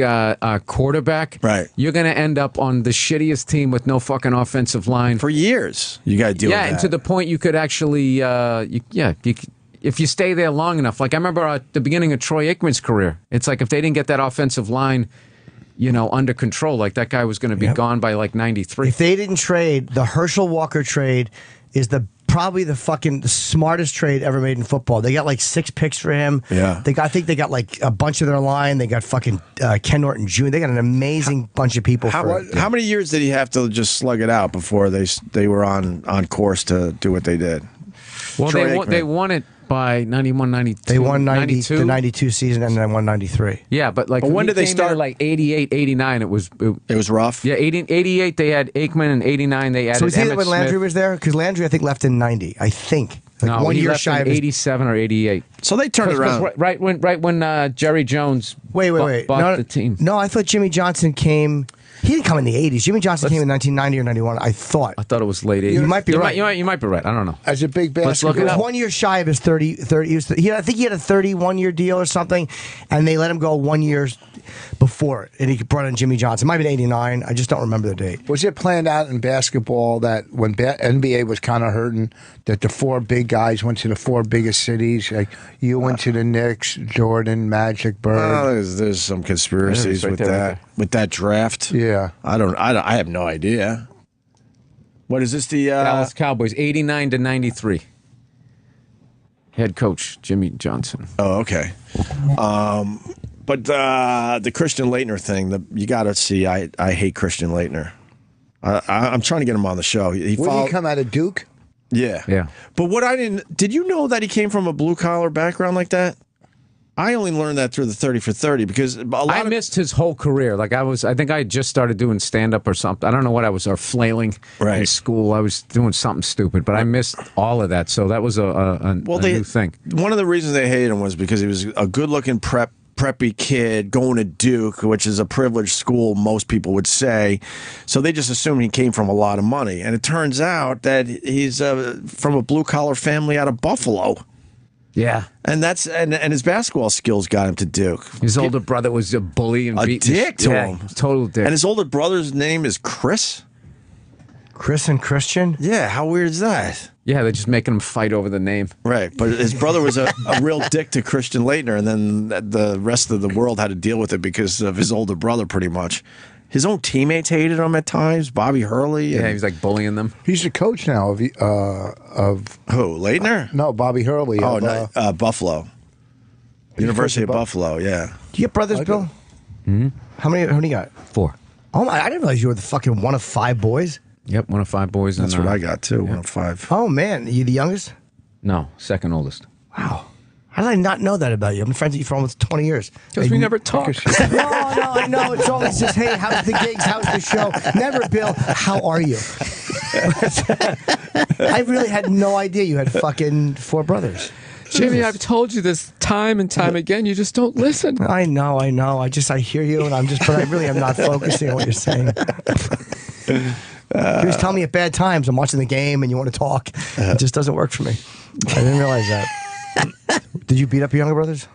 quarterback, right? You're going to end up on the shittiest team with no fucking offensive line for years. You got to deal with that. Yeah, and to the point you could actually, if you stay there long enough. Like I remember at the beginning of Troy Aikman's career, it's like if they didn't get that offensive line, under control, like that guy was going to be gone by like 93. If they didn't trade, the Herschel Walker trade is probably the smartest trade ever made in football. They got like 6 picks for him. Yeah. I think they got like a bunch of their line. They got fucking Ken Norton Jr. They got an amazing bunch of people. How many years did he have to just slug it out before they were on course to do what they did? Well, Troy they Aikman. won it by 91, 92. They won 92. the 92 season and then won 93. Yeah, but like But when he did they came in start? at, like 88, 89, it was rough. Yeah, 88 they had Aikman, and 89 they added So was he Emmett when Landry Smith. was there? Because Landry, I think, left in 90. I think. Like No, one he year left shy in of his 87 or 88. So they turned it around. Right when Jerry Jones Wait. bought No, the team. No, I thought Jimmy Johnson came. He didn't come in the 80s. Jimmy Johnson came in 1990 or 91. I thought. I thought it was late 80s. You might be right. You might be right. I don't know. As a big Let's look basketball, it up. 1 year shy of his 30. I think he had a 31-year deal or something, and they let him go 1 year before it, and he brought in Jimmy Johnson. It might have been 89. I just don't remember the date. was it planned out in basketball that when NBA was kind of hurting, that the four big guys went to the four biggest cities? Like you went to the Knicks, Jordan, Magic, Bird. There's some conspiracies Right with there, right that. With that draft. Yeah. I have no idea. What is this? The Dallas Cowboys, 89 to 93. Head coach Jimmy Johnson. Oh, okay. But the Christian Laettner thing, you got to see. I hate Christian Laettner. I'm trying to get him on the show. Did he come out of Duke? Yeah. Yeah. But what I didn't. Did you know that he came from a blue collar background like that? I only learned that through the 30 for 30 because I missed his whole career. Like I think I had just started doing stand up or something. I don't know what I was, or flailing in school. I was doing something stupid, but I missed all of that. So that was a new thing. One of the reasons they hated him was because he was a good looking preppy kid going to Duke, which is a privileged school, most people would say. So they just assumed he came from a lot of money. And it turns out that he's from a blue collar family out of Buffalo. Yeah. And his basketball skills got him to Duke. His older brother was a bully and a dick to him. Total dick. And his older brother's name is Chris? Chris and Christian? Yeah, how weird is that? Yeah, they're just making him fight over the name. Right, but his brother was a real dick to Christian Laettner, and then the rest of the world had to deal with it because of his older brother, pretty much. His own teammates hated him at times. Bobby Hurley. Yeah, he was like bullying them. He's the coach now of who? Laettner? No, Bobby Hurley. Oh, of, no, Buffalo. University of Buffalo. Yeah. Do you have brothers, Bill? Mm-hmm. How many do you got? 4. Oh my! I didn't realize you were the fucking one of 5 boys. Yep, one of 5 boys. That's and, what I got too. 1 of 5. Oh man, you the youngest? No, second oldest. Wow. How did I not know that about you? I've been friends with you for almost 20 years. Because we never talk. No, I know. It's always just, hey, how's the gigs? How's the show? Never, Bill, how are you? I really had no idea you had fucking 4 brothers. Jimmy, I've told you this time and time again. You just don't listen. I know. I hear you, and but I really am not focusing on what you're saying. You just tell me at bad times I'm watching the game and you want to talk. It just doesn't work for me. I didn't realize that. Did you beat up your younger brothers?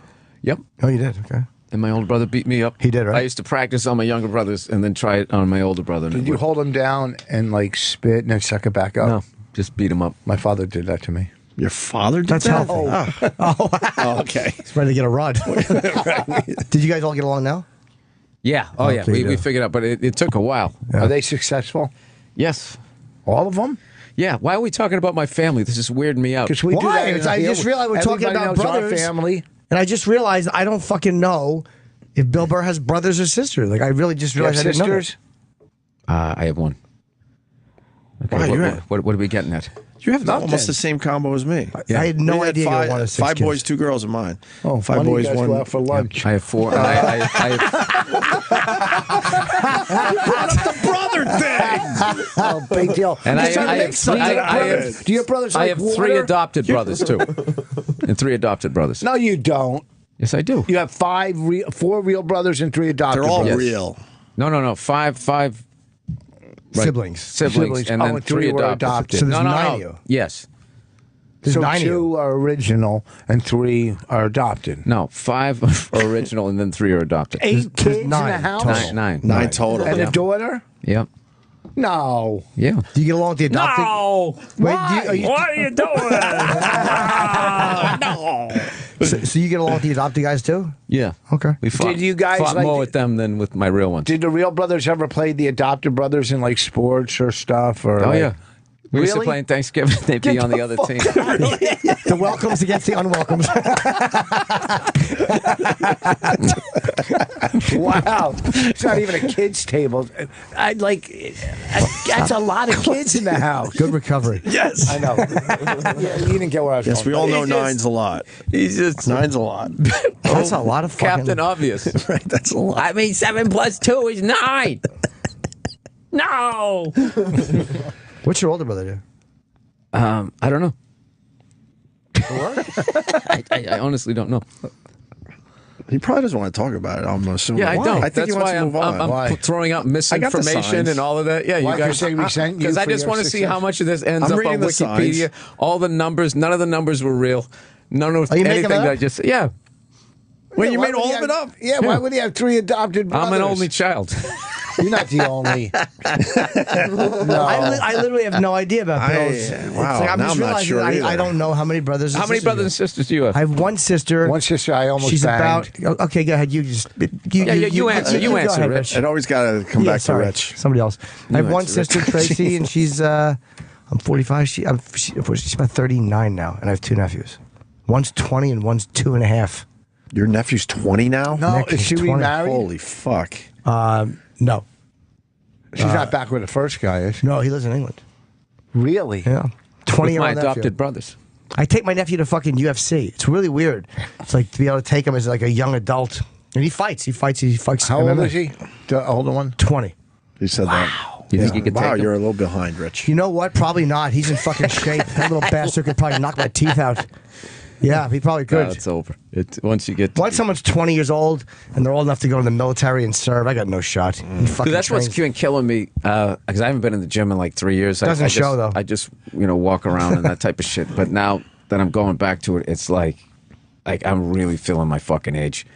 Yep. Oh, you did? Okay. And my older brother beat me up. He did, right? I used to practice on my younger brothers and then try it on my older brother. Did you hold him down and like spit and then suck it back up? No, just beat him up. My father did that to me. Your father did That's that? healthy. Oh, okay. He's ready to get a rod. Did you guys all get along now? Yeah. Oh, yeah. Okay, We figured out, but it took a while. Yeah. Are they successful? Yes. All of them? Yeah. Why are we talking about my family? This is weirding me out. Because we do Why? that. I just realized we're talking Everybody about knows our brothers. family. And I just realized I don't fucking know if Bill Burr has brothers or sisters. Like, I really just You have realized I didn't know that. sisters? I have 1. Okay, Wow, what are we getting at? You have Nothing. almost the same combo as me. I had no We had idea you were 5, one of 6 5 kids. boys, 2 girls of mine. Oh, 5 one of you boys, guys 1. go out for lunch. I have 4. And I have the brother thing. Oh, big deal. And Just trying to I make have sense. three- Do your brothers I like have water? 3 adopted brothers too, and 3 adopted brothers. No, you don't. Yes, I do. You have 4 real brothers and 3 adopted They're all brothers. real. No. 5 Siblings. siblings, and Oh, then and 3 3 were adopted. adopted. So there's no. 9 of you. Yes. There's So 9 of 2 you. are original and 3 are adopted. No, 5 are original, and then 3 are adopted. 8 kids in 9 the house? total. 9. 9 total. And Yeah. a daughter? Yep. No. Yeah. Do you get along with the adopted? No! Wait, What are you doing? No. So you get along with the adopted guys too? Yeah. Okay. We fought, Did you guys fought like more the- with them than with my real ones. Did the real brothers ever play the adopted brothers in like sports or stuff? Or Oh, like- yeah. We used to play in Thanksgiving. They'd be on the other team. The welcomes against the unwelcomes. Wow. It's not even a kid's table. That's a lot of kids in the house. Good recovery. Yes. I know. Yeah, you didn't get where I was Yes, going. we all know nine's a lot. He's just Nine's a lot. That's a lot of fucking... Captain Obvious. Right, that's a lot. I mean, 7 + 2 is 9. No. What's your older brother do? I don't know. I honestly don't know. He probably doesn't want to talk about it. I'm assuming. Yeah, I don't. I think That's he wants why to move on. I'm throwing out misinformation signs. and all of that. Yeah, Why you guys. say we sent you Because I for just your want to see success? how much of this ends I'm up reading on the Wikipedia. signs. All the numbers, none of the numbers were real. None of Are you making anything that that I up? just. Yeah, Wait, you why made would all he of have- it up? Yeah, why would he have 3 adopted brothers? I'm an only child. You're not the only. I literally have no idea about Bill's. Wow, I'm now just I'm not realizing sure I either. don't know how many brothers and How many sisters brothers and sisters do you have? I have one sister. One sister I almost She's banged. about... Okay, go ahead. You just... You answer. You go answer, ahead, Rich. It always got to come back sorry. to Rich. Somebody else. I have one answer, Rich. sister, Tracy, and she's... I'm 45. She's about 39 now, and I have 2 nephews. One's 20 and one's 2.5. Your nephew's 20 now? No, Nick is she is 20. remarried? Holy fuck. No. She's not back with the first guy, is she? No, he lives in England. Really? Yeah. With 20 my year old adopted brothers. I take my nephew to fucking UFC. It's really weird. It's like to be able to take him as like a young adult. And he fights. He fights. How old MMA. is he? The older one? 20. You said that. You think you could Wow, take him? you're a little behind, Rich. You know what? Probably not. He's in fucking shape. That little bastard could probably knock my teeth out. Yeah, he probably could. No, it's over. Once you get to Once someone's 20 years old and they're old enough to go in the military and serve, I got no shot. He fucking Dude, that's what's trains. been killing me because I haven't been in the gym in like 3 years. Doesn't I show, though. I just walk around and that type of shit. But now that I'm going back to it, it's like I'm really feeling my fucking age.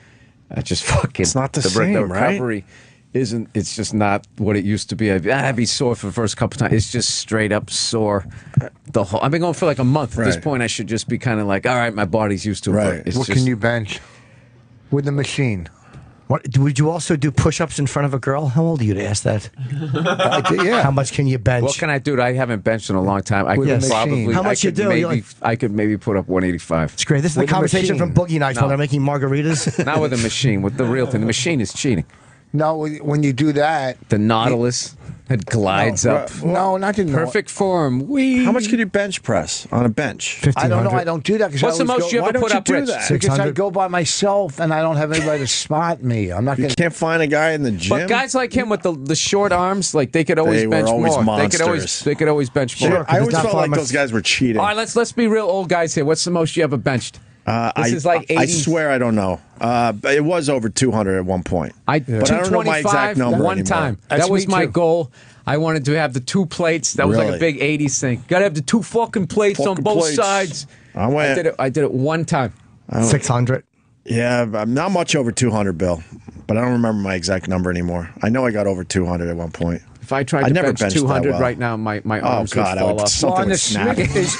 I just fucking. It's not the same, the right? recovery isn't. It's just not what it used to be. I'd be sore for the first couple times. It's just straight up sore. The whole. I've been going for like a month. At this Right. point, I should just be kind of like, all right, my body's used to it. Right. But it's What just, can you bench? With the machine. What, would you also do push-ups in front of a girl? How old are you to ask that? Yeah. How much can you bench? What can I do? I haven't benched in a long time. I With could a machine. probably. How much I you could do? You're Maybe, like- I could maybe put up 185. It's great. This is the With a conversation machine. from Boogie Nights No. when they're making margaritas. Not with a machine, with the real thing. The machine is cheating. No, when you do that. The Nautilus, it glides up. No, not the Perfect form. How much could you bench press on a bench? I don't know. I don't do that because What's the most you Why ever don't put you up, do Rich? that? Because I 600? go by myself and I don't have anybody to spot me. I'm not You going can't find a guy in the gym. But guys like him with the short arms, like they could always They were bench always more. monsters. They could always bench more. Sure. I always It's not felt far like much- those guys were cheating. All right, let's be real old guys here. What's the most you ever benched? This is like 80. I swear I don't know. It was over 200 at one point. But I don't know my exact number one anymore. time. That's That was me my too. goal. I wanted to have the 2 plates. That was like a Really? big 80s thing. Got to have the 2 fucking plates on Fucking both plates. sides. I went. I did it one time. 600. Yeah, I'm not much over 200, Bill. But I don't remember my exact number anymore. I know I got over 200 at one point. If I tried I to never bench benched that 200 well. right now, my Oh arms God, would fall off. something would snap. Is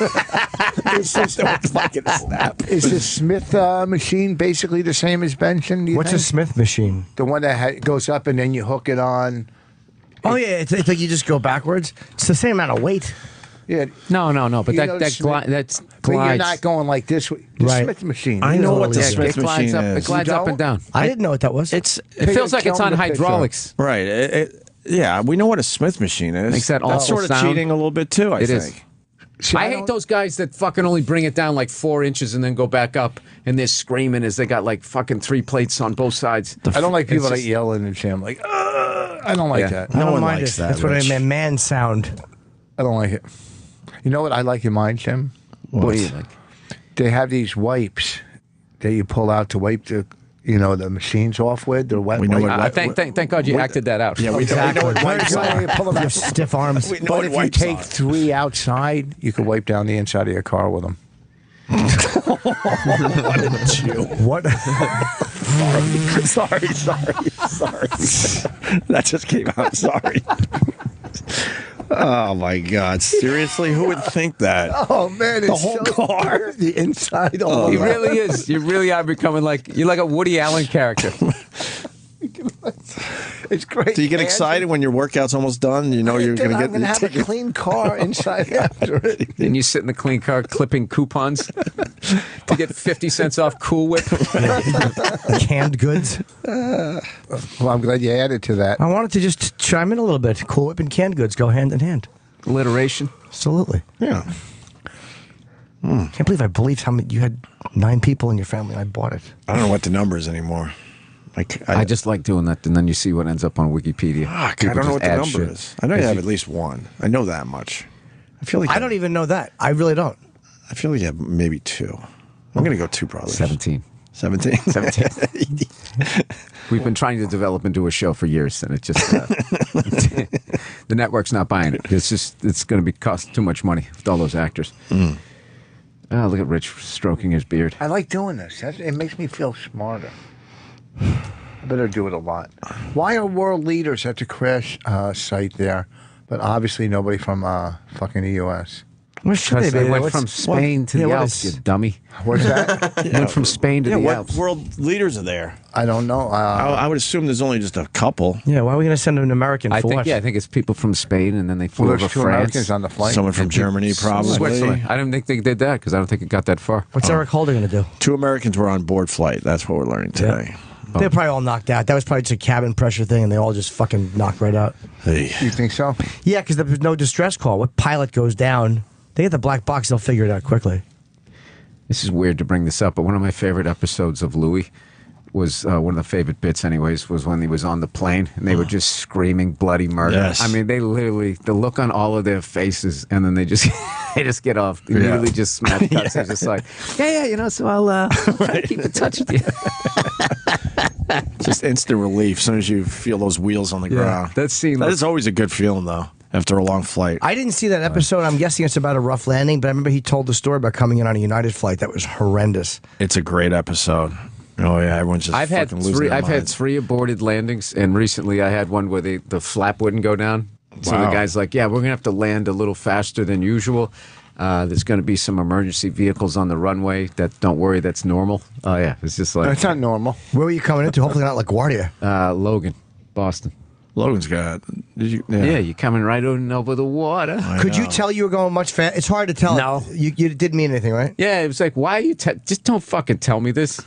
the Smith machine basically the same as benching? do you What's a think? Smith machine? The one that goes up and then you hook it on. Oh, yeah. It's like you just go backwards. It's the same amount of weight. Yeah. No, but You know that Smith- that's But you're glides. not going like this. The Right. Smith machine. I You know what the Yeah, Smith it glides machine up, is. It glides You up and don't? down. I didn't know what that was. It feels like it's Tell on me the picture. hydraulics. Right. Yeah, we know what a Smith machine is. Makes that That's awful sort of sound. cheating a little bit too, I It think. is. See, I hate don't- those guys that fucking only bring it down like 4 inches and then go back up and they're screaming as they got like fucking 3 plates on both sides. I don't like people that just- yell in the gym. Like, I don't like Yeah. that. I No don't one mind likes it. that, That's what Rich. I mean. Man sound. I don't like it. You know what I like in mine, Jim? What do you like? They have these wipes that you pull out to wipe the machines off with. They're wet. We know wipe. what- Thank God you acted that out. Yeah, we know what wipes are. You pull them You out. have stiff arms. We know But what if you wipes take are. 3 outside, you can wipe down the inside of your car with them. What? Sorry. That just came out. Sorry. Oh my God! Seriously, who would think that? Oh man, The whole car? the inside. All He really is. You really are becoming you're like a Woody Allen character. It's great. Do you get excited when your workout's almost done? You know you're going to get. I'm going to have a clean car inside after it. Then you sit in the clean car clipping coupons to get 50 cents off Cool Whip. Canned goods. Well, I'm glad you added to that. I wanted to just chime in a little bit. Cool Whip and canned goods go hand in hand. Alliteration. Absolutely. Yeah. Can't believe I believed how many you had 9 people in your family and I bought it. I don't know what the number is anymore. I just like doing that, and then you see what ends up on Wikipedia. Fuck, I People don't know just what the add number shit. is. I know you have at least one. I know that much. I feel like I don't even know that. I really don't. I feel like you have maybe 2. I'm going to go 2 brothers. 17. 17? 17. We've been trying to develop into a show for years, and it just the network's not buying it. It's going to be cost too much money with all those actors. Oh, look at Rich stroking his beard. I like doing this. It makes me feel smarter. I better do it a lot. Why are world leaders at the crash site there, but obviously nobody from fucking the U.S.? Because they went from Spain to the Alps, you dummy. What's that? Went from Spain to the what Alps. world leaders are there? I don't know. I would assume there's only just a couple. Yeah, why are we going to send an American for what? I think it's people from Spain, and then they flew Well, over there's 2 France. Americans on the flight. Someone from Germany, probably. Switzerland. I don't think they did that because I don't think it got that far. What's Eric Holder going to do? 2 Americans were on board flight. That's what we're learning today. They're probably all knocked out. That was probably just a cabin pressure thing, and they all just fucking knocked right out. Hey. You think so? Yeah, because there was no distress call. What pilot goes down? They get the black box, they'll figure it out quickly. This is weird to bring this up, but one of my favorite episodes of Louis was one of the favorite bits, anyways, was when he was on the plane and they were just screaming bloody murder. Yes. I mean, they literally the look on all of their faces, and then they just get off. Immediately just smash cuts. They're just like, yeah, so I'll try to keep in touch with you. Just instant relief as soon as you feel those wheels on the ground. That scene. That is always a good feeling, though, after a long flight. I didn't see that episode. I'm guessing it's about a rough landing, but I remember he told the story about coming in on a United flight. That was horrendous. It's a great episode. Oh, yeah, everyone's just I've had minds. 3 aborted landings, and recently I had one where the flap wouldn't go down. So Wow. the guy's like, yeah, we're going to have to land a little faster than usual. There's going to be some emergency vehicles on the runway. Don't worry, that's normal. Oh, yeah, it's just like... It's not normal. Where were you coming into? Hopefully not LaGuardia. Logan, Boston. Logan's got... Yeah, you're coming right over the water. Could you tell you were going much faster? It's hard to tell. No. You didn't mean anything, right? Yeah, it was like, why are you... just don't fucking tell me this.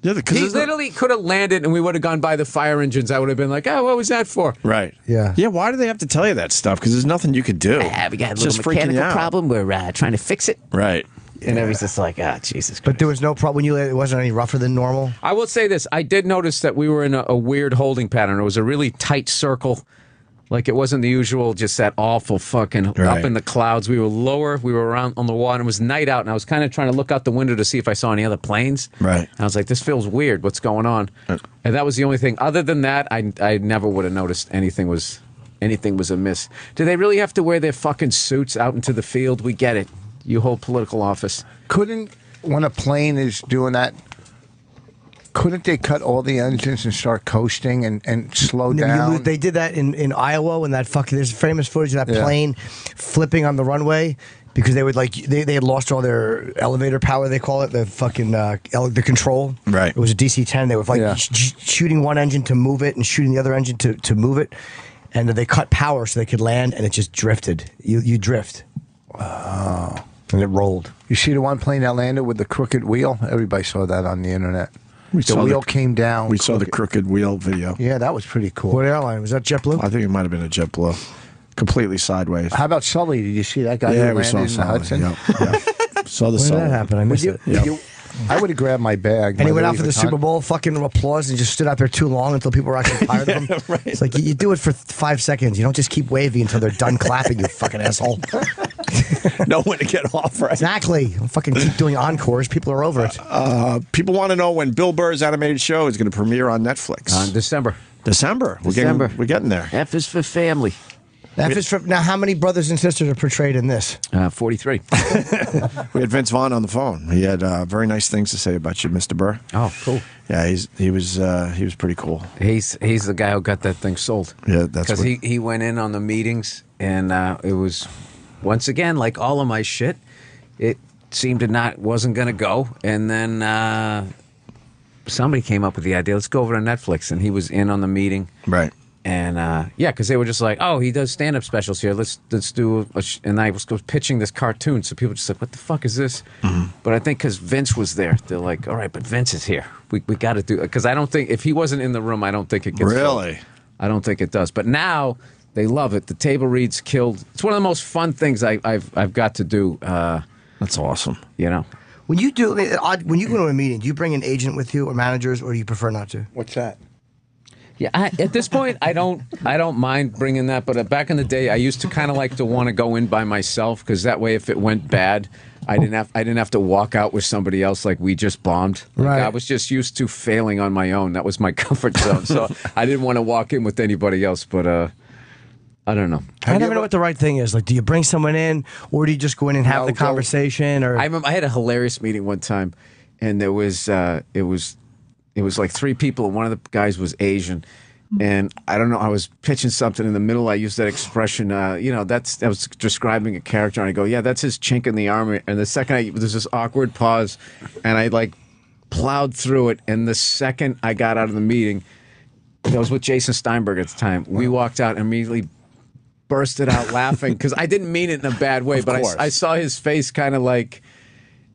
Yeah, He literally could have landed and we would have gone by the fire engines. I would have been like, oh, what was that for? Right. Yeah. Yeah, why do they have to tell you that stuff? Because there's nothing you could do. We got a It's little just freaking you mechanical out. problem. We're trying to fix it. Right. And everybody's just like, Jesus Christ. But there was no problem when you landed. It wasn't any rougher than normal. I will say this. I did notice that we were in a weird holding pattern. It was a really tight circle. Like, it wasn't the usual, just that awful fucking up Right. in the clouds. We were lower. We were around on the water. It was night out, and I was kind of trying to look out the window to see if I saw any other planes. Right. And I was like, this feels weird. What's going on? And that was the only thing. Other than that, I never would have noticed anything was amiss. Do they really have to wear their fucking suits out into the field? We get it. You hold political office. When a plane is doing that, couldn't they cut all the engines and start coasting and slow down? They did that in Iowa when that fucking. There's famous footage of that plane flipping on the runway because they would they had lost all their elevator power. They call it the fucking the control. Right. It was a DC-10. They were shooting one engine to move it and shooting the other engine to move it, and they cut power so they could land, and it just drifted. You drift. Wow. And it rolled. You see the one plane that landed with the crooked wheel? Everybody saw that on the internet. The wheel came down. We saw the crooked wheel video. Yeah, that was pretty cool. What airline? Was that JetBlue? I think it might have been a JetBlue. Completely sideways. How about Sully? Did you see that guy Yeah, who we saw landed in the Sully. Hudson? Yep. Saw the When did Sully. that happen? I missed it. I would have grabbed my bag. And he my went out Louis for the Vuitton. Super Bowl, fucking applause, and just stood out there too long until people were actually tired of him. Right. It's like you do it for 5 seconds. You don't just keep waving until they're done clapping, you fucking asshole. Know when to get off, right? Exactly. Don't fucking keep doing encores. People are over it. People want to know when Bill Burr's animated show is going to premiere on Netflix. December. December. December. We're getting there. F is for family. That is for, now, how many brothers and sisters are portrayed in this? 43. We had Vince Vaughn on the phone. He had very nice things to say about you, Mr. Burr. Oh, cool. Yeah, he was pretty cool. He's the guy who got that thing sold. Yeah, that's because what- he went in on the meetings, and it was once again like all of my shit. It seemed wasn't going to go, and then somebody came up with the idea. Let's go over to Netflix, and he was in on the meeting. Right. And yeah, because they were just like, oh, he does stand-up specials here. Let's do. And I was pitching this cartoon, so people were just like, what the fuck is this? But I think because Vince was there, they're like, all right, but Vince is here. We got to do it. Because I don't think if he wasn't in the room, I don't think it gets really. Filled. I don't think it does. But now they love it. The table reads killed. It's one of the most fun things I've got to do. That's awesome. You know. When you go to a meeting, do you bring an agent with you or managers, or do you prefer not to? What's that? Yeah, at this point, I don't mind bringing that. But back in the day, I used to kind of like to want to go in by myself because that way, if it went bad, I didn't have to walk out with somebody else like we just bombed. Like, right. I was just used to failing on my own. That was my comfort zone. So I didn't want to walk in with anybody else. But I don't know. I never know what the right thing is. Like, do you bring someone in, or do you just go in and have the conversation? Or I remember I had a hilarious meeting one time, and there was it was like 3 people, and one of the guys was Asian. And I don't know, I was pitching something in the middle. I used that expression, I was describing a character, and I go, yeah, that's his chink in the armor. And the second there's this awkward pause, and I like plowed through it. And the second I got out of the meeting, I was with Jason Steinberg at the time. We walked out and immediately bursted out laughing because I didn't mean it in a bad way, but I saw his face kind of like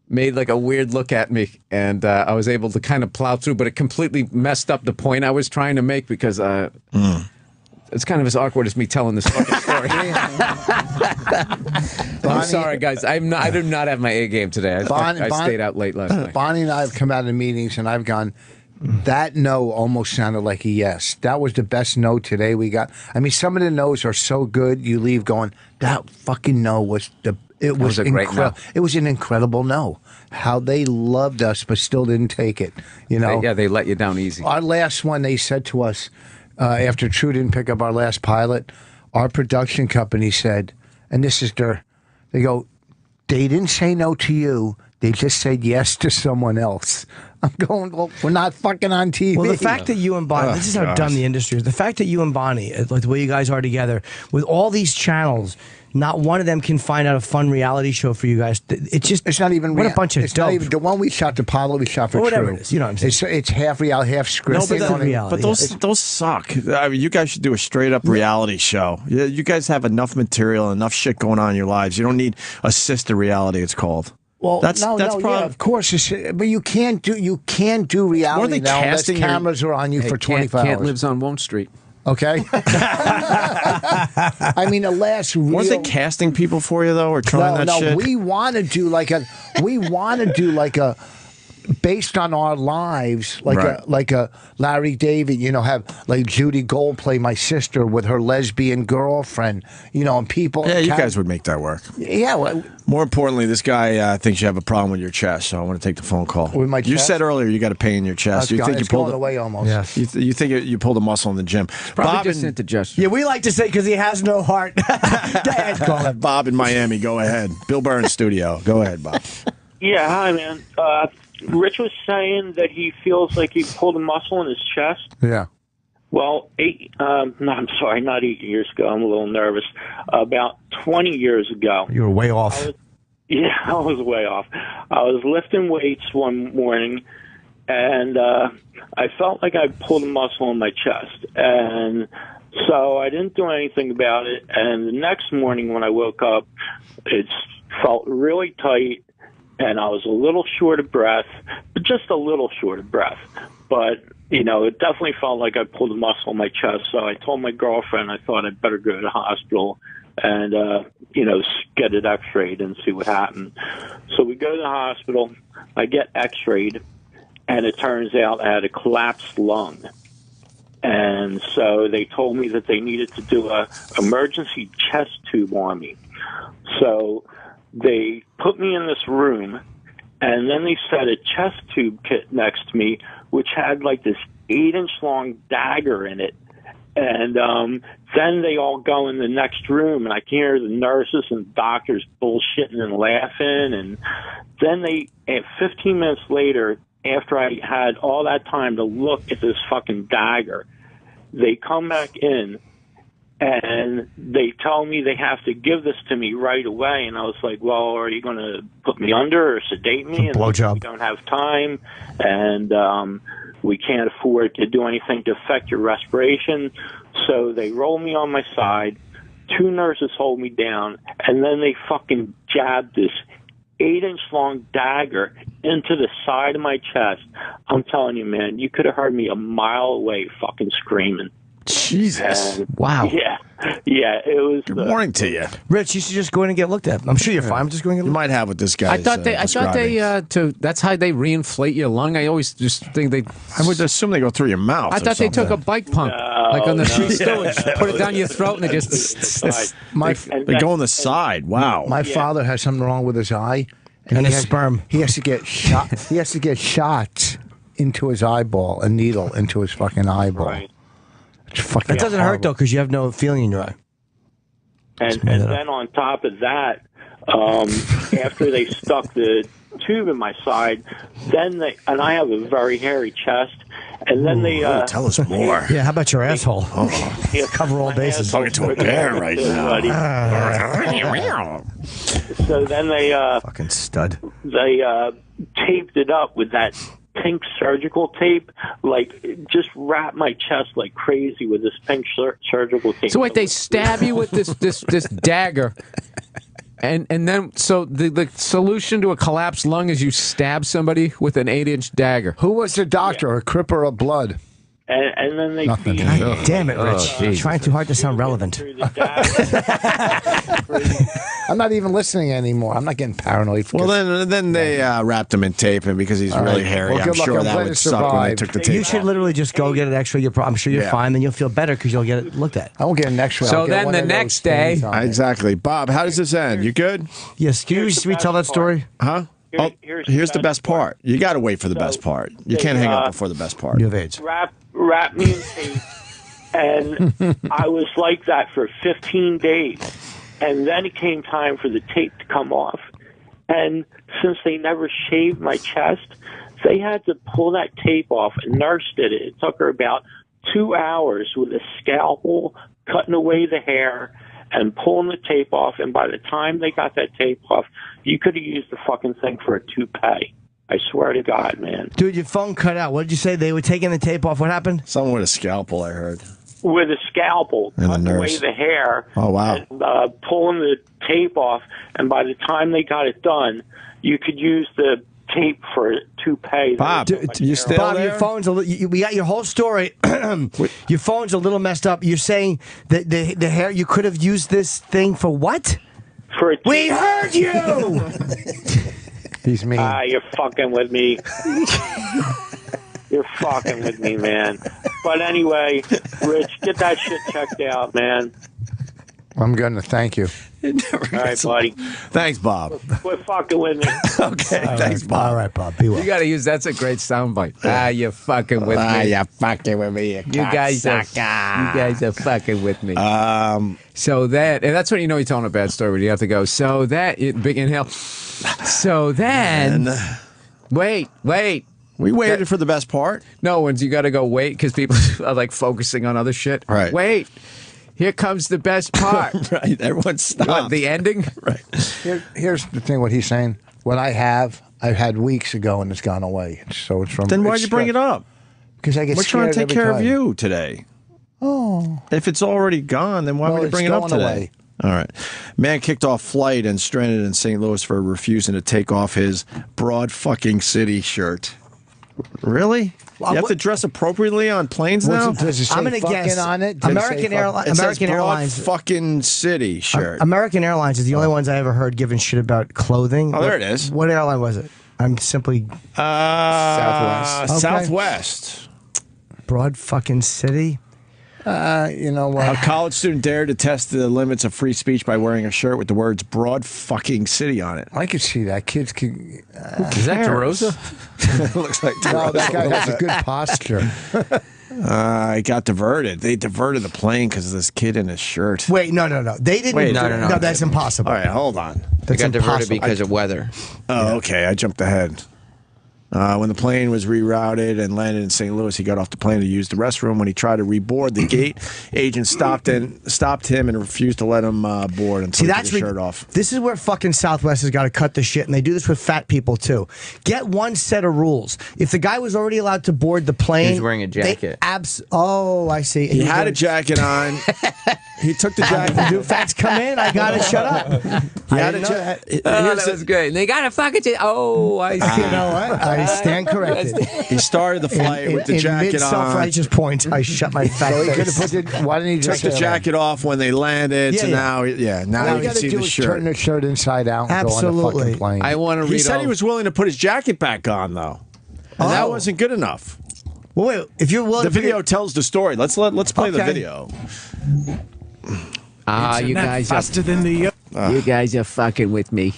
made like a weird look at me, and I was able to kind of plow through, but it completely messed up the point I was trying to make because it's kind of as awkward as me telling this fucking story. I'm sorry, guys. I do not have my A game today. I stayed out late last night. Bonnie and I have come out of meetings, and I've gone, that no almost sounded like a yes. That was the best no today we got. I mean, some of the no's are so good, you leave going, that fucking no was the... It was a great no. It was an incredible no. How they loved us, but still didn't take it. You know? Yeah, they let you down easy. Our last one, they said to us, after True didn't pick up our last pilot, our production company said, and this is they go, they didn't say no to you. They just said yes to someone else. I'm going, well, we're not fucking on TV. Well, the fact that you and Bonnie, this is how dumb the industry is. The fact that you and Bonnie, like the way you guys are together, with all these channels, not one of them can find out a fun reality show for you guys. It's not even what a bunch of it's dope. Not even the one we shot, the pilot we shot for whatever True. it is, you know what I'm saying? It's half reality, half script. No, but those suck. I mean, you guys should do a straight up reality show. You guys have enough material, enough shit going on in your lives. You don't need a sister reality. It's called. Well, that's probably, yeah, of course. But you can't do reality now unless cameras are on you for 24 hours. Can't lives on Won't Street. Okay. I mean, the last real... Weren't they casting people for you though, or trying that shit? No, we want to do like a based on our lives, like a Larry David, have like Judy Gold play my sister with her lesbian girlfriend, and people. Yeah, you guys would make that work. Yeah. Well, more importantly, this guy thinks you have a problem with your chest, so I want to take the phone call. With my chest? You said earlier you got a pain in your chest. You think you pulled it away almost? Yes. You think you pulled a muscle in the gym? Probably just indigestion. Yeah, we like to say because he has no heart. Go ahead, call him. Bob in Miami. Go ahead. Bill Burr in studio. Go ahead, Bob. Yeah, hi, man. Rich was saying that he feels like he pulled a muscle in his chest. Yeah. Well, not 8 years ago. I'm a little nervous. About 20 years ago. You were way off. I was way off. I was lifting weights one morning, and I felt like I pulled a muscle in my chest. And so I didn't do anything about it. And the next morning when I woke up, it felt really tight. And I was a little short of breath, but just a little short of breath. But, it definitely felt like I pulled a muscle in my chest. So I told my girlfriend I thought I'd better go to the hospital and, get it x-rayed and see what happened. So we go to the hospital. I get x-rayed, and it turns out I had a collapsed lung. And so they told me that they needed to do a emergency chest tube on me. So they put me in this room, and then they set a chest tube kit next to me, which had like this 8-inch long dagger in it. And then they all go in the next room, and I can hear the nurses and doctors bullshitting and laughing. And then 15 minutes later, after I had all that time to look at this fucking dagger, they come back in. And they tell me they have to give this to me right away. And I was like, well, are you going to put me under or sedate me? And blowjob. we don't have time. And We can't afford to do anything to affect your respiration. So they roll me on my side. 2 nurses hold me down, and then they fucking jab this 8-inch long dagger into the side of my chest. I'm telling you, man, you could have heard me a mile away fucking screaming. Jesus. And, wow. Yeah, it was. Good morning to you. Rich, you should just go in and get looked at. I'm sure you're fine. I'm just going to get You might have what this guy I thought they that's how they reinflate your lung. I always just think they. I would assume they go through your mouth. I thought they took a bike pump, like on the Three Stooges, put it down your throat, and it just. They go on the side. Wow. My father has something wrong with his eye, and his sperm. He has to get shot. He has to get shots into his eyeball, a needle into his fucking eyeball. Right. It's fucking. That doesn't hurt though, because you have no feeling in your eye. And then on top of that, after they stuck the tube in my side, then and I have a very hairy chest, and then they tell us more. Yeah, how about your asshole? Cover all bases. Talking to a bear right now. So then they fucking stud. They taped it up with that pink surgical tape, like just wrap my chest like crazy with this pink surgical tape. So wait, they stab you with this dagger, and then so the solution to a collapsed lung is you stab somebody with an 8-inch dagger. Who was the doctor, a cripper of blood? And then they God damn it, Rich. You're trying too hard to sound relevant. I'm not even listening anymore. I'm not getting paranoid. Well, then they wrapped him in tape, and because he's really hairy, Well, I'm good luck. sure I'm that glad would to suck when they survive. took the tape You should off. literally just go get an X-ray. I'm sure you're Yeah. fine. Then you'll feel better because you'll get it looked at. I won't get an X-ray. So I'll get then one the of those next day- things on it. Exactly. Bob, how does this end? You good? Yes. Can we tell that story? Huh? Oh, here's the best part. You got to wait for the best part. You can't hang up before the best part. You have AIDS. Wrap me in tape, and I was like that for 15 days. And then it came time for the tape to come off. And since they never shaved my chest, they had to pull that tape off. A nurse did it. It took her about 2 hours with a scalpel, cutting away the hair and pulling the tape off. And by the time they got that tape off, you could have used the fucking thing for a toupee. I swear to God, man. Dude, your phone cut out. What did you say? They were taking the tape off. What happened? Someone with a scalpel, I heard. With a scalpel, And the cutting away nurse. the hair. Oh, wow. And, pulling the tape off. And by the time they got it done, you could use the tape for a toupee. Bob, you still Bob, there? your phone's we got your whole story. Your phone's a little messed up. You're saying that the hair, you could have used this thing for what? For a We heard you! He's mean. You're fucking with me. You're fucking with me, man. But anyway, Rich, get that shit checked out, man. I'm going to thank you. All right, buddy. Thanks, Bob. Quit fucking with me. Okay, thanks, Bob. All right, Bob. Be well. You got to use that's a great soundbite. You fucking with me. You fucking with me. You guys are fucking with me. So that, and that's when you know you're telling a bad story when you have to go. So that, big inhale. So then, wait. We waited for the best part. No, when you got to go wait because people are like focusing on other shit. Right. Wait. Here comes the best part. Right. Everyone stop. What, the ending? Right. Here's the thing. What he's saying. What I had weeks ago, and it's gone away. So it's from. Then why'd you bring it up? Because I get We're trying to scared take every care of time. you today. Oh. If it's already gone, then why Well, would you it's bring it up going today? away. All right. Man kicked off flight and stranded in St. Louis for refusing to take off his broad fucking city shirt. Really? You have to dress appropriately on planes now? Does it say I'm gonna fucking guess on it? American Airlines. It says American broad Airlines. fucking city shirt. American Airlines is the only ones I ever heard giving shit about clothing. Oh, there it is. What airline was it? I'm simply Southwest. Okay. Southwest. broad fucking city. You know what? A college student dared to test the limits of free speech by wearing a shirt with the words broad fucking city on it. I could see that. Kids can. Is that DeRosa? Looks like No, that guy has a good posture. it got diverted. They diverted the plane because of this kid in his shirt. Wait, no. They didn't. Wait, no, that's impossible. All right, hold on. That's got diverted impossible. because of weather. Oh, okay. I jumped ahead. When the plane was rerouted and landed in St. Louis, he got off the plane to use the restroom. When he tried to reboard the gate, agent stopped him and refused to let him board until he took his shirt off. This is where fucking Southwest has got to cut the shit, and they do this with fat people too. Get one set of rules. If the guy was already allowed to board the plane, he's wearing a jacket. Oh, I see. He had a jacket on. He took the jacket. Do facts come in? I gotta shut up. He had a jacket. That was great. They got a fucking. I see. You know what? I stand corrected. He started the flight with the jacket in on. self-righteous points, I shut my fat face. Why didn't he took the jacket off when they landed? Yeah, so yeah. now you you can see the shirt. Turn the shirt inside out and go on the fucking plane. I want to read. He said he was willing to put his jacket back on, though. And that wasn't good enough. Well, wait, if you're willing, the video tells the story. Let's play the video. You guys faster than the. You guys are fucking with me.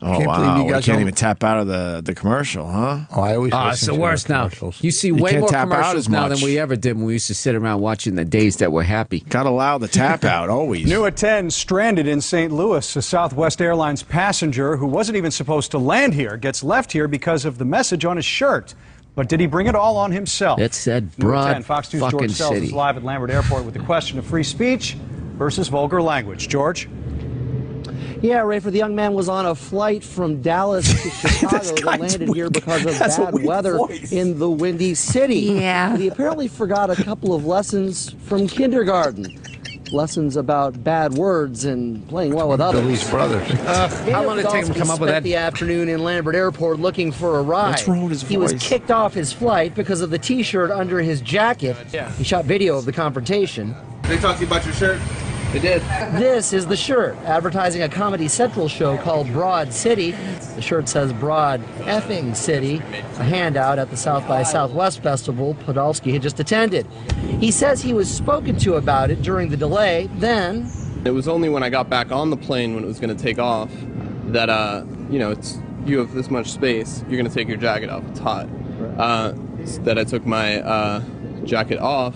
Oh, wow. You guys can't even tap out of the commercial, huh? Oh, I always it's the worst now. You see way more commercials now than we ever did when we used to sit around watching the Days That Were Happy. Gotta allow the tap out, always. New at 10, stranded in St. Louis. A Southwest Airlines passenger who wasn't even supposed to land here gets left here because of the message on his shirt. But did he bring it all on himself? It said New at broad 10, Fox News' fucking George Sells city. is live at Lambert Airport with the question of free speech versus vulgar language. George? Yeah, Ray, for the young man was on a flight from Dallas to Chicago that landed here because of bad weather in the Windy City. Yeah. But he apparently forgot a couple of lessons from kindergarten. Lessons about bad words and playing well with others. Billy's brothers. How long did it take him to come up with that? The afternoon in Lambert Airport looking for a ride. What's wrong with his He was voice? kicked off his flight because of the T-shirt under his jacket. Yeah. He shot video of the confrontation. They talked to you about your shirt? They did. This is the shirt, advertising a Comedy Central show called Broad City. The shirt says Broad Effing City, a handout at the South by Southwest Festival Podolsky had just attended. He says he was spoken to about it during the delay. Then, it was only when I got back on the plane when it was going to take off that, you have this much space, you're going to take your jacket off, it's hot. That I took my jacket off.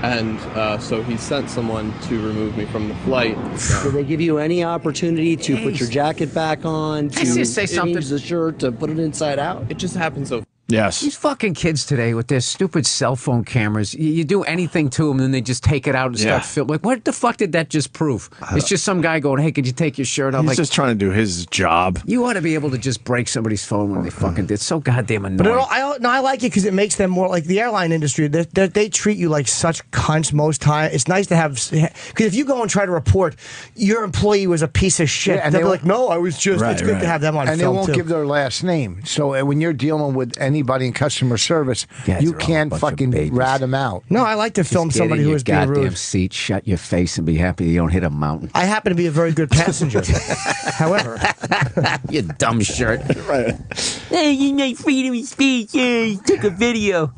And so he sent someone to remove me from the flight. did they give you any opportunity to put your jacket back on, to just say something? change the shirt, to put it inside out? It just happened so. Yes. These fucking kids today with their stupid cell phone cameras, you do anything to them and then they just take it out and start filming. Like, what the fuck did that just prove? It's just some guy going, hey, could you take your shirt off? He's like, just trying to do his job. you ought to be able to just break somebody's phone when they fucking did. It's so goddamn annoying. But I like it because it makes them more like the airline industry. They treat you like such cunts most time. It's nice to have, because if you go and try to report your employee was a piece of shit, and they'll be like, no, I was just. Right, it's good to have them on and film they won't too. give their last name. So when you're dealing with anybody in customer service, Guys you are all a can't bunch of fucking babies. rat them out. No, I like to film Get somebody in who your is being goddamn rude. seat, shut your face, and be happy you don't hit a mountain. I happen to be a very good passenger. However, You dumb shirt. Right. Hey, you need freedom of speech. Yeah, took a video.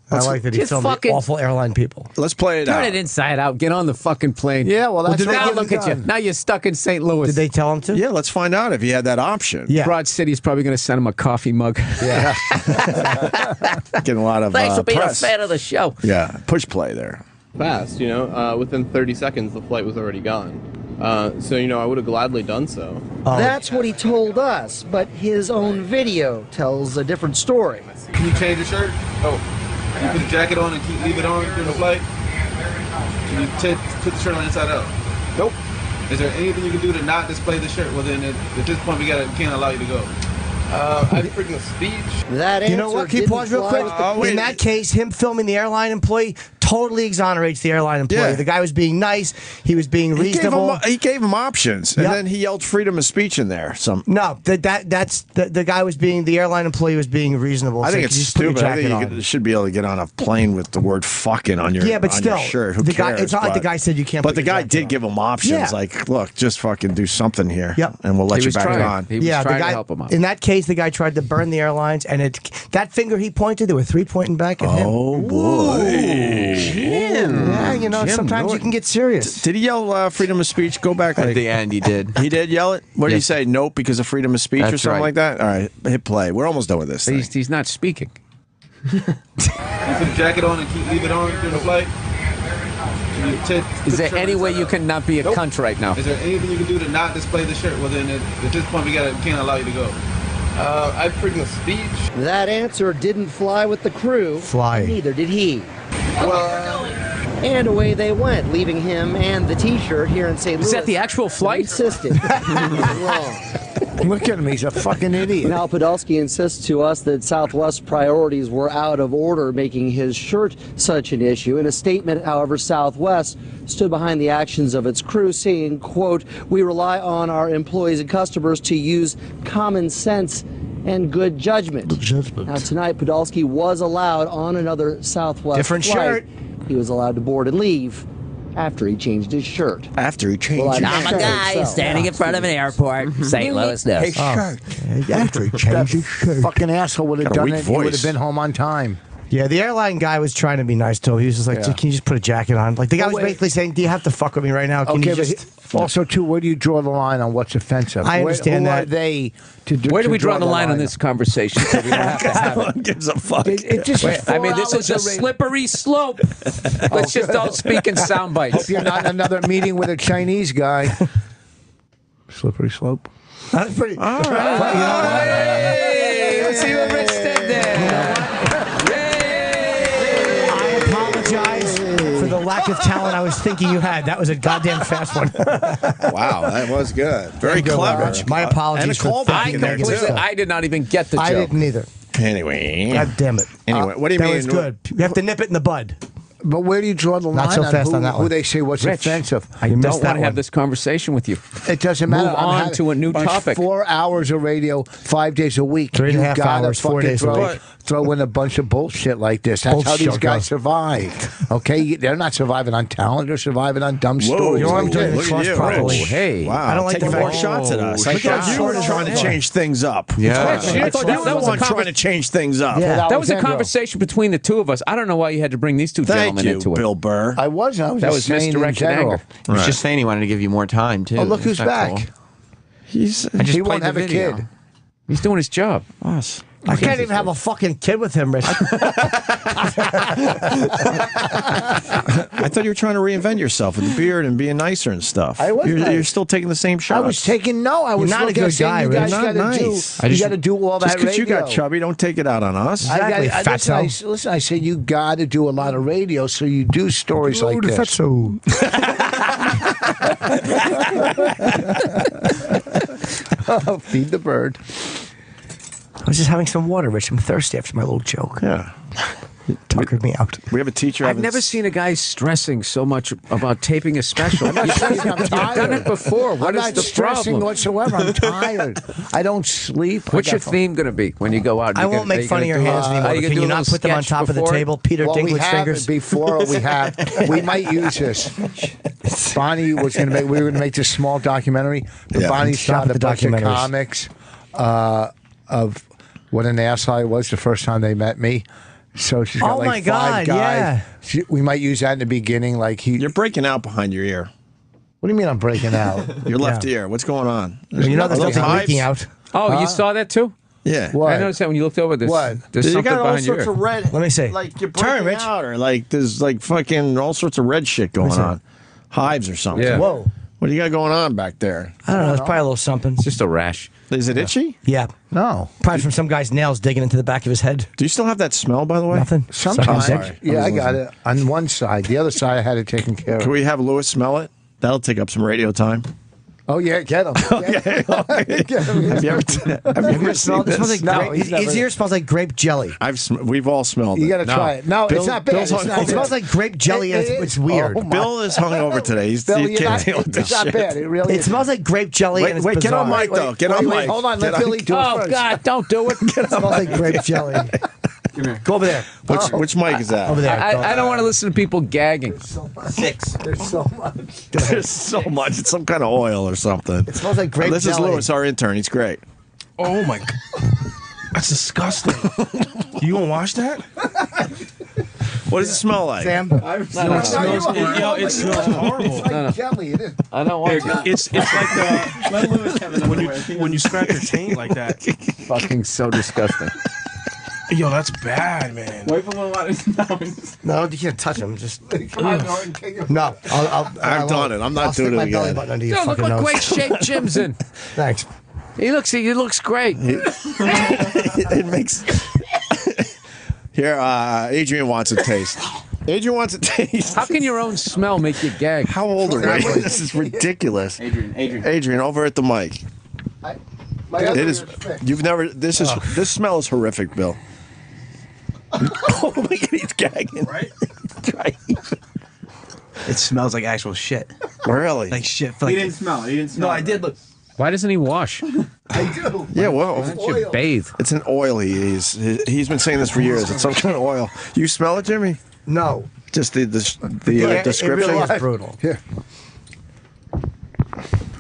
I like that he Just filmed fucking- awful airline people. Let's play it Turn out. it inside out. Get on the fucking plane. Yeah, well, that's now what look at you. Now you're stuck in St. Louis. Did they tell him to? Yeah, let's find out if he had that option. Yeah. Broad City's probably going to send him a coffee mug. Yeah. Getting a lot of Thanks for being press. a fan of the show. Yeah, push play there. Fast, within 30 seconds the flight was already gone. So I would have gladly done so. That's what he told us, but his own video tells a different story. Can you change your shirt? Oh. You put the jacket on and leave it on during the flight? Can you put the shirt on inside out? Nope. Is there anything you can do to not display the shirt? Well, then at this point, we can't allow you to go. I freaking a speech. That answer You know what? Can you didn't pause real fly quick? with the In that case, him filming the airline employee totally exonerates the airline employee. Yeah. The guy was being nice. He was being reasonable. He gave him options, and Yep. then he yelled freedom of speech in there. No, that's the guy was being, the airline employee was being reasonable. I think So it's just put your stupid. I think jacket you on. should be able to get on a plane with the word "fucking" on your Yeah, but on still, your shirt. Who the guy- cares? it's not like the But- guy said you can't But put the your guy jacket did on. give him options. Yeah. Like, look, just fucking do something here, Yep. and we'll let He you was back trying. on. He was Yeah, the trying guy to help him out. in that case, the guy tried to burn the airlines, and that finger he pointed, there were three pointing back at him. Oh boy! Yeah, Jim sometimes you Norton. can get serious. Did he yell freedom of speech? Go back At the end, he did. He did yell it. What did he Yes. say? Nope, because of freedom of speech or That's something right. like that. All right, hit play. We're almost done with this thing. He's not speaking. You put the jacket on and leave it on during the flight? Can you put Is the there shirt any way inside you out? can not be a Nope. cunt right now? Is there anything you can do to not display the shirt? Well, then at this point, we can't allow you to go. I freedom of speech. That answer didn't fly with the crew. Neither did he. And away they went, leaving him and the T-shirt here in St. Louis. Is that the actual flight? Insisted. Wrong. Look at him, he's a fucking idiot. Now Podolsky insists to us that Southwest's priorities were out of order, making his shirt such an issue. In a statement, however, Southwest stood behind the actions of its crew, saying, quote, "We rely on our employees and customers to use common sense and good judgment." Now tonight, Podolsky was allowed on another Southwest Different flight. shirt. He was allowed to board and leave after he changed his shirt. After he changed I'm a guy standing in front of an airport. St. Louis knows. His shirt. After he changed his shirt. Fucking asshole would have done it. He would have been home on time. Yeah, the airline guy was trying to be nice to him. He was just like, Yeah. "Can you just put a jacket on?" Like the guy was basically saying, "Do you have to fuck with me right now? Can Okay, you but just?" also, too, where do you draw the line on what's offensive? I understand who that. are they to do? Where do to we draw the line on this conversation so we don't have to have it? Gives a fuck. It just was I mean, 4 this is hours a of slippery slope. Let's just don't speak in sound bites. Hope you're not in another meeting with a Chinese guy. Slippery slope. That's pretty. All right. Hey, let's see what Rich did there. I apologize for the lack of talent I was thinking you had. That was a goddamn fast one. Wow, that was good. Very Good, clever. Rich. My apologies And a for callback thinking in there, that. too. I did not even get the joke. I didn't either. Anyway. God damn it. Anyway, what do you that mean? was good. You have to nip it in the bud. But where do you draw the line Not so fast on that who one. they say what's Rich, offensive? I don't want to have this conversation with you. It doesn't matter. Move on to a new topic. 4 hours of radio, 5 days a week. 3.5 You gotta hours, 4 fucking days a week. throw in a bunch of bullshit like this. That's how these Bullshit. guys survive. Okay, they're not surviving on talent; they're surviving on dumb stories. you know what I'm like doing? this. Look at you, properly. Hey, Wow, I don't like taking the more fact- shots at us. I Look how thought you short were it trying is. to change things up. Yeah. I thought you were the one trying to change things up. Yeah, That was a Andrew. conversation between the two of us. I don't know why you had to bring these two Thank gentlemen you, into it. Bill Burr. I wasn't. I was That just was saying in misdirected general. anger. He was just saying he wanted to give you more time too. Oh, look who's That's back. cool. He's I just He played won't the have a video. kid. He's doing his job. us. I can't even have a fucking kid with him, Rich. I thought you were trying to reinvent yourself with the beard and being nicer and stuff. I was You're nice. still taking the same shots. I was taking I was not a looking good at saying guy, you Rich. guys Not gotta nice. do. You got to do all Just that because you got radio. chubby, don't take it out on us. Exactly, fatso. Listen, I said you got to do a lot of radio, so you do stories like this. Fatso. Feed the bird. I was just having some water, Rich. I'm thirsty after my little joke. Yeah. Tuckered me out. We have a teacher. I've having never seen a guy stressing so much about taping a special. You've done it before. What I'm is not the stressing problem? whatsoever. I'm tired. I don't sleep. What's your theme going to be when you go out? I won't make fun of your hands anymore. Can you not put them on top of the table? Peter we Dinklage have fingers. before we might use this. Bonnie was going to make. We were going to make this small documentary. But Yeah. Bonnie Stop shot with a the bunch of documentaries. comics of what an ass I was the first time they met me. So she's got Oh, like my 5 God, guys. yeah. We might use that in the beginning. Like You're breaking out behind your ear. What do you mean I'm breaking out? Your left ear. What's going on? Well, you know there's Are nothing those leaking hives? out. Oh, you saw that too? Yeah. What? I noticed that when you looked over this. What? There's You something got all behind your sorts ear. of red. Let me see. Like you're Turn, breaking Rich. out, or like there's like fucking all sorts of red shit going see. on, hives or something. Yeah. Whoa. What do you got going on back there? I don't know. It's probably a little something. It's just a rash. Is it itchy? Yeah. No. Probably from some guy's nails digging into the back of his head. Do you still have that smell, by the way? Nothing. Sometimes. Sucking dick. Yeah, I got it on one side. The other side I had it taken care Can of. we have Lewis smell it? That'll take up some radio time. Oh yeah, get him. Get him. Get him. Have you ever seen It smells this? like No, grape, he's never- his ear smells like grape jelly. We've all smelled it. You got to try it. No, Bill- it's not bad. Bill's It's not It smells like grape jelly. And it's weird. Oh, my- Bill is hungover today. He Bill, can't you're not, deal with this it's not shit. bad. It really It is. smells like grape jelly. Wait, and it's wait, get on bizarre. mic though. Get on mic. Hold on, let Get Billy do it Oh, first. God, don't do it. It smells like grape jelly. Go over there. Which mic is that? Over there. I don't want to listen to people gagging. 6. There's so much. There's so much. It's some kind of oil or something. It smells like grape This is jelly. Lewis, our intern. He's great. Oh my god. That's disgusting. You gonna wash that? What does it smell like? Sam? It smells horrible. It's like jelly. It is. I don't want to. It's like when you scratch your taint like that. Fucking so disgusting. Yo, that's bad, man. Wait for one. No, you can't touch him. Just Come on, Norton, take it. no. I've done it. I'm not I'll stick doing it my belly again. button under your Yo, look fucking what nose. great shape Jim's in. Thanks. He looks great. It makes. Here, Adrian wants a taste. Adrian wants a taste. How can your own smell make you gag? How old are we? This is ridiculous. Adrian, over at the mic. It is. You've never. This smell is horrific, Bill. Oh my God, he's gagging. Right? It smells like actual shit. Really? Like shit. He didn't smell. No, I did look. Why doesn't he wash? I do. Yeah, well, why don't you bathe? It's an oil he's been saying this for years. It's some kind of oil. You smell it, Jimmy? No. Just the description. It really is brutal. Here.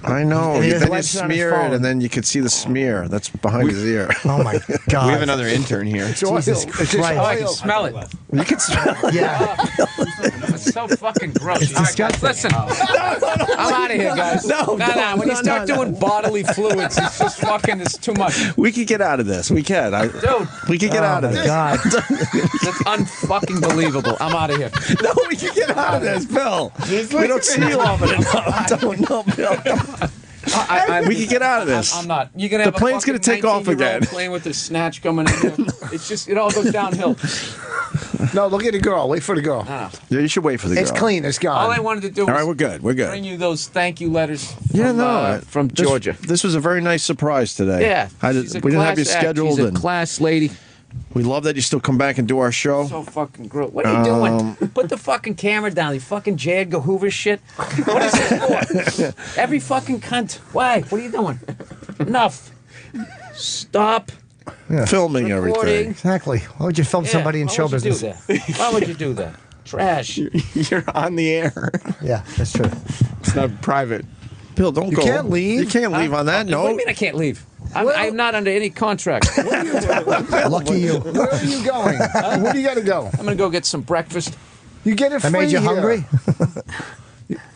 I know. And he has Then you lights on his smear it, phone. and then you can see the smear that's behind his ear. Oh my God! We have another intern here. It's Jesus Christ! Oh, I can smell it. You can smell it. Yeah. It's so fucking gross. It's All right, guys, disgusting. listen. I'm out of here, guys. No. When you start doing bodily fluids, it's just fucking. It's too much. We could get out of this. We can. Dude. We could get out of this. God. It's unfucking believable. I'm out of here. No, we can get out of this, Bill. We don't see you often enough. Don't know, Bill. We can get out of this. I'm not. You're gonna have The plane's going gonna take off again. Playing with the snatch coming in here. It's just it all goes downhill. No, look at the girl. Wait for the girl. Yeah, you should wait for the girl. It's clean. It's gone. All I wanted to do was All right, we're good. We're good. bring you those thank you letters From from, from Georgia. This was a very nice surprise today. Yeah, we didn't have you scheduled. She's a and class lady. we love that you still come back and do our show. So fucking gross. What are you doing? Put the fucking camera down. You fucking J. Edgar Hoover shit. What is it for? Every fucking cunt. Why? What are you doing? Enough. Stop. Filming recording. everything. Exactly. Why would you film somebody in why show would you business? do that? Why would you do that? Trash. You're on the air. Yeah, that's true. It's not private. Bill, don't You go. can't leave. You can't leave on that What do note. you mean I can't leave? I'm not under any contract. Lucky you. Where are you going? Where do you got to go? I'm gonna go get some breakfast. You get it free. I made you here. hungry.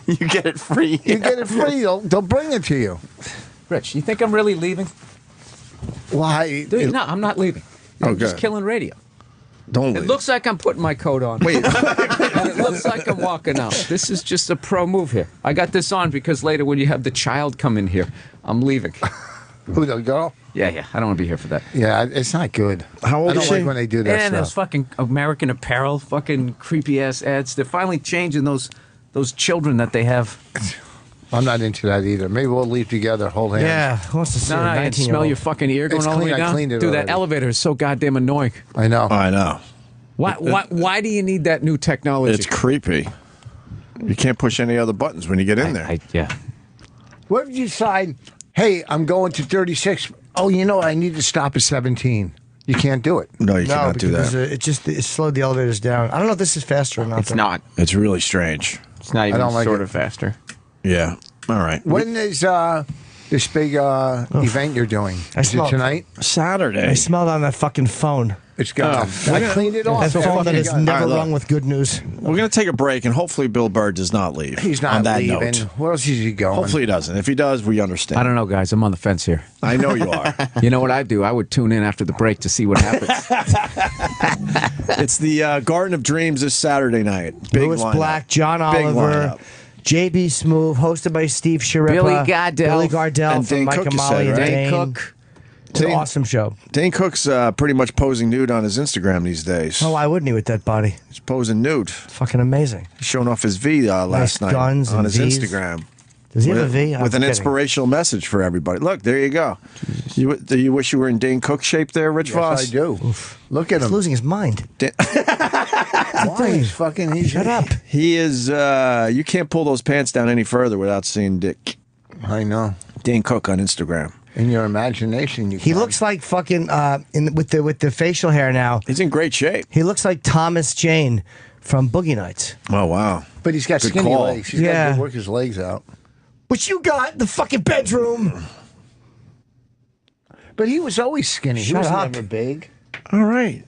You get it free. You get it free. They'll bring it to you. Rich, you think I'm really leaving? Why? Dude, no, I'm not leaving. I'm just killing radio. Don't It leave. looks like I'm putting my coat on. Wait. And it looks like I'm walking out. This is just a pro move here. I got this on because later when you have the child come in here, I'm leaving. Who, the girl? Yeah. I don't want to be here for that. Yeah, it's not good. How old I don't is she? like when they do that And those stuff. fucking American Apparel, fucking creepy ass ads. They're finally changing those children that they have. I'm not into that either. Maybe we'll leave together, hold hands. Yeah, who wants to see a No, you 19-year-old? smell your fucking ear going It's all the way clean. I down. cleaned it Dude, that already. elevator is so goddamn annoying. I know. I know. Why do you need that new technology? It's creepy. You can't push any other buttons when you get in there. Yeah. What if you decide, hey, I'm going to 36. Oh, you know what? I need to stop at 17. You can't do it. No, you cannot do because that. it slowed the elevators down. I don't know if this is faster or not. It's though. not. It's really strange. It's not even don't like sort it. of faster. Yeah. All right. When is this big event you're doing? Is it smell- tonight? Saturday. I smelled on that fucking phone. It's gone. I cleaned it off. That phone that is Fucking never All right, look. rung with good news. We're going to take a break, and hopefully Bill Burr does not leave. He's not on that leaving. note. Where else is he going? Hopefully he doesn't. If he does, we understand. I don't know, guys. I'm on the fence here. I know you are. You know what I do? I would tune in after the break to see what happens. It's the Garden of Dreams this Saturday night. Big Lewis lineup. Black, John Big Oliver, lineup. JB Smoove, hosted by Steve Sharippa, Billy Gardell. And from Dane Mike Cook, you Amali said, and right? Dane. Cook. It's an Dane- awesome show. Dane Cook's pretty much posing nude on his Instagram these days. Oh, why wouldn't he with that body? He's posing nude. Fucking amazing. He's showing off his V last Nice night guns on and his Vs. Instagram. Does he have a V? I'm With an kidding. inspirational message for everybody. Look, there you go. Do you wish you were in Dane Cook shape there, Rich Voss? Yes, I do. Look at He's him. losing his mind. Why? He's fucking. He's, Shut up. He is, you can't pull those pants down any further without seeing Dick. I know. Dane Cook on Instagram. In your imagination, you. He can. looks like fucking with the facial hair now. He's in great shape. He looks like Thomas Jane from Boogie Nights. Oh, wow. But he's got Good skinny call. legs. He's Yeah. got to work his legs out. What you got in the fucking bedroom? But he was always skinny. he Shut was up. never big. All right.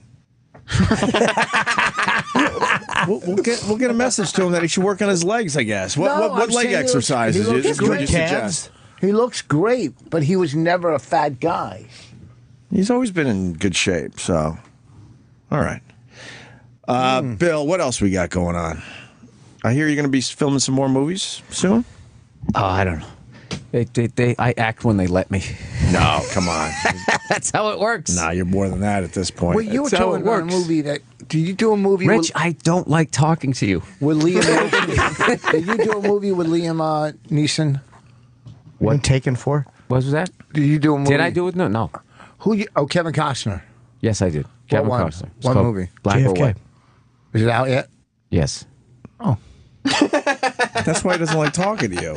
we'll get a message to him that he should work on his legs, I guess. What No, I'm leg saying exercises he looks would you great. suggest? He looks great, but he was never a fat guy. He's always been in good shape, so. All right. Bill, what else we got going on? I hear you're going to be filming some more movies soon? Oh, I don't know. I act when they let me. No, come on. That's how it works. Nah, you're more than that at this point. Well, you were That's how talking it about a works. movie that. Did you do a movie? Rich, I don't like talking to you. With Liam. Did you do a movie with Liam Neeson? What Taken for? What was that? Did you do a movie? Did I do it? No. Who? Kevin Costner. Yes, I did. Kevin one? Costner. It's What called movie? Black or JFK. White. Is it out yet? Yes. Oh. That's why he doesn't like talking to you.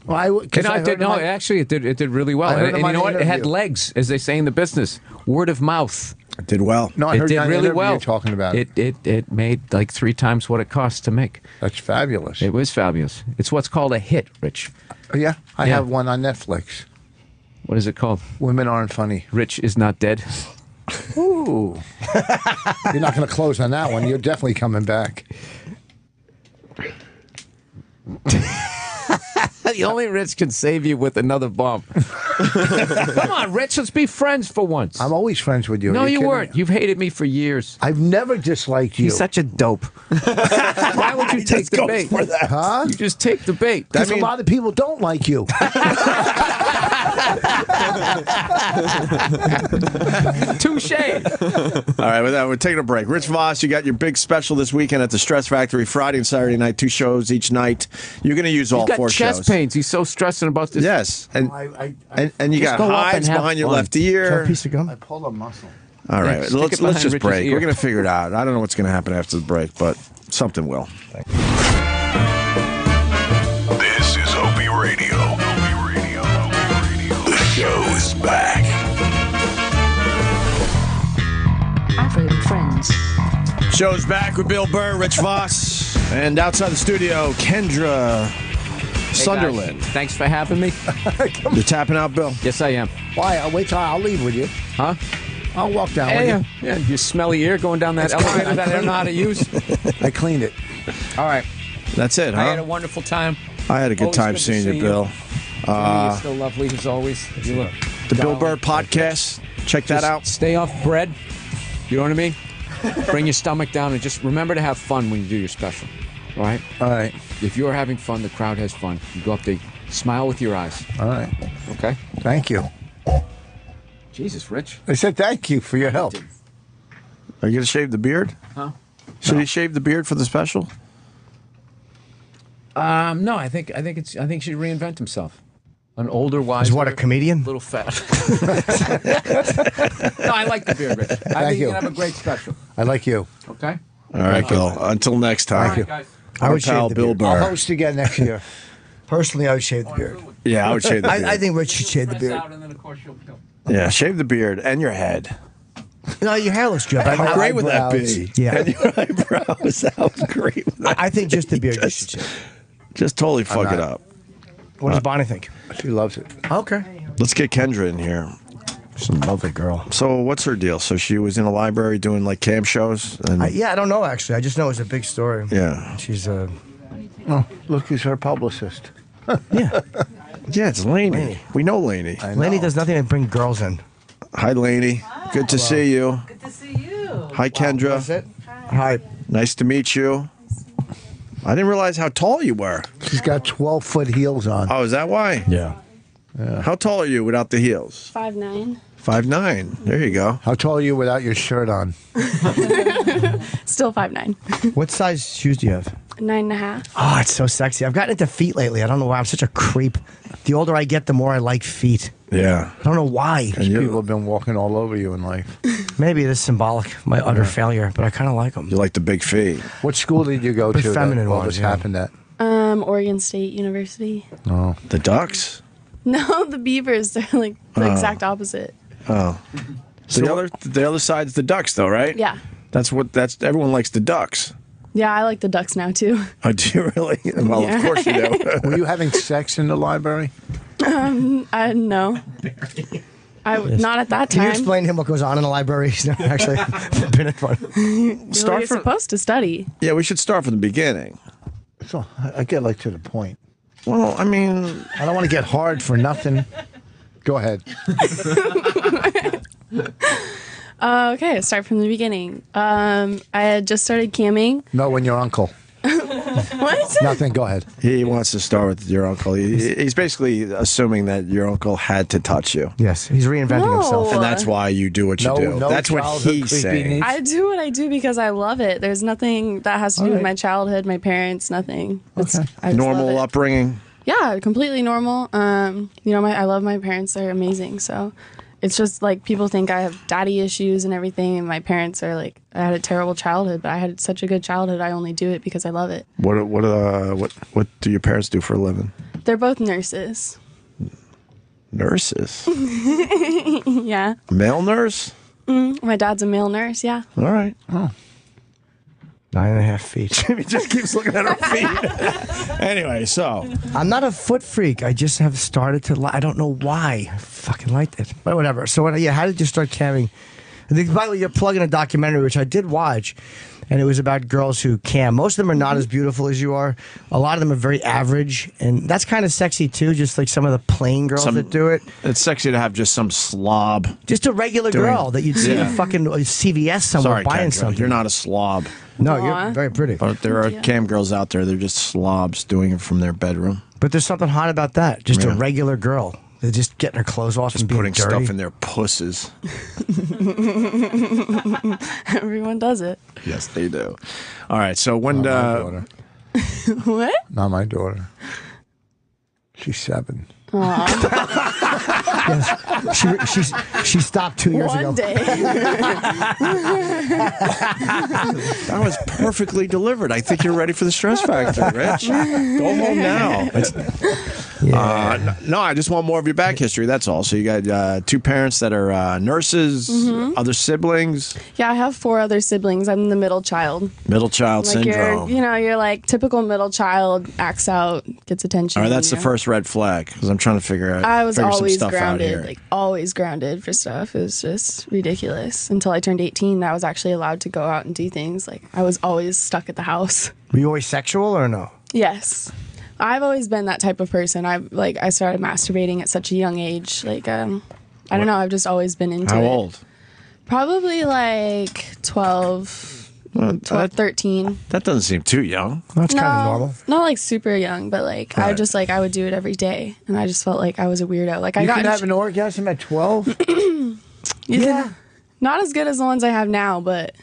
Well, Actually, it did really well. I heard And him you on know the what? It had interview. legs, as they say in the business. Word of mouth. It did well. No, I It heard did you on the really interview well. talking about it. It made like 3 times what it cost to make. That's fabulous. It was fabulous. It's what's called a hit, Rich. Yeah, I Yeah. have one on Netflix. What is it called? Women Aren't Funny. Rich is not dead. Ooh. You're not going to close on that one. You're definitely coming back. The only Rich can save you with another bomb. Come on, Rich, let's be friends for once. I'm always friends with you. No, Are you kidding weren't. me? You've hated me for years. I've never disliked you. He's such a dope. Why would you take the bait? Huh? You just take the bait. Because a lot of people don't like you. Touche. All right, with that, we're taking a break. Rich Voss, you got your big special this weekend at the Stress Factory, Friday and Saturday night, 2 shows each night. You're going to use all He's got 4 chest shows. pains. He's so stressing about this. Yes, and you Just got go up and hives have behind your fun. left ear. Piece of gum. I pulled a muscle. All right, Yeah, stick let's it behind just Rich's break. ear. We're going to figure it out. I don't know what's going to happen after the break, but something will. This is Opie Radio. The show is back. Avid friends. Show's back with Bill Burr, Rich Voss, and outside the studio, Kendra Sunderland. Guys, thanks for having me. You're tapping out, Bill? Yes, I am. Why? I'll wait till I'll leave with you. Huh? I'll walk down Yeah, with yeah. Your smelly ear going down that elevator that I don't know how to use. you. I cleaned it. All right. That's it, huh? I had a wonderful time. I had a good Always time good to seeing see you, Bill. You're still lovely as always. You look The Bill doll. Burr podcast. Check that Just out. Stay off bread. You know what I mean? Bring your stomach down and just remember to have fun when you do your special. All right? All right. If you're having fun, the crowd has fun. You go up there, smile with your eyes. All right. Okay? Thank you. Jesus, Rich. I said thank you for your help. Are you going to shave the beard? Huh? Should he shave the beard for the special? No, I think he should reinvent himself. An older, wiser. Is what, a comedian? Little fat. No, I like the beard, Rich. I think you. you're gonna have a great special. I like you. Okay. All right, Bill. Until next time. All right, guys. I would Our pal shave the Bill beard. I'll Burr. host again next year. Personally, I would shave the beard. Yeah, I would shave the beard. I think Rich should shave the Press beard. out, and then of course you'll go. Yeah, shave the beard and your head. No, your hair looks good. How great would that eyebrows. be? Yeah. And your eyebrows. How great would that I think just the beard you Just- should shave. Just totally fuck not. it up. What does Bonnie think? She loves it. Okay. Let's get Kendra in here. She's a lovely girl. So what's her deal? So she was in a library doing like cam shows? And Yeah, I don't know, actually. I just know it's a big story. Yeah. She's Oh, look, he's her publicist. yeah. Yeah, it's Laney. Laney. We know Laney. Laney does nothing but bring girls in. Hi, Laney. Good to see you. Good to see you. Hi, Kendra. That's it? Hi. Nice to meet you. I didn't realize how tall you were. She's got 12-foot heels on. Oh, is that why? Yeah. How tall are you without the heels? 5'9". 5'9". There you go. How tall are you without your shirt on? Still 5'9". What size shoes do you have? 9.5. Oh, it's so sexy. I've gotten into feet lately. I don't know why. I'm such a creep. The older I get, the more I like feet. Yeah. I don't know why. People have been walking all over you in life. Maybe it is symbolic of my utter failure, but I kind of like them. You like the big feet. What school did you go The to? feminine that all ones, this yeah. happened at? Oregon State University. Oh. The Ducks? No, the Beavers. They're like the exact opposite. Oh. The other side's the Ducks, though, right? Yeah. Everyone likes the Ducks. Yeah, I like the Ducks now too. Oh, do you really? Well, Yeah. of course you do. Were you having sex in the library? I know. Not at that Can you time. explain to him what goes on in the library? He's never actually been in one. You're supposed to study. Yeah, we should start from the beginning. So I get like to the point. Well, I mean, I don't want to get hard for nothing. Go ahead. Okay, start from the beginning. I had just started camming. No, when your uncle. What? Nothing. Go ahead. He wants to start with your uncle. He's basically assuming that your uncle had to touch you. Yes, he's reinventing himself. And that's why you do what you do. That's what he's saying. I do what I do because I love it. There's nothing that has to do with my childhood, my parents, nothing. It's, I just love Normal it. upbringing? Yeah, completely normal. I love my parents. They're amazing. So it's just like people think I have daddy issues and everything, and my parents are like, I had a terrible childhood, but I had such a good childhood. I only do it because I love it. What do your parents do for a living? They're both nurses. Nurses? Yeah. A male nurse? My dad's a male nurse. Yeah. All right. Oh. 9.5 feet. He just keeps looking at her feet. Anyway, so I'm not a foot freak. I just have started to. I don't know why. I fucking liked it, but whatever. So how did you start camming? I think, by the way, you're plugging a documentary which I did watch, and it was about girls who cam. Most of them are not as beautiful as you are. A lot of them are very average, and that's kind of sexy too. Just like some of the plain girls that do it. It's sexy to have just some slob. Just a regular girl that you'd see in fucking CVS somewhere Sorry, buying Kendra, something. You're not a slob. No, you're very pretty. But there are cam girls out there. They're just slobs doing it from their bedroom. But there's something hot about that. Just a regular girl. They're just getting her clothes off and being putting dirty. stuff in their pusses. Everyone does it. Yes, they do. All right. So when daughter. What? Not my daughter. She's 7. Yes, she stopped 2 years ago. One day. that was perfectly delivered. I think you're ready for the stress factor, Rich. Go home now. No, I just want more of your back history. That's all. So you got 2 parents that are nurses, other siblings. Yeah, I have 4 other siblings. I'm the middle child. Middle child Like syndrome. you're like typical middle child, acts out, gets attention. All right, that's the first red flag because I'm trying to figure out. I was some always stuff out grounded, here. like always grounded for stuff. It was just ridiculous. Until I turned 18, I was actually allowed to go out and do things. Like I was always stuck at the house. Were you always sexual or no? Yes. I've always been that type of person. I started masturbating at such a young age. Like I don't know, I've just always been into it. How old? Probably like 12, 13. That doesn't seem too young. That's kind of normal. Not like super young, but like I just I would do it every day, and I just felt like I was a weirdo. Like You can have an orgasm at 12? yeah, not as good as the ones I have now, but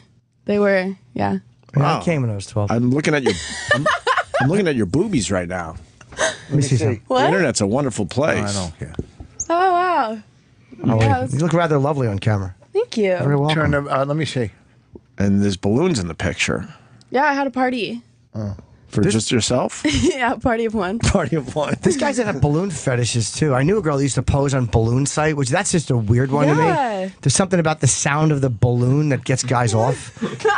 they were Yeah, I came when I was 12. I'm looking at your. I'm looking at your boobies right now. Let me see some. What? The internet's a wonderful place. I don't care. Oh wow! Yeah, You look rather lovely on camera. thank you. Very welcome. Turn the, let me see. And there's balloons in the picture. Yeah, I had a party. For just yourself? Yeah, party of one. Party of one. This guy's into balloon fetishes too. I knew a girl that used to pose on balloon site, which that's just a weird one to Yeah. me. There's something about the sound of the balloon that gets guys off.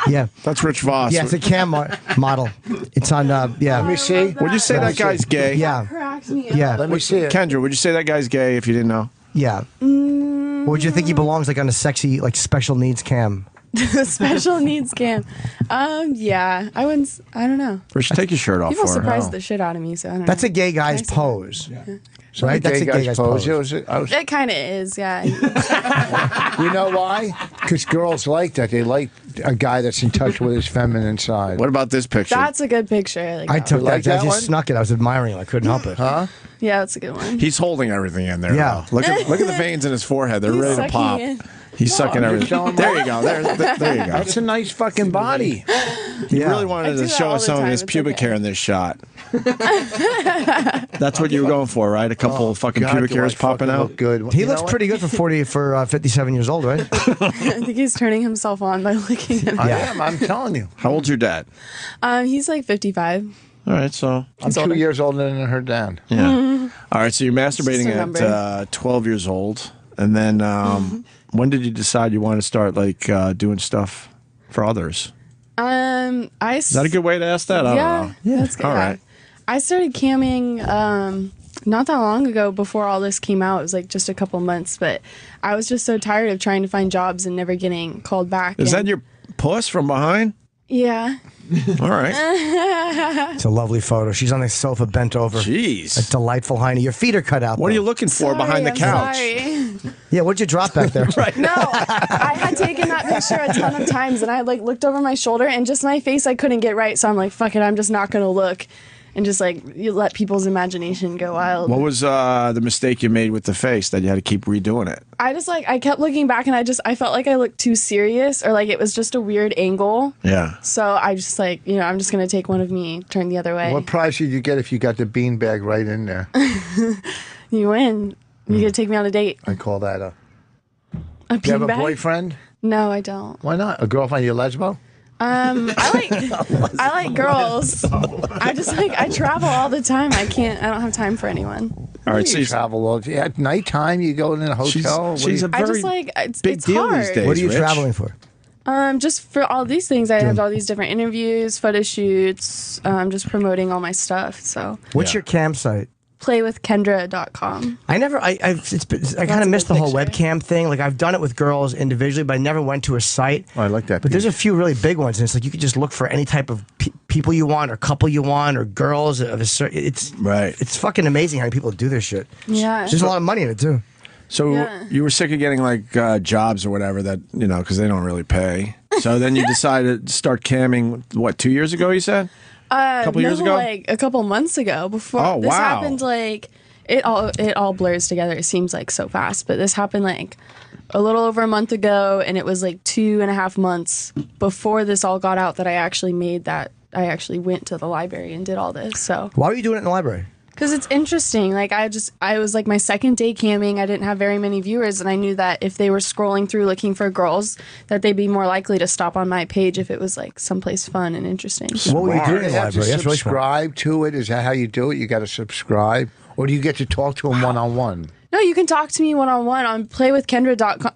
Yeah. That's Rich Voss. Yeah, it's a cam model. It's on, yeah. Let me see. Would you say that guy's gay? Yeah. Cracks me up. Yeah. Let me see it. Kendra, would you say that guy's gay if you didn't know? Yeah. Or would you think he belongs like on a sexy, like special needs cam? Special needs cam. Yeah, I don't know. Rich, take your shirt off People for her. surprise the shit out of me, so I don't know. That's a gay guy's pose. So Right? That's a gay guy's pose. It kind of is, yeah. You know why? Because girls like that. They like a guy that's in touch with his feminine side. What about this picture? That's a good picture. Like I that took one. that. like that I just one? snuck it. I was admiring it. I couldn't help it. Huh? Yeah, that's a good one. He's holding everything in there. Yeah. Though. Look at the veins in his forehead. They're He's ready to sucking pop. in. He's sucking I'm just everything. showing There my- you go. There you go. That's a nice fucking body. He really I wanted do to that show all us the some of time. his It's pubic okay. hair in this shot. That's what you were going for, right? A couple of fucking God, pubic do I hairs popping fucking out. look good. He You looks know what? pretty good for 57 years old, right? I think he's turning himself on by looking at me. I am. I'm telling you. How old's your dad? He's like 55. All right, so I'm 2 years older than her dad. yeah. All right, so you're masturbating Just a at number. 12 years old, and then when did you decide you wanted to start like doing stuff for others? Is that a good way to ask that? I don't know. Yeah, that's good. All right. I started camming not that long ago before all this came out. It was like just a couple months, but I was just so tired of trying to find jobs and never getting called back. Is that and- your puss from behind? Yeah. All right. It's a lovely photo. She's on the sofa bent over. Jeez. A delightful Heine. Your feet are cut out. What are you looking for behind the couch? Sorry. Yeah, what'd you drop back there? Right. No, I had taken that picture a ton of times, and I like looked over my shoulder, and just my face I couldn't get right. So I'm like, fuck it, I'm just not gonna look, and just like you let people's imagination go wild. What was the mistake you made with the face that you had to keep redoing it? I just like I kept looking back, and I felt like I looked too serious, or like it was just a weird angle. Yeah. So I just like I'm just gonna take one of me, turn the other way. What prize did you get if you got the beanbag right in there? You win. You get to take me on a date. I call that a A Do you have a beanbag? boyfriend? No, I don't. Why not? A girlfriend? You lesbo? I like girls. I travel all the time. I don't have time for anyone. All right, so you travel all at nighttime. You go in a hotel. She's a very it's big deal hard. these days. What are you Rich. traveling for? Just for all these things, I have all these different interviews, photo shoots, just promoting all my stuff. So, What's your campsite? playwithkendra.com. I kind of missed the whole webcam thing. Like I've done it with girls individually, but I never went to a site. Oh, I like that. But there's a few really big ones, and it's like you could just look for any type of people you want, or couple you want, or girls of a certain. It's right. It's fucking amazing how many people do this shit. Yeah, there's a lot of money in it too. So you were sick of getting like jobs or whatever that because they don't really pay. So then you decided to start camming. What, 2 years ago? You said. A couple years ago? Like a couple months ago. Before this happened, like it all blurs together. It seems like so fast, but this happened like a little over a month ago, and it was like 2.5 months before this all got out that I actually made that. I actually went to the library and did all this. So why were you doing it in the library? Because it's interesting. Like I was like my second day camming. I didn't have very many viewers, and I knew that if they were scrolling through looking for girls, that they'd be more likely to stop on my page if it was like someplace fun and interesting. What were you doing in the library? That's really subscribe to it. Is that how you do it? You got to subscribe, or do you get to talk to them one-on-one? No, you can talk to me one-on-one on playwithkendra.com.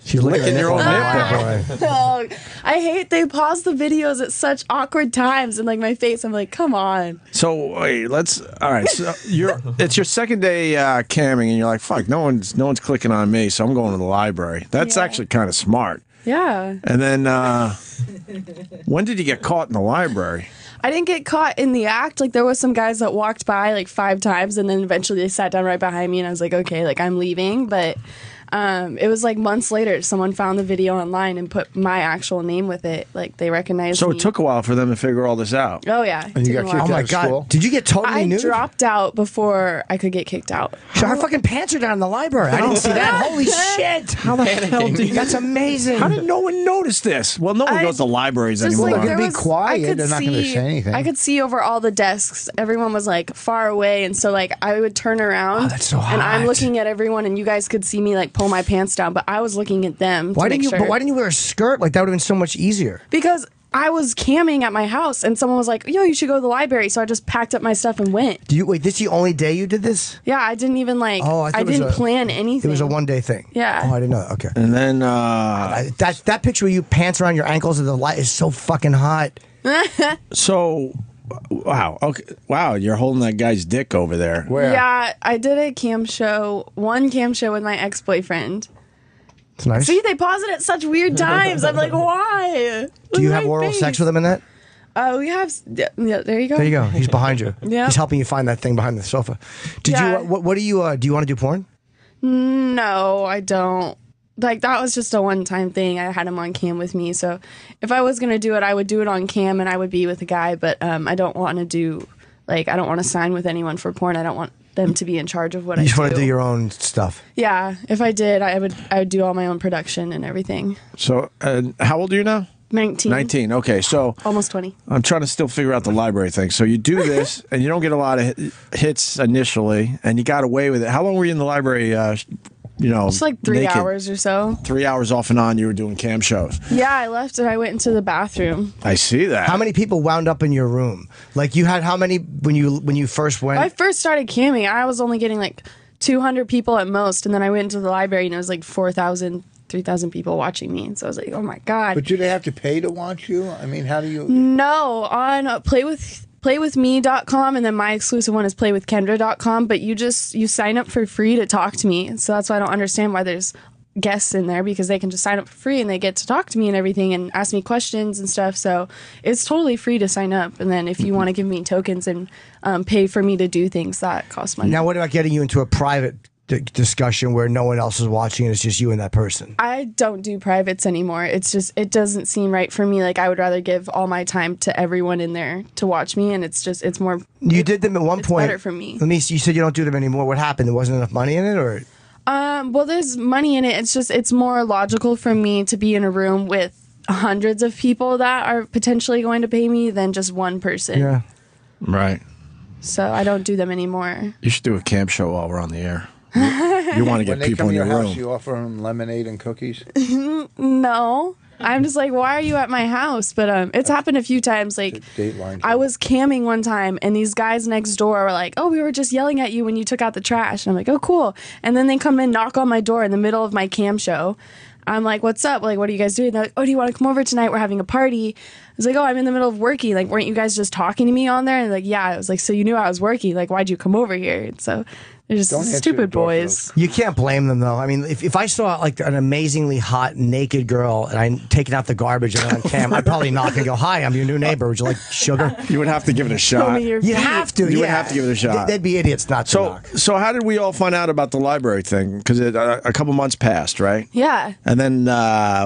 She's licking your own nipple, boy. Oh, I hate they pause the videos at such awkward times, and like my face, I'm like, come on. So wait, all right. So it's your second day camming, and you're like, fuck, no one's clicking on me, so I'm going to the library. That's actually kind of smart. Yeah. And then when did you get caught in the library? I didn't get caught in the act. Like there was some guys that walked by like 5 times, and then eventually they sat down right behind me, and I was like, okay, like I'm leaving, but. It was like months later, someone found the video online and put my actual name with it. Like they recognized me. So it took a while for them to figure all this out. Oh yeah. And you got kicked out of school? Did you get totally nude? I dropped out before I could get kicked out. Her fucking pants are down in the library. I didn't see that. Holy shit! How the hell did That's amazing. How did no one notice this? Well, no one goes to libraries anymore. Like, They're going to be quiet. They're not going to say anything. I could see over all the desks. Everyone was like far away, and so like I would turn around, that's so and I'm hot. looking at everyone, and you guys could see me like pull my pants down, but I was looking at them. Why to didn't make you? sure. But why didn't you wear a skirt? Like that would have been so much easier. Because I was camming at my house, and someone was like, "Yo, you should go to the library." So I just packed up my stuff and went. Do you wait? This is the only day you did this? Yeah, I didn't even like. I didn't plan anything. It was a one-day thing. Yeah. Oh, I didn't know that. Okay. And then that picture where you pants around your ankles of the light is so fucking hot. So, wow. Okay. Wow, you're holding that guy's dick over there. Where? Yeah, I did one cam show with my ex-boyfriend. It's nice. See, they pause it at such weird times. I'm like, why? Do you have oral sex with him in that? We have. Yeah, there you go. There you go. He's behind you. Yeah. He's helping you find that thing behind the sofa. Did you? What do you? Do you want to do porn? No, I don't. Like that was just a one-time thing. I had him on cam with me, so if I was gonna do it, I would do it on cam, and I would be with a guy. But I don't want to do I don't want to sign with anyone for porn. I don't want them to be in charge of what I do. You just want to do your own stuff. Yeah, if I did, I would do all my own production and everything. So, how old are you now? 19. 19. Okay, so almost 20. I'm trying to still figure out the library thing. So you do this, and you don't get a lot of hits initially, and you got away with it. How long were you in the library? It's like 3 naked? hours or so. 3 hours off and on. You were doing cam shows. Yeah, I left and I went into the bathroom. I see that. How many people wound up in your room? Like you had how many when you first went? When I first started camming, I was only getting like 200 people at most, and then I went into the library and it was like 4,000, 3,000 people watching me. And so I was like, oh my God. But do they have to pay to watch you? I mean, how do you? No, on playwithme.com, and then my exclusive one is playwithkendra.com, but you sign up for free to talk to me. So that's why I don't understand why there's guests in there because they can just sign up for free and they get to talk to me and everything and ask me questions and stuff. So it's totally free to sign up. And then if you want to give me tokens and pay for me to do things, that costs money. Now, what about getting you into a private discussion where no one else is watching and it's just you and that person? I don't do privates anymore. It's just, it doesn't seem right for me. Like, I would rather give all my time to everyone in there to watch me, and it's just, it's more. You did them at one point. Better for me. Let me. You said you don't do them anymore. What happened? There wasn't enough money in it, or? Well, there's money in it. It's just, it's more logical for me to be in a room with hundreds of people that are potentially going to pay me than just one person. Yeah. Right. So I don't do them anymore. You should do a camp show while we're on the air. You want to get people in your room. House, you offer them lemonade and cookies? No. I'm just like, why are you at my house? But it's happened a few times. Like, I was camming one time, and these guys next door were like, oh, we were just yelling at you when you took out the trash. And I'm like, oh, cool. And then they come in, knock on my door in the middle of my cam show. I'm like, what's up? Like, what are you guys doing? They're like, oh, do you want to come over tonight? We're having a party. I was like, oh, I'm in the middle of working. Like, weren't you guys just talking to me on there? And they're like, yeah. I was like, so you knew I was working. Like, why'd you come over here? And so they're just stupid boys. You can't blame them, though. I mean, if I saw like an amazingly hot naked girl and I'm taking out the garbage and I'm on cam, I'd probably knock and go, hi, I'm your new neighbor. Would you like sugar? You would have to give it a shot. You'd have to. You would have to give it a shot. They'd be idiots not to knock. So how did we all find out about the library thing? Because a couple months passed, right? Yeah. And then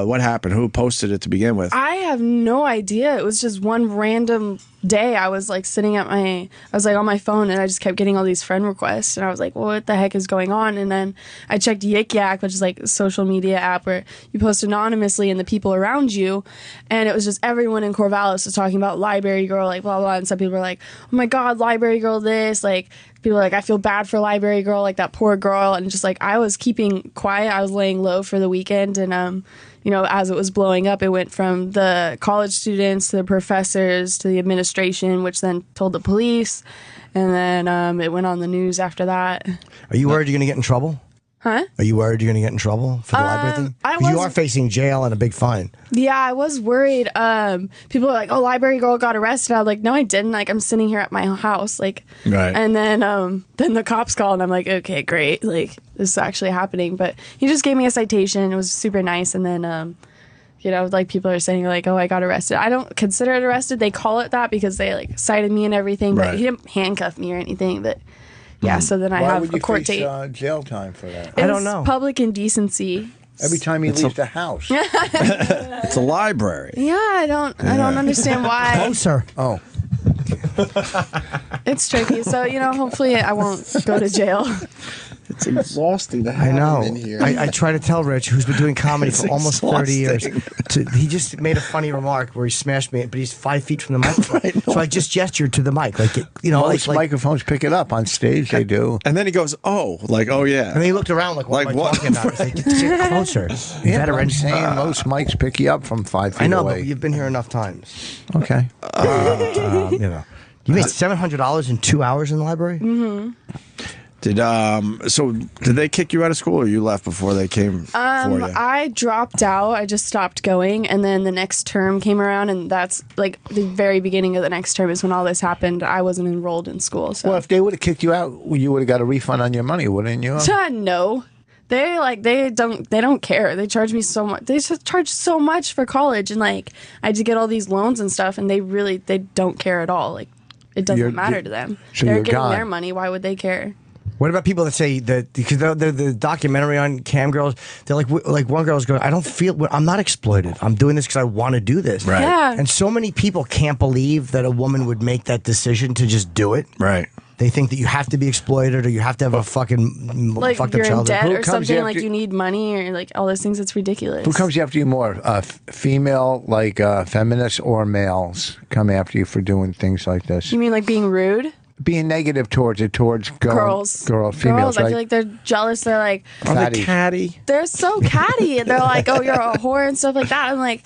what happened? Who posted it to begin with? I have no idea. It was just one random day. I was like sitting at I was like on my phone, and I just kept getting all these friend requests, and I was like, well, what the heck is going on? And then I checked Yik Yak, which is like a social media app where you post anonymously and the people around you, and it was just everyone in Corvallis was talking about Library Girl, like blah blah, and some people were like, oh my god, Library Girl this, like people were like, I feel bad for Library Girl, like that poor girl. And just like, I was keeping quiet. I was laying low for the weekend, and you know, as it was blowing up, it went from the college students to the professors to the administration, which then told the police, and then it went on the news after that. Are you worried you're going to get in trouble? Huh? Are you worried you're going to get in trouble for the library thing? You are facing jail and a big fine. Yeah, I was worried. People were like, "Oh, Library Girl got arrested." I was like, "No, I didn't. Like, I'm sitting here at my house." Like, right. And then the cops called, and I'm like, "Okay, great. Like, this is actually happening." But he just gave me a citation. It was super nice. And then, you know, like people are saying, like, "Oh, I got arrested." I don't consider it arrested. They call it that because they like cited me and everything, but he didn't handcuff me or anything. But yeah, so then I have a court date. Why would you face jail time for that? I don't know. Public indecency. Every time he leaves the house. It's a library. Yeah, I don't understand why. Closer. Oh. It's tricky. So, you know, hopefully I won't go to jail. It's exhausting to have I know. him in here. I try to tell Rich, who's been doing comedy It's for almost 30 years. exhausting. He just made a funny remark where he smashed me, but he's 5 feet from the microphone. So I just gestured to the mic, like, you know, Most microphones pick it up on stage. They do. And then he goes, "Oh, like, oh yeah." And then he looked around, like, what Like am I what? talking about? He's like, get closer. Yeah, Veteran. I'm saying most mics pick you up from 5 feet I know, away. but you've been here enough times. Okay. You know, you made $700 in 2 hours in the library. Mm-hmm. Did they kick you out of school, or you left before they came for you? I dropped out. I just stopped going, and then the next term came around, and that's like the very beginning of the next term is when all this happened. I wasn't enrolled in school, so Well, if they would have kicked you out, you would have got a refund on your money, wouldn't you? no. They don't care. They charge me so much. They just charge so much for college, and like I had to get all these loans and stuff, and they don't care at all. Like it doesn't matter to them. So They're you're getting gone. their money. Why would they care? What about people that say that because the documentary on cam girls, they're like one girl's going, I'm not exploited. I'm doing this because I want to do this. Right. Yeah. And so many people can't believe that a woman would make that decision to just do it. Right. They think that you have to be exploited or you have to have a fucking Like fucked you're up in childhood. debt or something. after- Like you need money or like all those things. It's ridiculous. Who comes after you more, female, like feminists, or males come after you for doing things like this? You mean like being rude? Being negative towards Girls. females, I right? feel like they're jealous. They're like, Are they catty? they're so catty. They're like, oh, you're a whore and stuff like that. I'm like,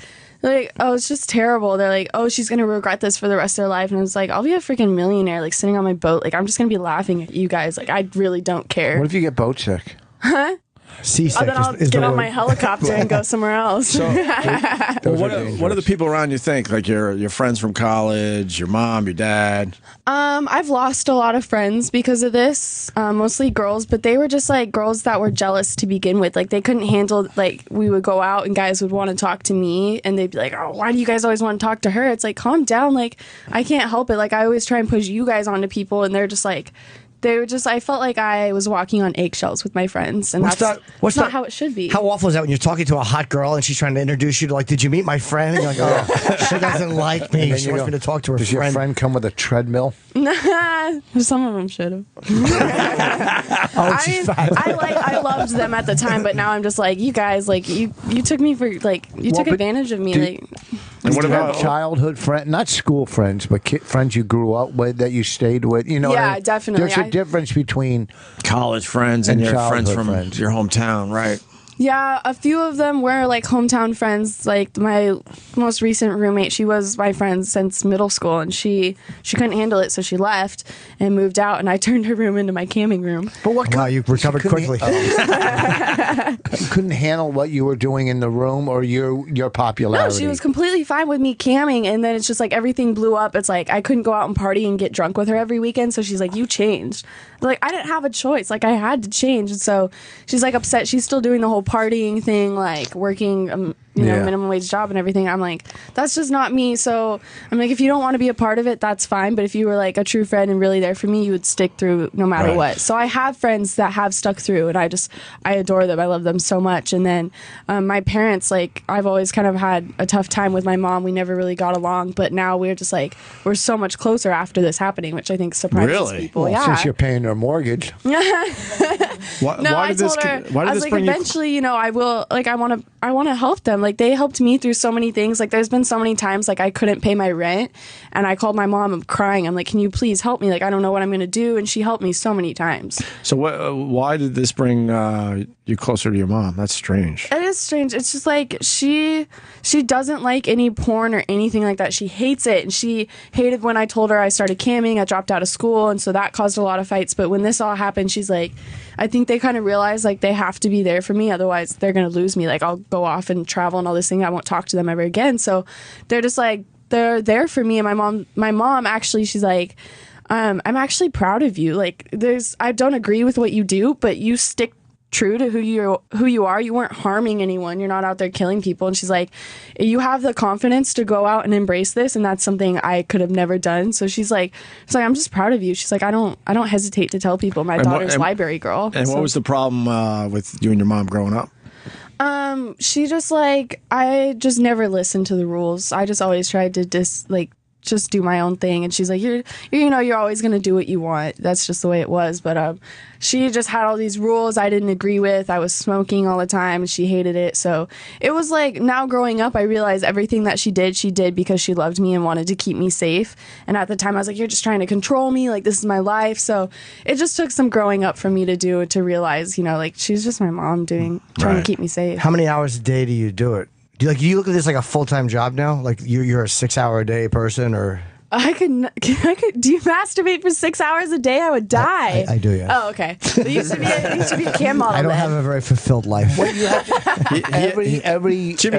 oh, it's just terrible. They're like, oh, she's gonna regret this for the rest of her life. And I was like, I'll be a freaking millionaire, like sitting on my boat. Like I'm just gonna be laughing at you guys. Like I really don't care. What if you get boat sick? Huh? Seasick then I'll is get the on word. my helicopter and go somewhere else. Well, what do the people around you think? Like your friends from college, your mom, your dad? I've lost a lot of friends because of this, mostly girls, but they were just like girls that were jealous to begin with. Like they couldn't handle, like we would go out and guys would want to talk to me and they'd be like, oh, why do you guys always want to talk to her? It's like, calm down. Like I can't help it. Like I always try and push you guys onto people and they're just like, I felt like I was walking on eggshells with my friends, and that's not how it should be. How awful is that when you're talking to a hot girl and she's trying to introduce you to, like, did you meet my friend? And you're like, oh, she doesn't like me. And then She you wants go, me to talk to her Does friend. your friend come with a treadmill? Some of them should have. I loved them at the time, but now I'm just like, you guys, like you took me for like you took advantage of me. And what about childhood friends? Not school friends, but friends you grew up with that you stayed with. You know, Yeah, what I mean? definitely. There's a difference between college friends and your friends childhood from friends. your hometown, right? Yeah, a few of them were like hometown friends. Like my most recent roommate, she was my friend since middle school, and she couldn't handle it, so she left and moved out. And I turned her room into my camping room. But what? Wow, you recovered quickly. You couldn't handle what you were doing in the room or your popularity. No, she was completely fine with me camming, and then it's just like everything blew up. It's like I couldn't go out and party and get drunk with her every weekend, so she's like, you changed. Like I didn't have a choice. Like I had to change, and so she's like upset. She's still doing the whole partying thing, like working minimum wage job and everything. I'm like, that's just not me. So I'm like, if you don't want to be a part of it, that's fine. But if you were like a true friend and really there for me, you would stick through no matter what. So I have friends that have stuck through, and I adore them. I love them so much. And then my parents, like I've always kind of had a tough time with my mom. We never really got along, but now we're just like, we're so much closer after this happening, which I think surprises people. Well, since you're paying her mortgage. I told her, I was like, eventually, I will, like, I want to help them. Like, they helped me through so many things. Like, there's been so many times, like, I couldn't pay my rent, and I called my mom. I'm crying. I'm like, can you please help me? Like, I don't know what I'm going to do. And she helped me so many times. So why did this bring you closer to your mom? That's strange. It is strange. It's just like she doesn't like any porn or anything like that. She hates it, and she hated when I told her I started camming. I dropped out of school, and so that caused a lot of fights. But when this all happened, she's like, I think they kind of realize like they have to be there for me, otherwise they're gonna lose me. Like I'll go off and travel and all this thing. I won't talk to them ever again. So they're just like they're there for me. And my mom actually, she's like, I'm actually proud of you. Like I don't agree with what you do, but you stick true to who you are. You weren't harming anyone. You're not out there killing people. And she's like, you have the confidence to go out and embrace this, and that's something I could have never done. So she's like, I'm just proud of you. She's like, I don't hesitate to tell people my daughter's library girl. And what was the problem with you and your mom growing up? She just like, I just never listened to the rules. I just always tried to just do my own thing. And she's like, you're always going to do what you want. That's just the way it was. But she just had all these rules I didn't agree with. I was smoking all the time, and she hated it. So it was like, now growing up, I realized everything that she did because she loved me and wanted to keep me safe. And at the time I was like, you're just trying to control me. Like, this is my life. So it just took some growing up for me to realize, like, she's just my mom trying to keep me safe. How many hours a day do you do it? Do you look at this like a full-time job now? Like you're a 6-hour-a-day person, or? I could. Do you masturbate for 6 hours a day? I would die. I do, yeah. Oh, okay. It used to be a cam model. I don't have a very fulfilled life. What you have to, every cam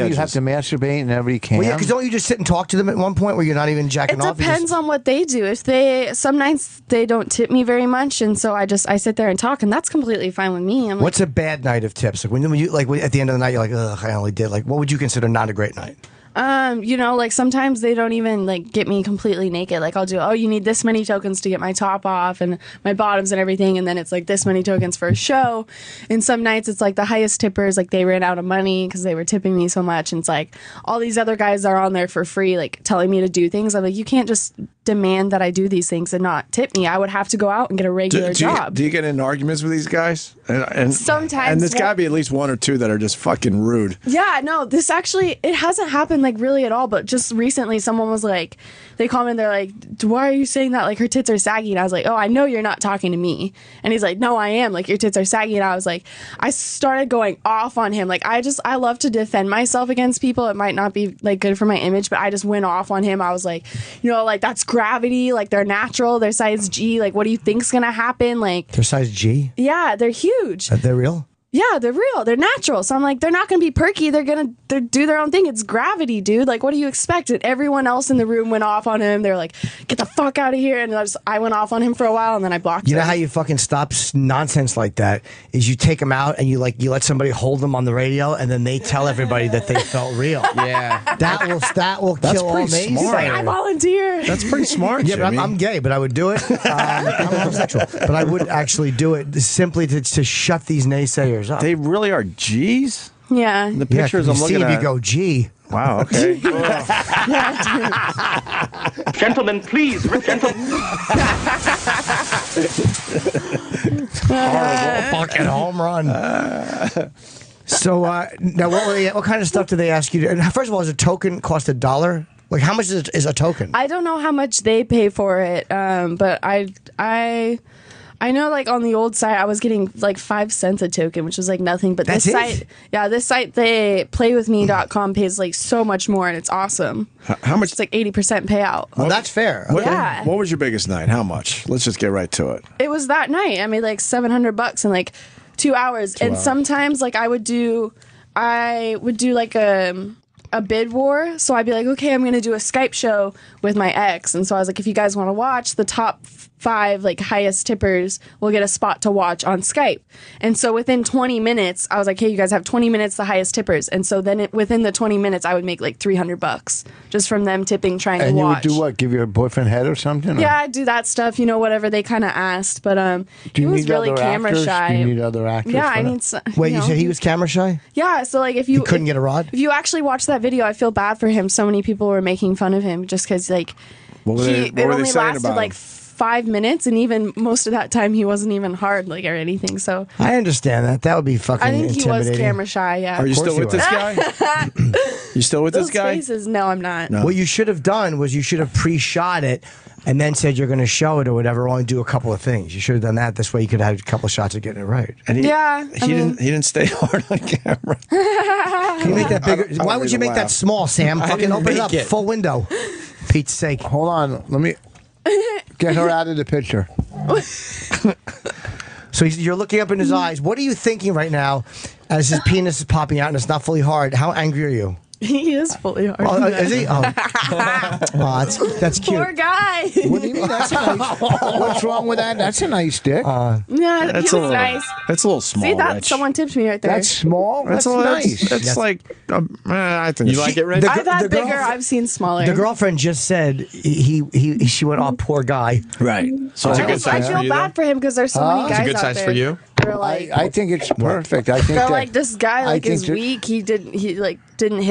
you have to masturbate in every cam. Well, yeah, because don't you just sit and talk to them at one point where you're not even jacking off? It depends on what they do. If some nights they don't tip me very much, and so I sit there and talk, and that's completely fine with me. What's a bad night of tips? Like when you at the end of the night you're like, ugh, I only did. Like, what would you consider not a great night? Like sometimes they don't even like get me completely naked. Like I'll do, you need this many tokens to get my top off and my bottoms and everything, and then it's like this many tokens for a show. And some nights it's like the highest tippers, like they ran out of money because they were tipping me so much, and it's like all these other guys are on there for free, like telling me to do things. I'm like, you can't just demand that I do these things and not tip me. I would have to go out and get a regular job. Do you get in arguments with these guys? And sometimes, and there's got to be at least one or two that are just fucking rude. Yeah, no, this actually, it hasn't happened like really at all, but just recently someone was like, they commented, they're like, why are you saying that? Like, her tits are saggy. And I was like, oh, I know you're not talking to me. And he's like, no, I am. Like, your tits are saggy. And I was like, I started going off on him. Like, I love to defend myself against people. It might not be like good for my image, but I just went off on him. I was like, like, that's gravity. Like, they're natural. They're size G. Like, what do you think's going to happen? Like, They're size G? yeah, they're huge. They're real? Yeah, they're real. They're natural. So I'm like, they're not going to be perky. They're going to do their own thing. It's gravity, dude. Like, what do you expect? And everyone else in the room went off on him. They're like, get the fuck out of here. And I went off on him for a while, and then I blocked him. You know how you fucking stop nonsense like that is you take them out and you let somebody hold them on the radio, and then they tell everybody that they felt real. Yeah, that will kill all me. I volunteer. That's pretty smart. Yeah, but I'm gay, but I would do it. I'm homosexual, but I would actually do it simply to shut these naysayers up. They really are G's? Yeah. The pictures I'm looking at. You go, G. Wow, okay. Gentlemen, please. Gentlemen. Fucking home run. So now, what kind of stuff do they ask you to? And first of all, does a token cost $1? Like, how much is a token? I don't know how much they pay for it, but I know, like, on the old site, I was getting like 5 cents a token, which was like nothing. But this site, they playwithme.com pays like so much more, and it's awesome. How much? It's like 80% payout. Oh, that's fair. Yeah. What was your biggest night? How much? Let's just get right to it. It was that night. I made like $700 in like 2 hours. And sometimes, like, I would do like a bid war. So I'd be like, okay, I'm going to do a Skype show with my ex. And so I was like, if you guys want to watch, the top 5 like highest tippers will get a spot to watch on Skype. And so within 20 minutes, I was like, hey, you guys have 20 minutes, the highest tippers. And so then within the 20 minutes, I would make like $300 just from them tipping, trying to watch. And you would do what? Give your boyfriend head or something? Yeah, I'd do that stuff, whatever they kind of asked. But he was really camera shy. Do you need other actors? Yeah, I need Wait, you said he was camera shy? Yeah, so like if you couldn't get a rod? If you actually watch that video, I feel bad for him. So many people were making fun of him just because like it only lasted like 5 minutes, and even most of that time he wasn't even hard like or anything. So I understand that. That would be fucking I think intimidating. he was camera shy. Yeah. Are you still with this guy? You still with Those this guy? faces? No, I'm not. No. What you should have done was you should have pre-shot it and then said you're going to show it or whatever, only do a couple of things. You should have done that. This way you could have had a couple of shots of getting it right. And He didn't stay hard on camera. Can you make that bigger? Why would you make that small, Sam? Fucking open it up, full window. Pete's sake. Hold on. Let me get her out of the picture. So you're looking up in his eyes. What are you thinking right now as his penis is popping out and it's not fully hard? How angry are you? He is fully hard. Oh, is he? Oh, that's cute. Poor guy. What do you mean? That's nice. What's wrong with that? That's a nice dick. Yeah, he was nice. That's a little small. See, that Rich. someone tipped me right there. That's small. That's nice. That's like I think You like it, Rich? I've had bigger. I've seen smaller. The girlfriend just said she went, oh, poor guy. Right. So it's a good I size for feel you, bad for him because there's so many It's guys a good out size there. for you. They're like, I think it's perfect. I think they're that, like this guy like is weak. He didn't hit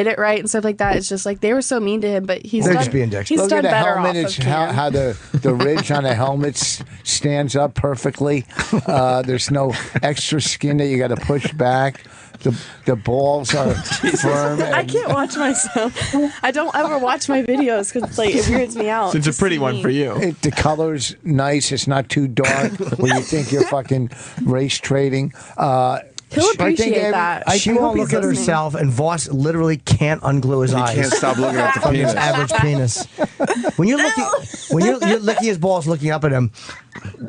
it right and stuff like that. It's just like they were so mean to him, but he's They're done, just being dicks. he's Look done at the better helmet. off It's of camera. how the ridge on the helmet stands up perfectly. There's no extra skin that you got to push back. The balls are firm. I can't watch myself. I don't ever watch my videos because like it weirds me out. It's a pretty one for you. The color's nice. It's not too dark where you think you're fucking race trading. He'll appreciate that. She won't look at herself, and Voss literally can't unglue his eyes. He can't stop looking at the From his penis. average penis. When you're licking his balls, looking up at him,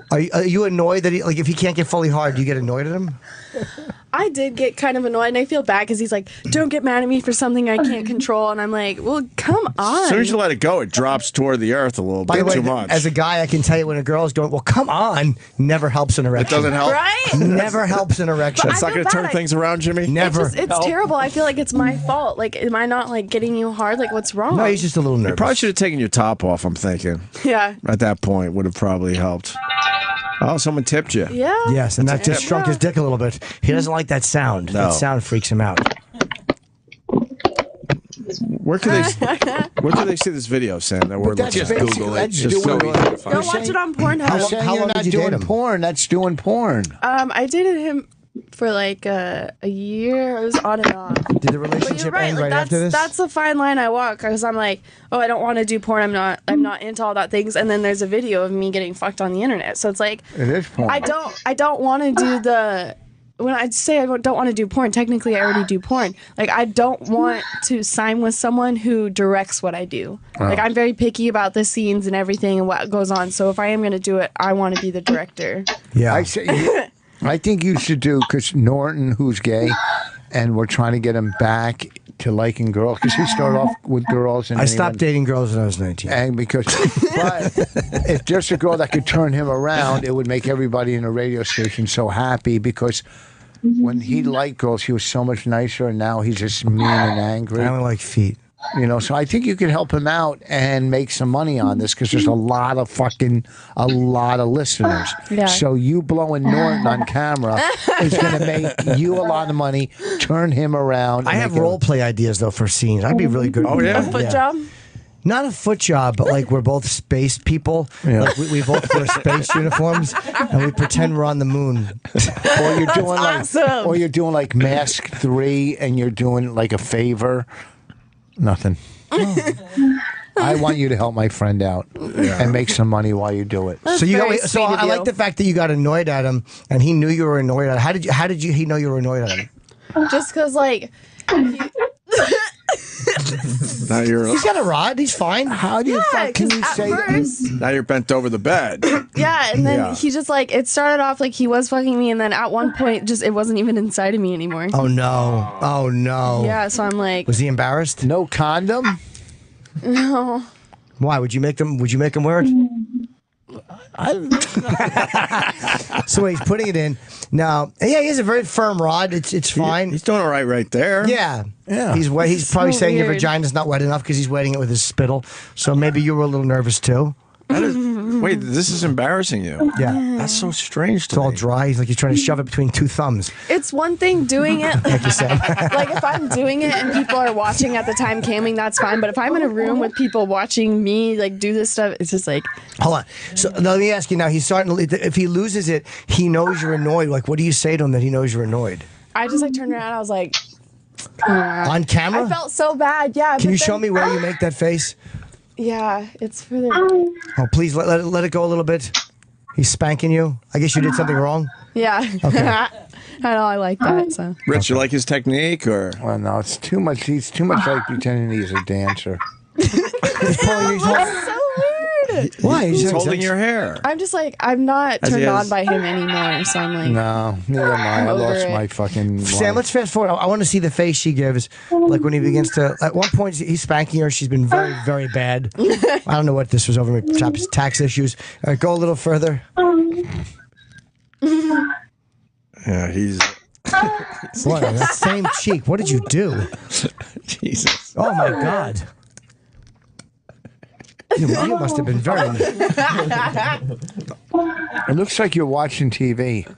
are you annoyed that if he can't get fully hard, do you get annoyed at him? I did get kind of annoyed, and I feel bad because he's like, "Don't get mad at me for something I can't control," and I'm like, "Well, come on." As soon as you let it go, it drops toward the earth a little By the bit way, too much. as a guy, I can tell you when a girl is going, well, come on, never helps an erection. It doesn't help. Right? Never helps an erection. That's not going to turn things around, Jimmy. Never. It's terrible. I feel like it's my fault. Like, am I not like getting you hard? Like, what's wrong? No, he's just a little nervous. You probably should have taken your top off, I'm thinking. Yeah. At that point, would have probably helped. Oh, someone tipped you. Yeah. Yes, and that just shrunk his dick a little bit. He doesn't like that sound. No. That sound freaks him out. Where can they see this video, Sam? That we're That's looking at? basic- Google it. that's Just doing so it. easy to find. Go watch it on How Pornhub. long long not did you date doing him? porn? That's doing porn. I dated him for like a year. It was on and off. Did the relationship end right that's, after this? That's a fine line I walk because I'm like, oh, I don't want to do porn. I'm not into all that things. And then there's a video of me getting fucked on the internet. So it's like, it is porn. I don't want to do the. When I say I don't want to do porn, technically I already do porn. Like I don't want to sign with someone who directs what I do. Oh. Like I'm very picky about the scenes and everything and what goes on. So if I am going to do it, I want to be the director. Yeah. I think you should do, because Norton, who's gay, and we're trying to get him back to liking girls, because he started off with girls. And I stopped dating girls when I was 19. And but if there's a girl that could turn him around, it would make everybody in the radio station so happy, because when he liked girls, he was so much nicer, and now he's just mean and angry. I don't like feet. You know, so I think you could help him out and make some money on this, because there's a lot of listeners. Yeah. So you blowing Norton on camera is going to make you a lot of money, turn him around. I have role play ideas though for scenes. I'd be really good. Oh, at yeah? that. A foot job? Not a foot job, but like we're both space people. Yeah. Like we both wear space uniforms and we pretend we're on the moon. Or you're doing awesome. or you're doing like Mask 3, and you're doing like a favor. Nothing. I want you to help my friend out and make some money while you do it. So you got. So I like the fact that you got annoyed at him, and he knew you were annoyed at him. How did he know you were annoyed at him? Just because, like, Now you're. He's got a rod. He's fine. How do you? Can you say first, Now you're bent over the bed. yeah, and then Yeah. he just like it started off like he was fucking me, and then at one point, just it wasn't even inside of me anymore. Oh no! Oh no! Yeah, so I'm like, Was he embarrassed? No condom. no. Why would you make them? Would you make him wear it? So he's putting it in now. Yeah, he has a very firm rod. It's fine. He's doing all right there. Yeah, yeah. He's wet. He's probably So saying your weird. vagina's not wet enough because he's wetting it with his spittle. So maybe you were a little nervous too. Wait, this is embarrassing you. Yeah, That's so strange it's all dry. He's like he's trying to shove it between two thumbs. It's one thing doing it, Like you said. like if I'm doing it and people are watching at the time camming, that's fine. But if I'm in a room with people watching me like do this stuff, it's just like, Hold on. So now let me ask you. Now he's starting to. If he loses it, he knows you're annoyed. Like, what do you say to him that he knows you're annoyed? I just like turned around. I was like, On camera? I felt so bad. Yeah. Can but you show then- me where you make that face? Yeah, it's for the. Oh, please let it go a little bit. He's spanking you. I guess you did something wrong. Yeah. Okay. I know. I like that. So. Rich, you like his technique, or? Well, no, it's too much. He's too much like pretending he's a dancer. He's pulling. He's holding. It's so weird. Why? He's holding your hair. I'm just like I'm not As he turned on has- by him anymore. So I'm like, No, neither am I. I over lost it. my fucking. Sam, life. let's fast forward. I want to see the face she gives, like when he begins to. At one point, he's spanking her. She's been very, very bad. I don't know what this was over. Tax issues. All right, go a little further. Yeah, he's. What? That same cheek. What did you do? Jesus. Oh my God. You must have been very. It looks like you're watching TV.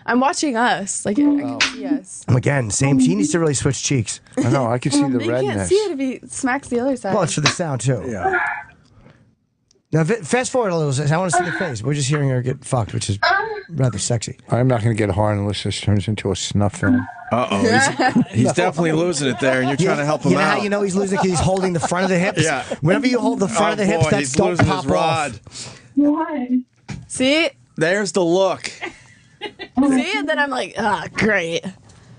I'm watching us. Like I can see us. Again, same. He needs to really switch cheeks. I know. I can see the But you can't redness. see it if he smacks the other side. Well, it's for the sound too. Yeah. Now, fast forward a little. I want to see the face. We're just hearing her get fucked, which is rather sexy. I'm not going to get hard unless this turns into a snuff film. He's definitely losing it there, and you're trying to help him You know out. how you know he's losing because he's holding the front of the hips? Yeah. Whenever you hold the front of the hips, boy, that's he's don't losing pop his rod. off. See? There's the look. See? And then I'm like, ah, great.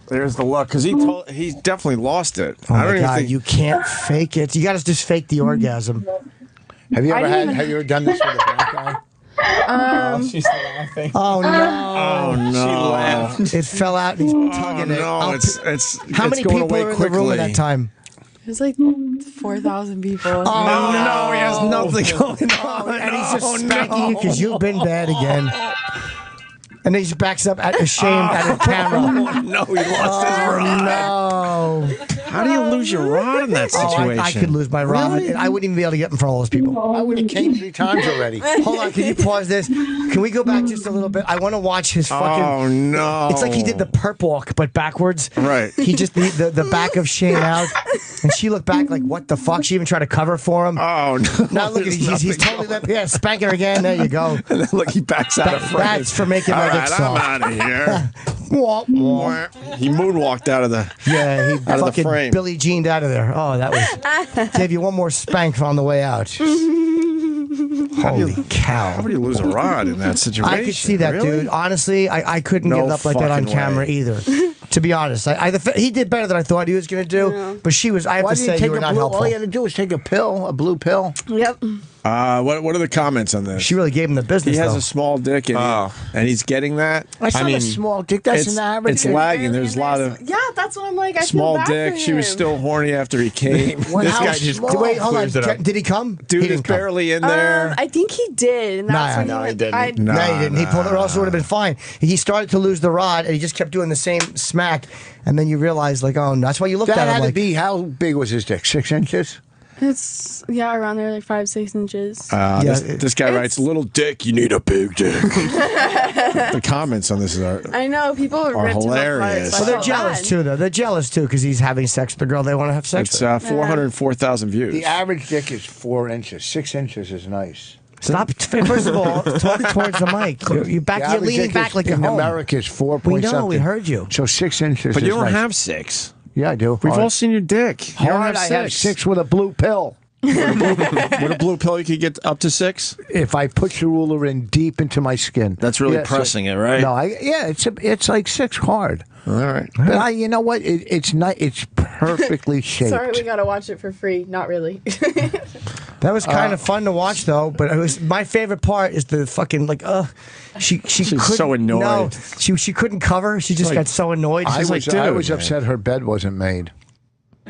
There's the look, because he definitely lost it. Oh I my don't even God, think you can't fake it. You got to just fake the orgasm. Have you I ever didn't even- have you ever done this with a black guy? She's laughing. Oh no! Oh no! She laughed. It fell out and he's tugging it. No, I'll- it's How it's many going people away were in quickly. the room at that time? There's like 4,000 people. Oh No, he has nothing going on. And he's just spanking you because you've been bad again. And then he backs up ashamed at the camera. Oh, no, he lost his rod. No. How do you lose your rod in that situation? I could lose my rod. Really? I wouldn't even be able to get in front of all those people. I would have came 3 times already. Hold on, can you pause this? Can we go back just a little bit? I want to watch his fucking. Oh no! It's like he did the perp walk, but backwards. Right. He just the back of Shane out, and she looked back like, "What the fuck?" She even tried to cover for him. Oh no! Now look at There's he's totally spanking her again. There you go. And then look, he backs out of frame. That's for making All my right, dick soft. I'm out of here. He moonwalked out of the he out of the fucking frame. Billie Jeaned out of there. Oh, that was gave you one more spank on the way out. Holy cow! How would you lose a rod in that situation? I could see that, Really? dude. Honestly, I couldn't No give it up like that on fucking camera way. either. To be honest, he did better than I thought he was going to do. But she was. I have Why to did you say, take you were a not blue? helpful. All you had to do was take a pill, a blue pill. Yep. What are the comments on this? She really gave him the business. He has though. a small dick, and he's getting that. That's not a small dick. That's it's, an average. It's lagging. There's a lot of Yeah, that's what I'm like. I small feel bad dick. for She was him. still horny after he came. This guy just wait. Hold on. Did he come? Dude he is didn't come. barely in there. I think he did. And that's when No, he he didn't. I, No, he didn't. He pulled it, or else it would have been fine. He started to lose the rod, and he just kept doing the same smack. And then you realize, like, oh, that's why you looked That at him had like. to be. How big was his dick? 6 inches. It's around there, like 5-6 inches. This guy writes, "Little dick, you need a big dick." The comments on this are I know people are ripped him apart, hilarious. so I Well, they're felt jealous bad. too, though. They're jealous too because he's having sex with the girl they want to have sex It's with. 404,000 views. The average dick is 4 inches. 6 inches is nice. Stop. First of all, talk towards the mic. You're back. The You're average leaning dick back is- like you're in home. America is 4 We point know. something. We heard you. So 6 inches. But you is don't nice. have 6. Yeah, I do. We've Hard. all seen your dick. You don't Hard, have I have 6 with a blue pill. With a blue pill, you could get up to 6. If I put the ruler in deep into my skin, That's really pressing it, right? No, it's like 6 hard. All right, but you know what? It's not. It's perfectly shaped. Sorry, we gotta watch it for free. Not really. That was kind of fun to watch, though. But it was my favorite part is the fucking like, she couldn't, so annoyed. No, she couldn't cover. She just Like, got so annoyed. I She's was, like, I dude. was upset her bed wasn't made.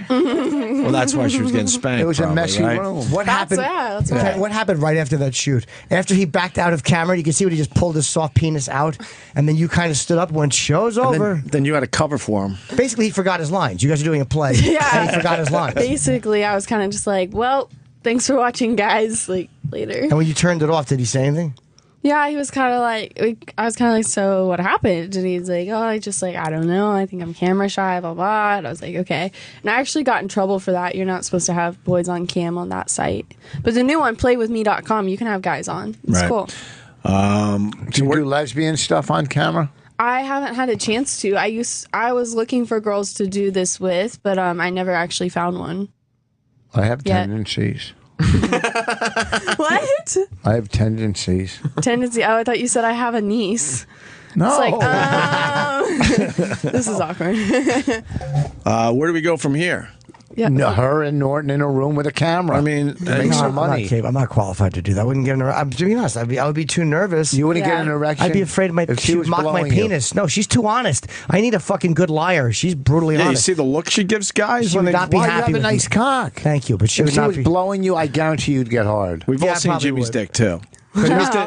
Well, that's why she was getting spanked. It was probably, a messy right? room. What happened? That's Okay, right. what happened right after that shoot? After he backed out of camera, you can see when he just pulled his soft penis out, and then you kind of stood up and went, "Show's And over." then you had a cover for him. Basically, he forgot his lines. You guys are doing a play, and he forgot his lines. Basically, I was kind of just like, well, thanks for watching, guys. Like later. And when you turned it off, did he say anything? Yeah, he was kind of like, I was kind of like, so what happened? And he's like, oh, I just like, I don't know. I think I'm camera shy, blah, blah. And I was like, okay. And I actually got in trouble for that. You're not supposed to have boys on cam on that site. But the new one, playwithme.com, you can have guys on. It's Right. cool. Do you do lesbian stuff on camera? I haven't had a chance to. I was looking for girls to do this with, but I never actually found one. I have Yeah. tendencies. What? I have tendencies. Tendency. Oh, I thought you said I have a niece. No. It's like, this is awkward. Where do we go from here? Yeah. No, her and Norton in a room with a camera. I mean, to make some money. I'm not qualified to do that. I wouldn't get an erection. To be honest, I would be too nervous. You wouldn't get an erection? I'd be afraid if she she was would mock my blowing you? penis. No, she's too honest. I need a fucking good liar. She's brutally Yeah, you honest. see the look she gives guys She when would they not be Why, you happy have a with nice me. cock. Thank you, but she If would she not was be. blowing you, I guarantee you'd get hard. We've Yeah, all seen probably Jimmy's would. dick too.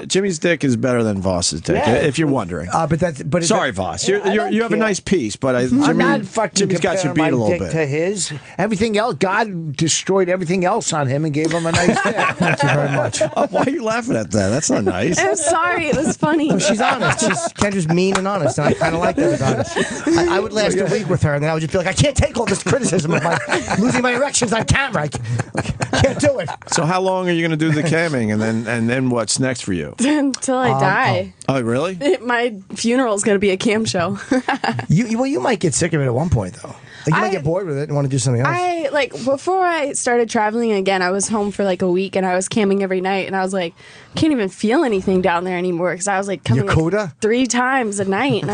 Jimmy's dick is better than Voss's dick, Yeah. if you're wondering. But Sorry, Voss. You I don't have a care. nice piece, but I'm Jimmy, not fucking Jimmy's got you comparing beat my a little dick bit. to his. Everything else, God destroyed everything else on him and gave him a nice dick. Thank you very much. Why are you laughing at that? That's not nice. I'm sorry. It was funny. Well, she's honest. Kendra's mean and honest, and I kind of like that about her. I would last a week with her, and then I would just be like, I can't take all this criticism of my losing my erections on camera. I can't do it. So how long are you going to do the camming, and then what's next for you? Until I die. Oh, really? My funeral's going to be a cam show. You might get sick of it at one point, though. Like, you might get bored with it and want to do something else. Before I started traveling again, I was home for like a week and I was camming every night, and I was like, can't even feel anything down there anymore because I was like coming like 3 times a night, and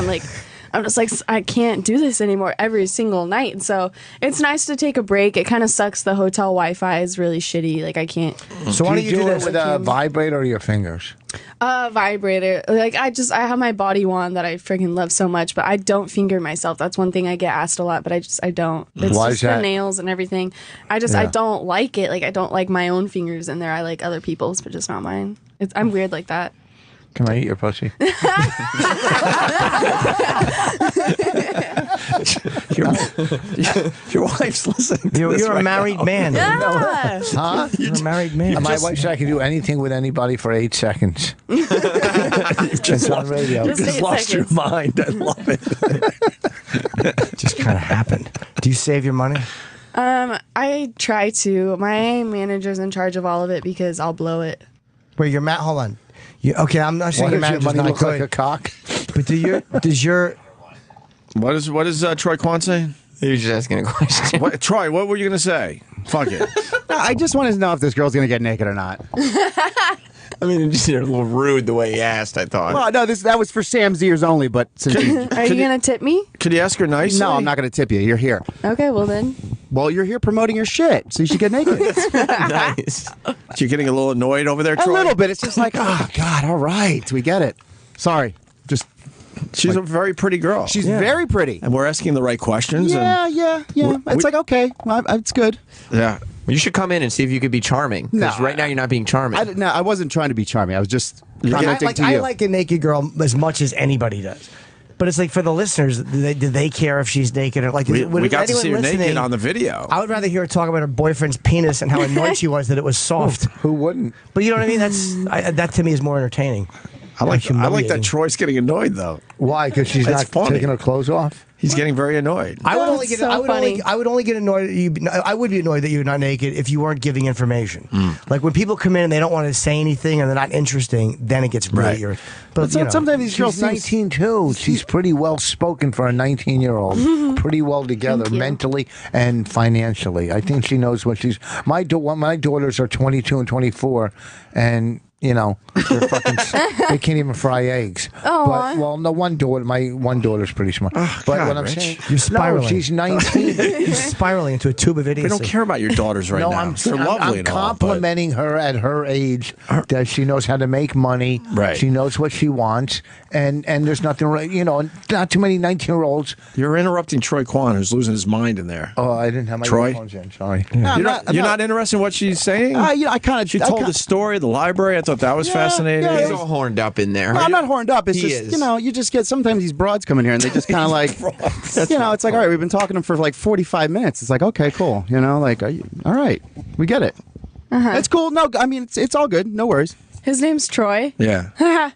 I'm just like, I can't do this anymore every single night. And so it's nice to take a break. It kind of sucks. The hotel Wi-Fi is really shitty. Like I can't. So why don't you do it with a vibrator or your fingers? Vibrator. Like I have my body wand that I freaking love so much, but I don't finger myself. That's one thing I get asked a lot, but I don't. It's Why just is that? the nails and everything. I don't like it. Like I don't like my own fingers in there. I like other people's, but just not mine. I'm weird like that. Can I eat your pussy? Your wife's listening. You're a married man. Yeah. Huh? You're a married man. My wife said I can do anything with anybody for 8 seconds. It's on radio. You just lost your mind. I love it. Just kind of happened. Do you save your money? I try to. My manager's in charge of all of it because I'll blow it. Wait, your hold on. Okay, I'm not saying Why your does your manager's money not look good. like a cock? But does your What is Troy Kwan saying? He was just asking a question. Troy, what were you going to say? Fuck it. I just wanted to know if this girl's going to get naked or not. I mean, it's just a little rude the way he asked, I thought. Well, no, that was for Sam's ears only, but since Are you going to tip me? Could you ask her nicely? No, I'm not going to tip you. You're here. Okay, well then. Well, you're here promoting your shit, so you should get naked. Nice. You're getting a little annoyed over there, Troy? A little bit. It's just like, oh, God, all right. We get it. Sorry. Just. She's a very pretty girl. She's very pretty. And we're asking the right questions. Yeah. It's like, okay, well, it's good. Yeah. You should come in and see if you could be charming. Because right now you're not being charming. I wasn't trying to be charming. I was just commenting to you. I like a naked girl as much as anybody does. But it's like for the listeners, do they care if she's naked or like? We got to see her naked on the video. I would rather hear her talk about her boyfriend's penis and how annoyed she was that it was soft. Who wouldn't? But you know what I mean? That to me is more entertaining. I like that Troy's getting annoyed though. Why? Because she's not taking her clothes off. He's getting very annoyed. I would only get annoyed. I would be annoyed that you're not naked if you weren't giving information. Like when people come in and they don't want to say anything and they're not interesting, then it gets really irritating. But sometimes these girls, she's 19 too. She's pretty well spoken for a 19-year-old. Pretty well together mentally and financially. I think she knows what she's. My daughters are 22 and 24, and. You know, they're fucking. They can't even fry eggs. Oh, well, no, my one daughter's pretty smart. Oh, but God, what I'm Rich. saying, you're spiraling. No, she's 19. You're spiraling into a tube of idiocy. We don't care about your daughters right now. They're lovely I'm and all. complimenting her at her age that she knows how to make money. Right. She knows what she wants, and there's nothing right. You know, not too many 19-year-olds. You're interrupting Troy Kwan, who's losing his mind in there. Oh, I didn't have my Troy? earphones in. Sorry. Yeah. You're not interested in what she's saying? I kind of. She told the story of the library. I thought that was fascinating. Yeah, He's all horned up in there. No, I'm not horned up. It's He just, is. you know, you just get, sometimes these broads come in here and they just kind of like, you know, it's like, all right, we've been talking to them for like 45 minutes. It's like, okay, cool. You know, like, all right, we get it. It's cool. No, I mean, it's all good. No worries. His name's Troy. Yeah.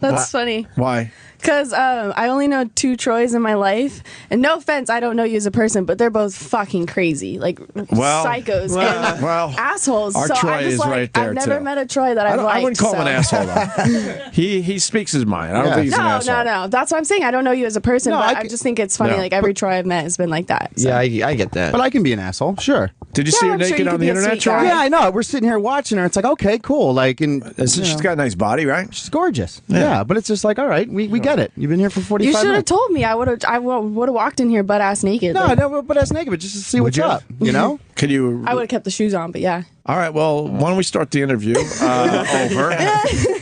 That's funny. Why? Because I only know 2 Troys in my life. And no offense, I don't know you as a person, but they're both fucking crazy. Like, psychos and assholes. Our so Troy I'm just is like, right there, I've never too. met a Troy that I've liked. I wouldn't call him an so. asshole, though. He speaks his mind. I don't think he's an asshole. No. That's what I'm saying. I don't know you as a person, but I just think it's funny. No. Like, every Troy I've met has been like that. So. Yeah, I get that. But I can be an asshole, sure. Did you see her naked on the internet, Troy? Yeah, I know. We're sitting here watching her. It's like, okay, cool. Like, and she's got a nice body, right? She's gorgeous. Yeah, but it's just like, all right, we get it. You've been here for 45 You minutes. should have told me. I would have walked in here butt ass naked. No, but that's naked, but just to see what's up, you know? Could you? I would have kept the shoes on, but yeah. All right, well, why don't we start the interview over?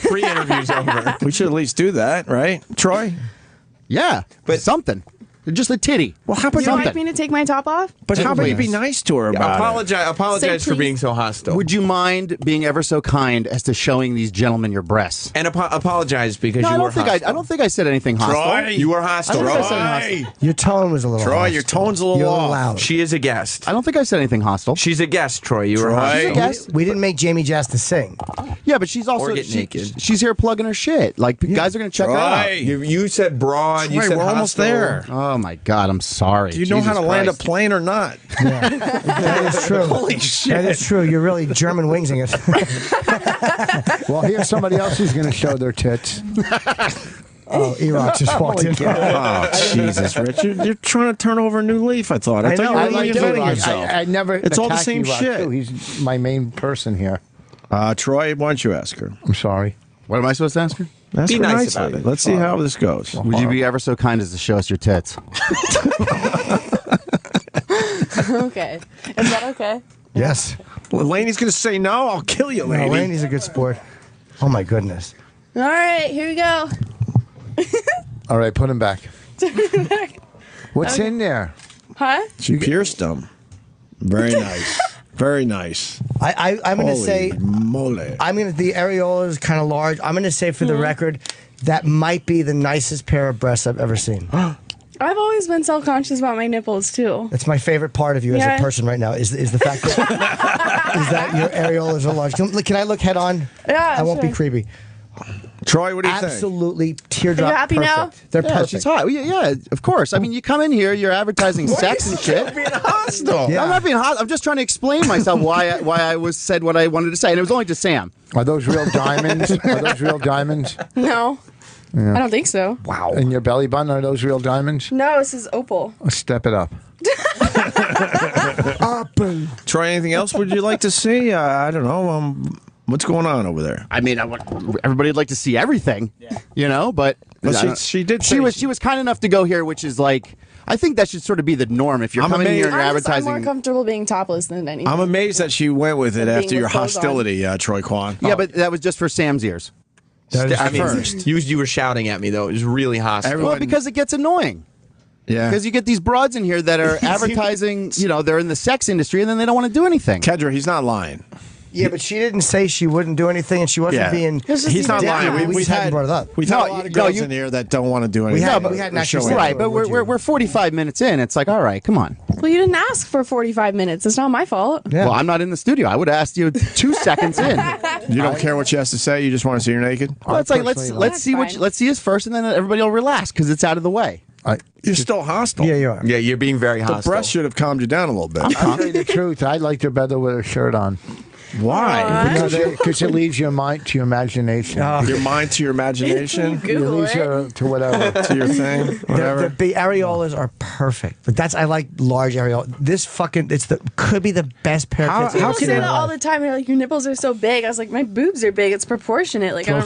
Pre-interview's over. We should at least do that, right, Troy? Yeah, but something. Just a titty. Well, how about Would you like me to take my top off? But how about you be nice to her about Apologize Say for please. being so hostile. Would you mind being ever so kind as to showing these gentlemen your breasts? And apologize because No, you I were don't think hostile. I don't think I said anything hostile. Troy, you were hostile. I don't think I said anything hostile. Your tone was a little. Troy, hostile. your tone's a little You're off. loud. She is a guest. I don't think I said anything hostile. She's a guest, Troy. You were hostile. We didn't make Jamie Jazz to sing. Yeah, but she's also Or get naked. She's here plugging her shit. Like guys are gonna check her out. Troy, you said broad. Troy, you said we're almost hostile. there. Oh my God, I'm sorry. Do you know how to land a Christ. plane or not? That is true. Holy shit. That is true. You're really German wingsing it. Well, here's somebody else who's going to show their tits. Oh, Erox just walked in. Oh, Jesus, Rich. You're trying to turn over a new leaf, I thought. I thought you were reinventing yourself. I never. It's all the attack same Erox, shit. too. He's my main person here. Troy, why don't you ask her? I'm sorry. What am I supposed to ask her? Ask Be her nice nicely. about it. Let's see how this goes. Would you be ever so kind as to show us your tits? Okay. Is that okay? Yes. Well, Laney's going to say no. I'll kill you, No, Laney. Randy's a good sport. Oh my goodness. All right, here we go. All right, put him back. What's in there? Huh? She pierced them. Very nice. Very nice. I'm going to Holy say. moly. The areola is kind of large. I'm going to say for the record, that might be the nicest pair of breasts I've ever seen. I've always been self-conscious about my nipples too. That's my favorite part of you as a person right now is the fact that is that your areolas are large. Can I look head on? Yeah, I won't be sure. creepy. Troy, what do you think? Absolutely teardrop. Are you happy perfect. now? They're Yeah, perfect. she's hot. Yeah, of course. I mean, you come in here, you're advertising sex and shit. Being hostile. Yeah. I'm not being hot. I'm just trying to explain myself why I said what I wanted to say, and it was only to Sam. Are those real diamonds? Are those real diamonds? No. I don't think so. Wow. And your belly button, are those real diamonds? No, this is opal. Step it up. Troy, anything else would you like to see? I don't know. What's going on over there? I mean, everybody would like to see everything, you know. But she did. She was kind enough to go here, which is like, I think that should sort of be the norm. If you're coming here and you're I'm advertising, more comfortable being topless than anything. I'm amazed that she went with it Being after your with clothes on. hostility, Troy Kwan. Yeah, but that was just for Sam's ears. I mean, you were shouting at me though. It was really hostile. Well, because it gets annoying. Yeah. Because you get these broads in here that are advertising, you know, they're in the sex industry, and then they don't want to do anything. Kendra, he's not lying. Yeah, but she didn't say she wouldn't do anything, and she wasn't being. He's not lying. We hadn't brought it up. We've had a lot of girls in here that don't want to do anything. We hadn't actually right, but we're 45 minutes in. It's like, all right, come on. Well, you didn't ask for 45 minutes. It's not my fault. Yeah. Well, I'm not in the studio. I would have asked you 2 seconds in. You don't care what she has to say. You just want to see her naked. Well, it's like let's see let's see us first, and then everybody will relax because it's out of the way. You're still hostile. Yeah, you are. Yeah, you're being very The hostile. breast should have calmed you down a little bit. I'll tell you the truth. I liked her better with her shirt on. Why? Because it leaves your mind to your imagination. Your mind to your imagination. It leaves you to whatever. To your thing. Whatever. The areolas are perfect, but I like large areola. This fucking could be the best pair of tits. People say that all the time. They're like, your nipples are so big. I was like, my boobs are big. It's proportionate. Like I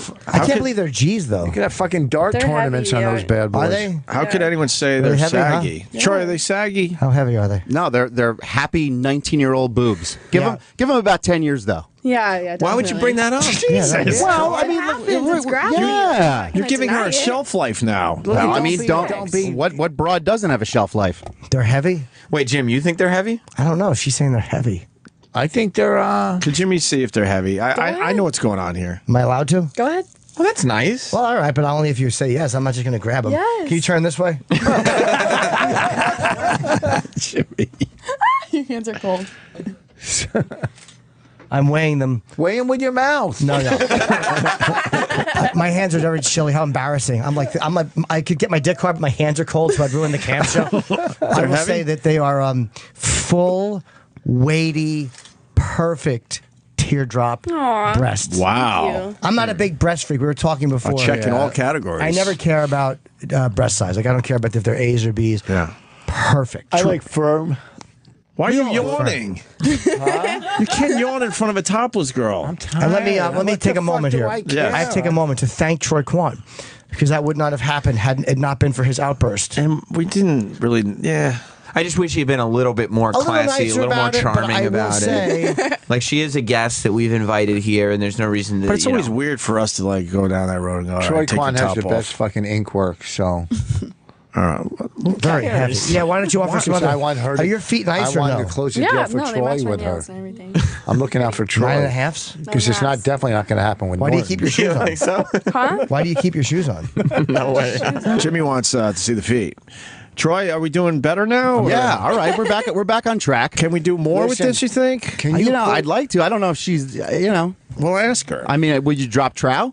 can't believe they're G's though. You could have fucking dart They're tournaments heavy, on those bad boys. Are they? How could anyone say Are they they're heavy, huh? saggy? Yeah. Troy, are they saggy? How heavy are they? No, they're happy 19-year-old boobs. Give them about 10 years though. Yeah. Why would you bring that up? Jesus. Well, I mean, It's grabbing. yeah. You're giving her a shelf life now. Well, I mean, what broad doesn't have a shelf life? They're heavy. Wait, Jim, you think they're heavy? I don't know. She's saying they're heavy. I think they're. Could Jimmy see if they're heavy? I know what's going on here. Am I allowed to? Go ahead. Well, that's nice. Well, all right, but only if you say yes. I'm not just going to grab them. Yes. Can you turn this way? Jimmy. Your hands are cold. I'm weighing them. Weigh them with your mouth. No. My hands are very chilly. How embarrassing! I'm like, I could get my dick hard, but my hands are cold, so I'd ruin the cam show. I will say that they are full, weighty, perfect teardrop Aw, breasts. Wow. thank you. I'm not a big breast freak. We were talking before. I check in all categories. I never care about breast size. Like I don't care about if they're A's or B's. Yeah. Perfect. I like firm. Why are you yawning? You can't yawn in front of a topless girl. And let me take a moment here. I take a moment to thank Troy Kwan because that would not have happened had it not been for his outburst. And we didn't really. Yeah. I just wish he'd been a little bit more classy, a little more charming about it. Like she is a guest that we've invited here, and there's no reason to. But it's always weird for us to like go down that road and go. Troy right, take Kwan your has top the off. best fucking ink work, so. Very heavy. Yeah, why don't you offer some other? I want her. Are your feet nice I or want no? to close the Yeah, deal for no, they Troy match my with her. nails and everything. I'm looking out for Troy. 9.5s? Because it's not definitely not going to happen with. Why do you Norton. keep your shoes on? so? Huh? Why do you keep your shoes on? No way. Jimmy wants to see the feet. Troy, are we doing better now? or- Yeah, all right, we're back on track. Can we do more with this? You think? Can you? You know, I'd like to. I don't know if she's, you know. We'll ask her. I mean, would you drop trow?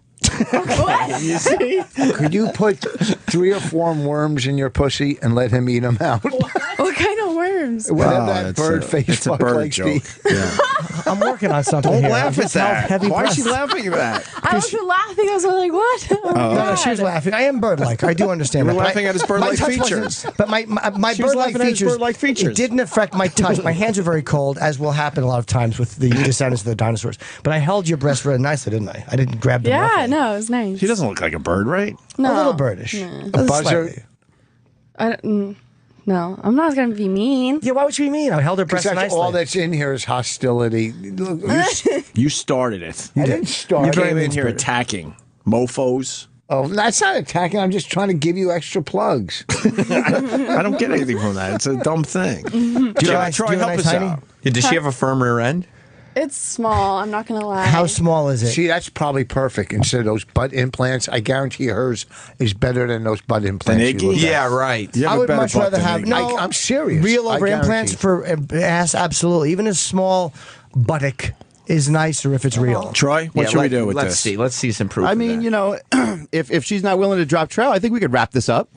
You see? Could you put 3 or 4 worms in your pussy and let him eat them out? What kind of worms? Whatever that bird face it's a fuck bird likes to joke. eat. Yeah. I'm working on something Don't here. laugh at that. Heavy Why is she breasts. laughing at that? I wasn't laughing. I was like, what? Oh, No, she was laughing. I am bird-like. I do understand You that. were but laughing at his bird-like my touch features. wasn't- But my She was bird-like laughing at his features. bird-like features. It didn't affect my touch. My hands are very cold, as will happen a lot of times with the descendants of the dinosaurs. But I held your breast very nicely, didn't I? I didn't grab them. Yeah, roughly. no, it was nice. He doesn't look like a bird, right? No. A little birdish. No. A buzzer? No, I'm not going to be mean. Yeah, why would she be mean? I held her breast Because nicely. all that's in here is hostility. Look, You started it. I didn't start. You very came in here mean-spirited. attacking mofos. Oh, that's not attacking. I'm just trying to give you extra plugs. I don't get anything from that. It's a dumb thing. Troy, help us out. Yeah, does she have a firm rear end? It's small. I'm not going to lie. How small is it? See, that's probably perfect. Instead of those butt implants, I guarantee hers is better than those butt implants. Iggy? you look at. Yeah, right. You have I a would better much butt rather than have Iggy. no. I'm serious. Real I over implants guarantee. for ass, absolutely. Even a small buttock is nicer if it's real. Troy, what should we do with let's this? Let's see some proof. I of mean, that. you know, if she's not willing to drop trow, I think we could wrap this up.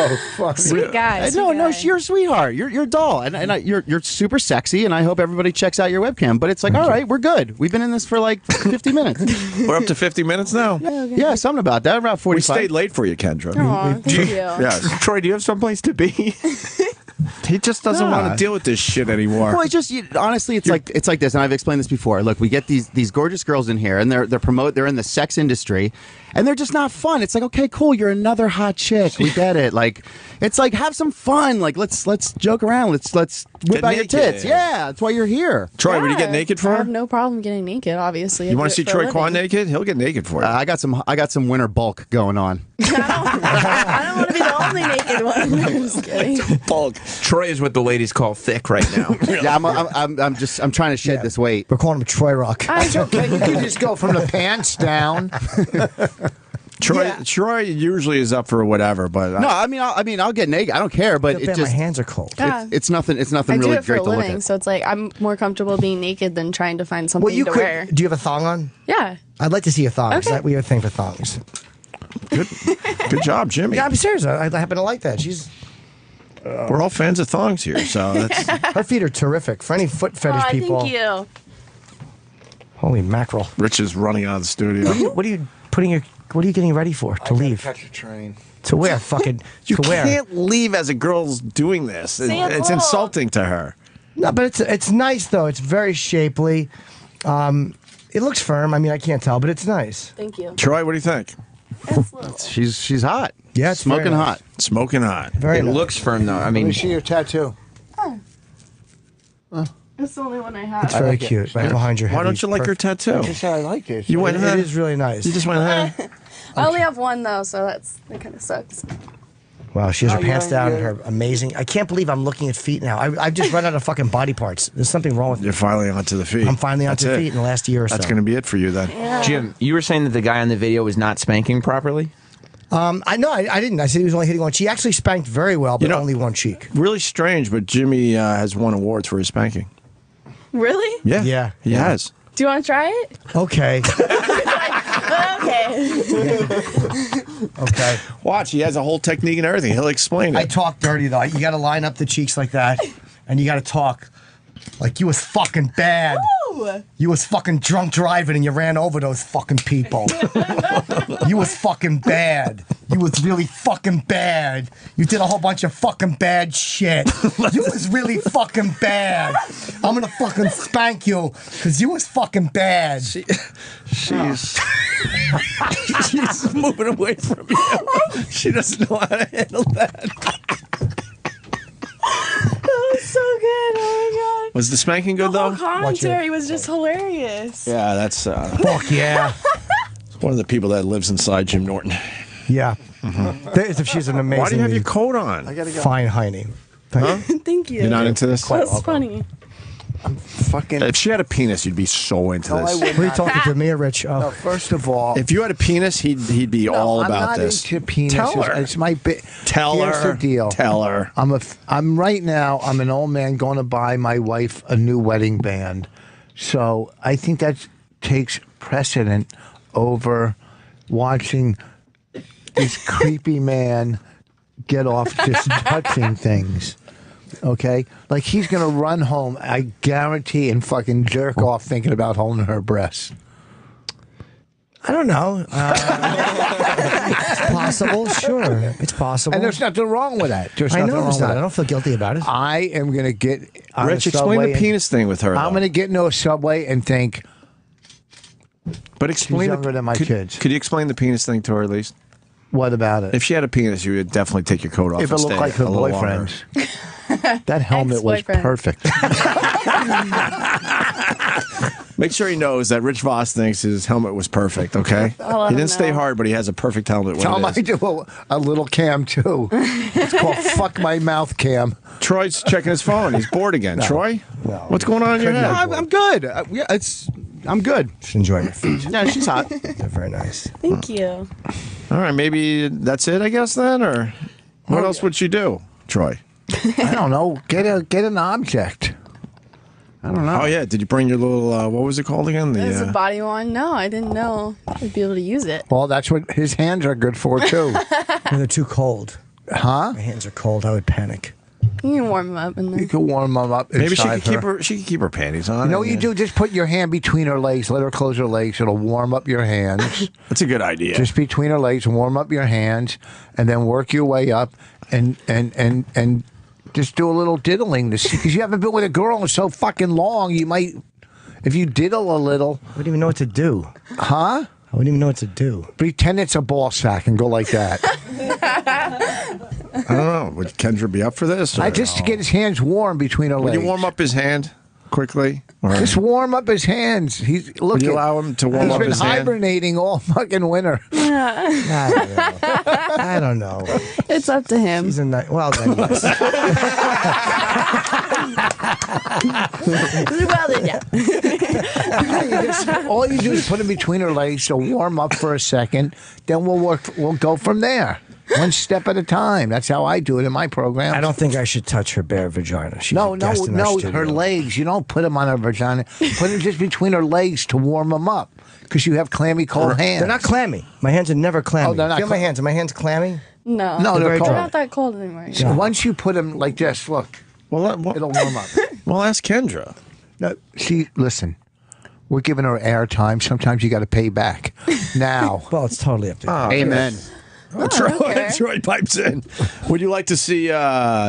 so funny. Sweet guy. No, you're a sweetheart. You're a doll, and you're super sexy. And I hope everybody checks out your webcam. But it's like, all right, we're good. We've been in this for like 50 minutes. We're up to 50 minutes now. Yeah, something about that. About 45. We stayed late for you, Kendra. Aw, thank you. Yes. Troy, do you have someplace to be? He just doesn't want to deal with this shit anymore. Well, it's just honestly, it's like this, and I've explained this before. Look, we get these gorgeous girls in here, and they're in the sex industry, and they're just not fun. It's like, okay, cool, you're another hot chick. We get it. Like, it's like, have some fun. Like, let's joke around. Let's whip Get out your naked. tits. Yeah, that's why you're here. Troy, would you get naked for I her? have no problem getting naked, obviously. I You want do to see it for a Troy Kwan living. naked? He'll get naked for you. I got some winter bulk going on. I don't want to be the only naked one. I'm just kidding. Bulk. Troy is what the ladies call thick right now. Yeah, I'm trying to shed this weight. We're calling him Troy Rock. It's okay. You can just go from the pants down. Troy usually is up for whatever, but No, I mean, I'll get naked. I don't care, but Man, my hands are cold. Yeah. It's nothing. It's nothing I do really it for great a to look living, at. so it's like I'm more comfortable being naked than trying to find something Well, you to could. wear. Do you have a thong on? Yeah. I'd like to see a thong. Okay. We have a thing for thongs. good job, Jimmy. Yeah, I'm serious. I happen to like that. We're all fans of thongs here, so that's her feet are terrific. For any foot fetish Aw, people. thank you. Holy mackerel! Rich is running out of the studio. What are you putting your? What are you getting ready for? To leave? Catch a train. To where? Fucking. You to where? can't leave as a girl's doing this. It's insulting to her. No, but it's nice though. It's very shapely. It looks firm. I mean, I can't tell, but it's nice. Thank you. Troy, what do you think? She's hot. Yeah, it's smoking very nice. hot. Smoking hot. It looks firm though. I Let mean, me see your tattoo. That's the only one I have. It's very cute. Right behind your head. Why don't you like your tattoo? I just said I like this. You went It is really nice. You just went ahead. I only have one though, so that kind of sucks. Wow, she has her Oh, pants yeah, down yeah. and her amazing. I can't believe I'm looking at feet now. I've just run out of fucking body parts. There's something wrong with me. You're finally onto the feet. I'm finally onto That's it. feet in the last year or so. That's going to be it for you then. Jim, you were saying that the guy on the video was not spanking properly? I didn't. I said he was only hitting one. She actually spanked very well, but only one cheek. Really strange, but Jimmy has won awards for his spanking. Really? Yeah. Yeah. He has. Do you want to try it? Okay. Okay. Okay. Watch, he has a whole technique and everything. He'll explain I it. talk dirty though. You got to line up the cheeks like that, and you got to talk like you was fucking bad. Ooh. You was fucking drunk driving and you ran over those fucking people. You was fucking bad. You was really fucking bad. You did a whole bunch of fucking bad shit. You was really fucking bad. I'm gonna fucking spank you because you was fucking bad. She's moving away from you. She doesn't know how to handle that. That was so good. Oh my god. Was the spanking good The though? whole commentary was just hilarious. Yeah, that's Fuck yeah. one of the people that lives inside Jim Norton. Yeah. She's an amazing. Why do you have your coat on? I gotta go. Fine, Heine. Thank you. You're not into this? That's funny. Fucking. If she had a penis, you'd be so into No, I this. would What are you not. talking to me or Rich? Oh. No, first of all, If you had a penis, he'd be all I'm about not this. into penises. Tell her. It's my bit. Tell Here's her. the deal. Tell her. I'm right now. I'm an old man going to buy my wife a new wedding band. So I think that takes precedent over watching this creepy man get off just touching things. Okay? Like he's going to run home, I guarantee, and fucking jerk off thinking about holding her breasts. I don't know. It's possible, sure. It's possible. And there's nothing wrong with that. There's I nothing know wrong there's with not. that. I don't feel guilty about it. I am going to get on Rich, a explain subway the and- penis thing with her. I'm though. going to get into a subway and think, But explain she's younger than my kids. Could you explain the penis thing to her at least? What about it? If she had a penis, you would definitely take your coat off. If it and looked stay like her a little longer. boyfriend's. That helmet was Ex-boyfriend. perfect. Make sure he knows that Rich Voss thinks his helmet was perfect, okay? I'll let He him didn't stay know. hard, but he has a perfect helmet when Tell him it I is. do a little cam too. It's called fuck my mouth cam. Troy's checking his phone. He's bored again. Troy? What's going on in your head? I'm good. Yeah, I'm good. Just enjoy your feet. Yeah, she's hot. They're very nice. Thank you. All right, maybe that's it, I guess, then? Or what else would she do, Troy? I don't know. Get an object. I don't know. Oh, yeah. Did you bring your little, what was it called again? There's a body one. No, I didn't know I'd be able to use it. Well, that's what his hands are good for too. They're too cold. Huh? My hands are cold. I would panic. You can warm them up. And then... You can warm them up. Maybe she inside could her. She could keep her panties on. You know what you do? Just put your hand between her legs. Let her close her legs. It'll warm up your hands. That's a good idea. Just between her legs, warm up your hands, and then work your way up, and just do a little diddling to see. Because you haven't been with a girl in so fucking long, you might, if you diddle a little. I wouldn't even know what to do. Huh? I wouldn't even know what to do. Pretend it's a ball sack and go like that. I don't know. Would Kendra be up for this? I just to get his hands warm between her legs. Would you warm up his hand quickly? Or? Just warm up his hands. He's look. Would you allow him to warm up his hand? He's been hibernating all fucking winter. I don't know. It's up to him. He's a well then. Yes. Well then, yeah. All you do is put him between her legs to warm up for a second. Then we'll go from there. One step at a time. That's how I do it in my program. I don't think I should touch her bare vagina. She's No, a guest in our studio. her legs. You don't put them on her vagina. Put them just between her legs to warm them up because you have clammy, cold hands. They're not clammy. My hands are never clammy. Oh, they're not Feel my hands. Are my hands clammy? No. No, they're cold. not that cold anymore. So once you put them like this, look, it'll warm up. Well, ask Kendra. No, listen. We're giving her airtime. Sometimes you got to pay back. Now. Well, it's totally up to you. Amen. Troy pipes in. Would you like to see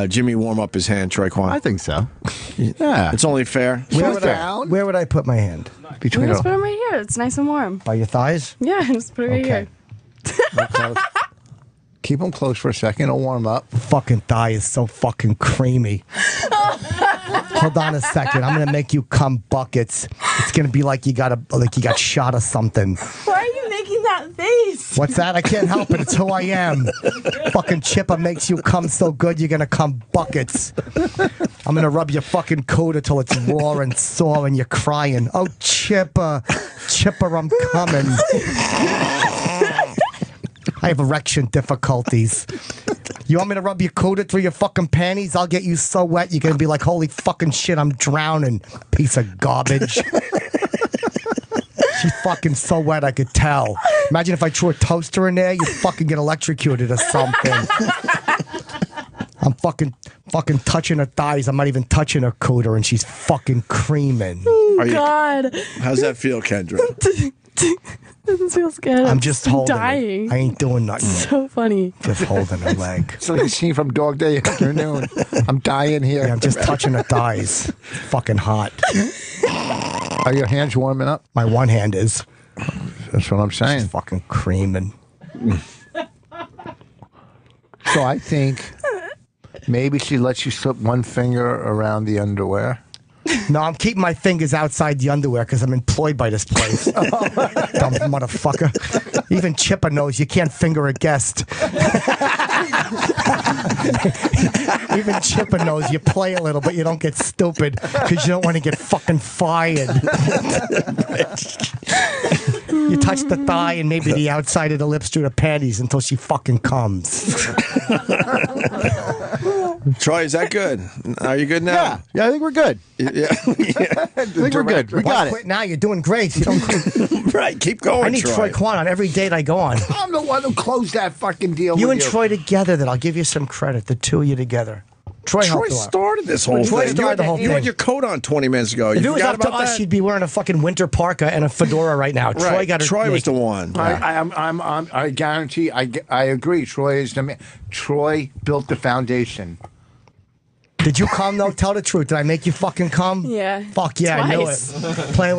Jimmy warm up his hand, Troy Kwan? I think so. Yeah. It's only fair. Where would I put my hand? Between Just put them right here. It's nice and warm. By your thighs? Yeah, just put it right here. Keep them close for a second. It'll warm up. Fucking thigh is so fucking creamy. Hold on a second. I'm gonna make you cum buckets. It's gonna be like you got shot or something. Why are you making that face? What's that? I can't help it. It's who I am. Fucking Chipper makes you cum so good you're gonna cum buckets. I'm gonna rub your fucking coda till it's raw and sore and you're crying. Oh, Chipper, I'm coming. I have erection difficulties. You want me to rub your coda through your fucking panties? I'll get you so wet you're gonna be like, holy fucking shit, I'm drowning, piece of garbage. She's fucking so wet I could tell. Imagine if I threw a toaster in there, you'd fucking get electrocuted or something. I'm fucking touching her thighs. I'm not even touching her coda and she's fucking creaming. Oh, God. How's that feel, Kendra? Doesn't feel good. I'm just holding dying. it. I ain't doing nothing. So funny. Just holding her leg. It's like a scene from Dog Day Afternoon. I'm dying here. Yeah, I'm just touching her thighs. Fucking hot. Are your hands warming up? My one hand is. That's what I'm saying. She's fucking creaming. So I think maybe she lets you slip one finger around the underwear. No, I'm keeping my fingers outside the underwear because I'm employed by this place. Dumb motherfucker. Even Chipper knows you can't finger a guest. Even Chipper knows you play a little, but you don't get stupid because you don't want to get fucking fired. You touch the thigh and maybe the outside of the lips through the panties until she fucking comes. Troy, is that good? Are you good now? Yeah, I think we're good. Yeah. I think we're good. We got it. Quit now. You're doing great. You don't right, keep going, I need Troy Kwan on every date I go on. I'm the one who closed that fucking deal You with and Troy together, then I'll give you some credit. The two of you together. Troy started this whole Troy thing. started the whole You thing. had your coat on 20 minutes ago. If You it was forgot up to about us, that? she'd be wearing a fucking winter parka and a fedora right now. Right. Troy was the one. I guarantee. I agree. Troy is the man. Troy built the foundation. Did you come though? Tell the truth. Did I make you fucking come? Yeah. Fuck yeah, I knew it.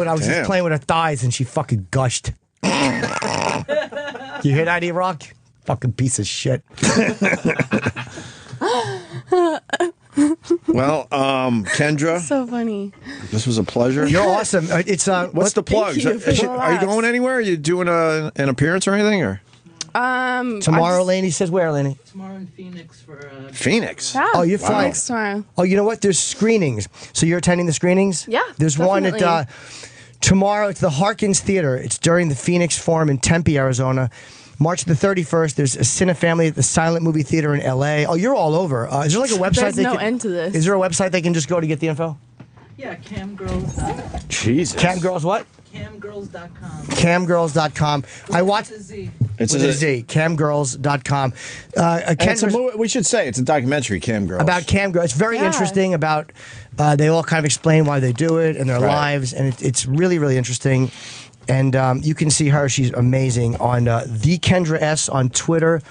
I was just playing with her thighs and she fucking gushed. You hear that, E-Rock? Fucking piece of shit. Well, Kendra. So funny. This was a pleasure. You're awesome. It's What's the plug? Are you going anywhere? Are you doing an appearance or anything? Or tomorrow, Laney says where, Laney? Tomorrow in Phoenix for Phoenix. Yeah. Oh, you're flying Phoenix tomorrow. Oh, you know what? There's screenings. So you're attending the screenings? Yeah. There's one definitely. at tomorrow. It's the Harkins Theater. It's during the Phoenix Forum in Tempe, Arizona. March the 31st, there's a Cine Family at the Silent Movie Theater in L.A. Oh, you're all over. Is there like a website? There's no end to this. Is there a website they can just go to get the info? Yeah, camgirls. Jesus. Camgirls what? Camgirls.com. Camgirls.com. I watched. Z. It's with a Z, camgirls.com. And it's a movie, we should say it's a documentary, Cam Girls. About cam girls. It's very interesting about, they all kind of explain why they do it and their lives, and it's really, really interesting. And you can see her. She's amazing on the Kendra S on Twitter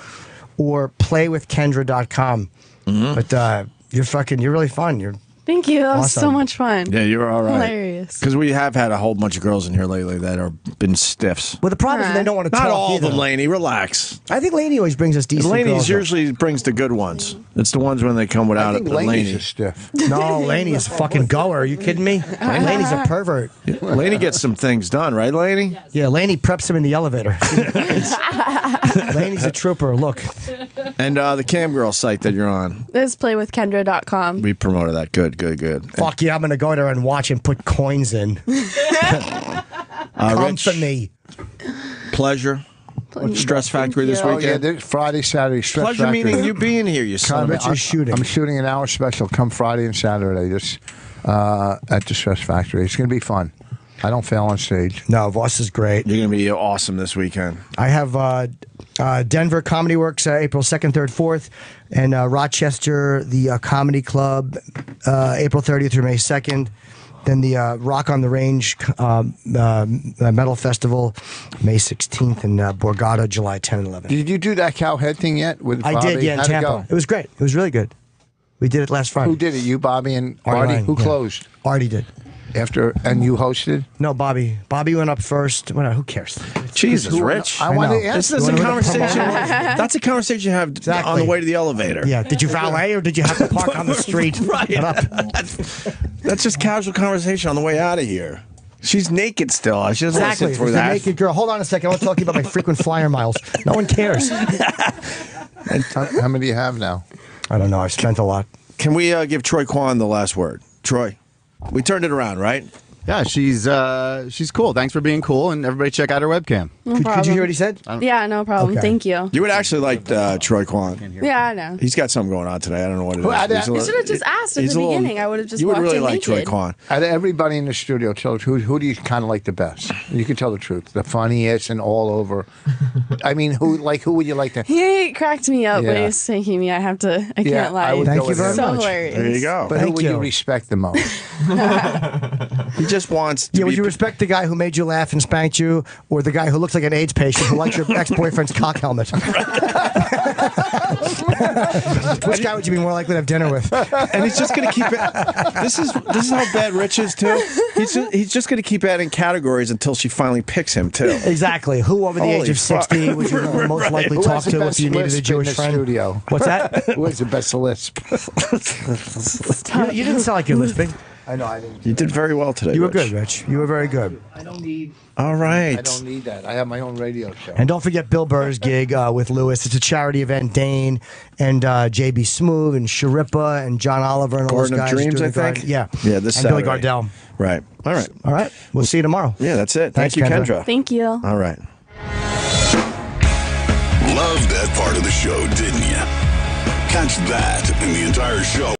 or playwithkendra.com. But you're really fun. Thank you. That was so Awesome. much fun. Yeah, you're all right. Hilarious. Because we have had a whole bunch of girls in here lately that have been stiffs. Well, the problem is they don't want to talk. Not all of either. them, Laney. Relax. I think Laney always brings us decent Laney girls. usually brings the good ones. It's the ones when they come without it. But Laney. stiff. No, Laney is a fucking goer. Are you kidding me? Laney's a pervert. Laney gets some things done, right, Laney? Yeah, Laney preps him in the elevator. Laney's a trooper. Look. And the Cam Girl site that you're on, This playwithkendra.com. we promoted that. Good. Fuck yeah, I'm going to go there and watch and put coins in. Come Rich, for me. Pleasure. Stress Factory this Oh, weekend. yeah, Friday, Saturday. Stress Pleasure Factory. meaning you being here, you son of a... Richard's shooting. I'm shooting an hour special come Friday and Saturday this at the Stress Factory. It's going to be fun. I don't fail on stage. No, Voss is great. You're going to be awesome this weekend. I have Denver Comedy Works April 2nd, 3rd, 4th, and Rochester, the Comedy Club, April 30th through May 2nd. Then the Rock on the Range Metal Festival, May 16th, and Borgata, July 10 and 11. Did you do that cowhead thing yet with I Bobby? did, yeah, in How'd it Tampa. go? It was great. It was really good. We did it last Friday. Who did it? You, Bobby, and Artie Artie? Lang, Who yeah. closed? Artie did. And you hosted? No, Bobby. Bobby went up first. Well, who cares? Jesus, Who- Rich. I wanted to know. ask. This is You a wanna conversation. promote? That's a conversation you have on Exactly. the way to the elevator. Yeah. Did you valet or did you have to park on the street? Right. Get up. That's just casual conversation on the way out of here. She's naked still. She doesn't want to Exactly. sit through There's a that. naked girl. Hold on a second. I want to talk to you about my frequent flyer miles. No one cares. How many do you have now? I don't know. I've spent a lot. Can we give Troy Kwan the last word? Troy, we turned it around, right? Yeah, she's cool. Thanks for being cool, and everybody check out her webcam. No Could you problem. hear what he said? Yeah, no problem. Okay. Thank you. You would actually like Troy Kwan. Yeah, I know. He's got something going on today. I don't know what it Well, is. You should have just asked at he's the a little- beginning. I would have just You would walked really in like naked. Troy Kwan. Out of everybody in the studio, tell us who do you kind of like the best? You can tell the truth. The funniest and all over. I mean, who would you like to? He cracked me up when Yeah. he was taking me. I can't Yeah, lie. I would Thank go you with very him. So much. hilarious. There you go. But who Thank would you you. respect the most? He just wants to Yeah, would be you respect the guy who made you laugh and spanked you, or the guy who looks like an AIDS patient who likes your ex-boyfriend's cock helmet? Which guy would you be more likely to have dinner with? and he's just going to keep it. This is how bad Rich is too. He's just going to keep adding categories until she finally picks him too. Exactly. Who over the Holy age of fuck. 60 would you most likely Who talk has the to if best you needed lisp a in Jewish the friend? studio? What's that? Who has the best lisp? You didn't sound like you're lisping. I know. I didn't. You did very well today. You were Rich. good, Rich. You were very good. I don't need. All right. I don't need that. I have my own radio show. And don't forget Bill Burr's gig with Lewis. It's a charity event. Dane and JB Smoove and Sharippa and John Oliver and all Garden those of guys. Dreams, doing I the garden. think. Yeah. Yeah, this and Billy Saturday. Gardell. Right. All right. All right. We'll see you tomorrow. Yeah, that's it. Thanks, Thank you, Kendra. Kendra. Thank you. All right. Loved that part of the show, didn't you? Catch that and the entire show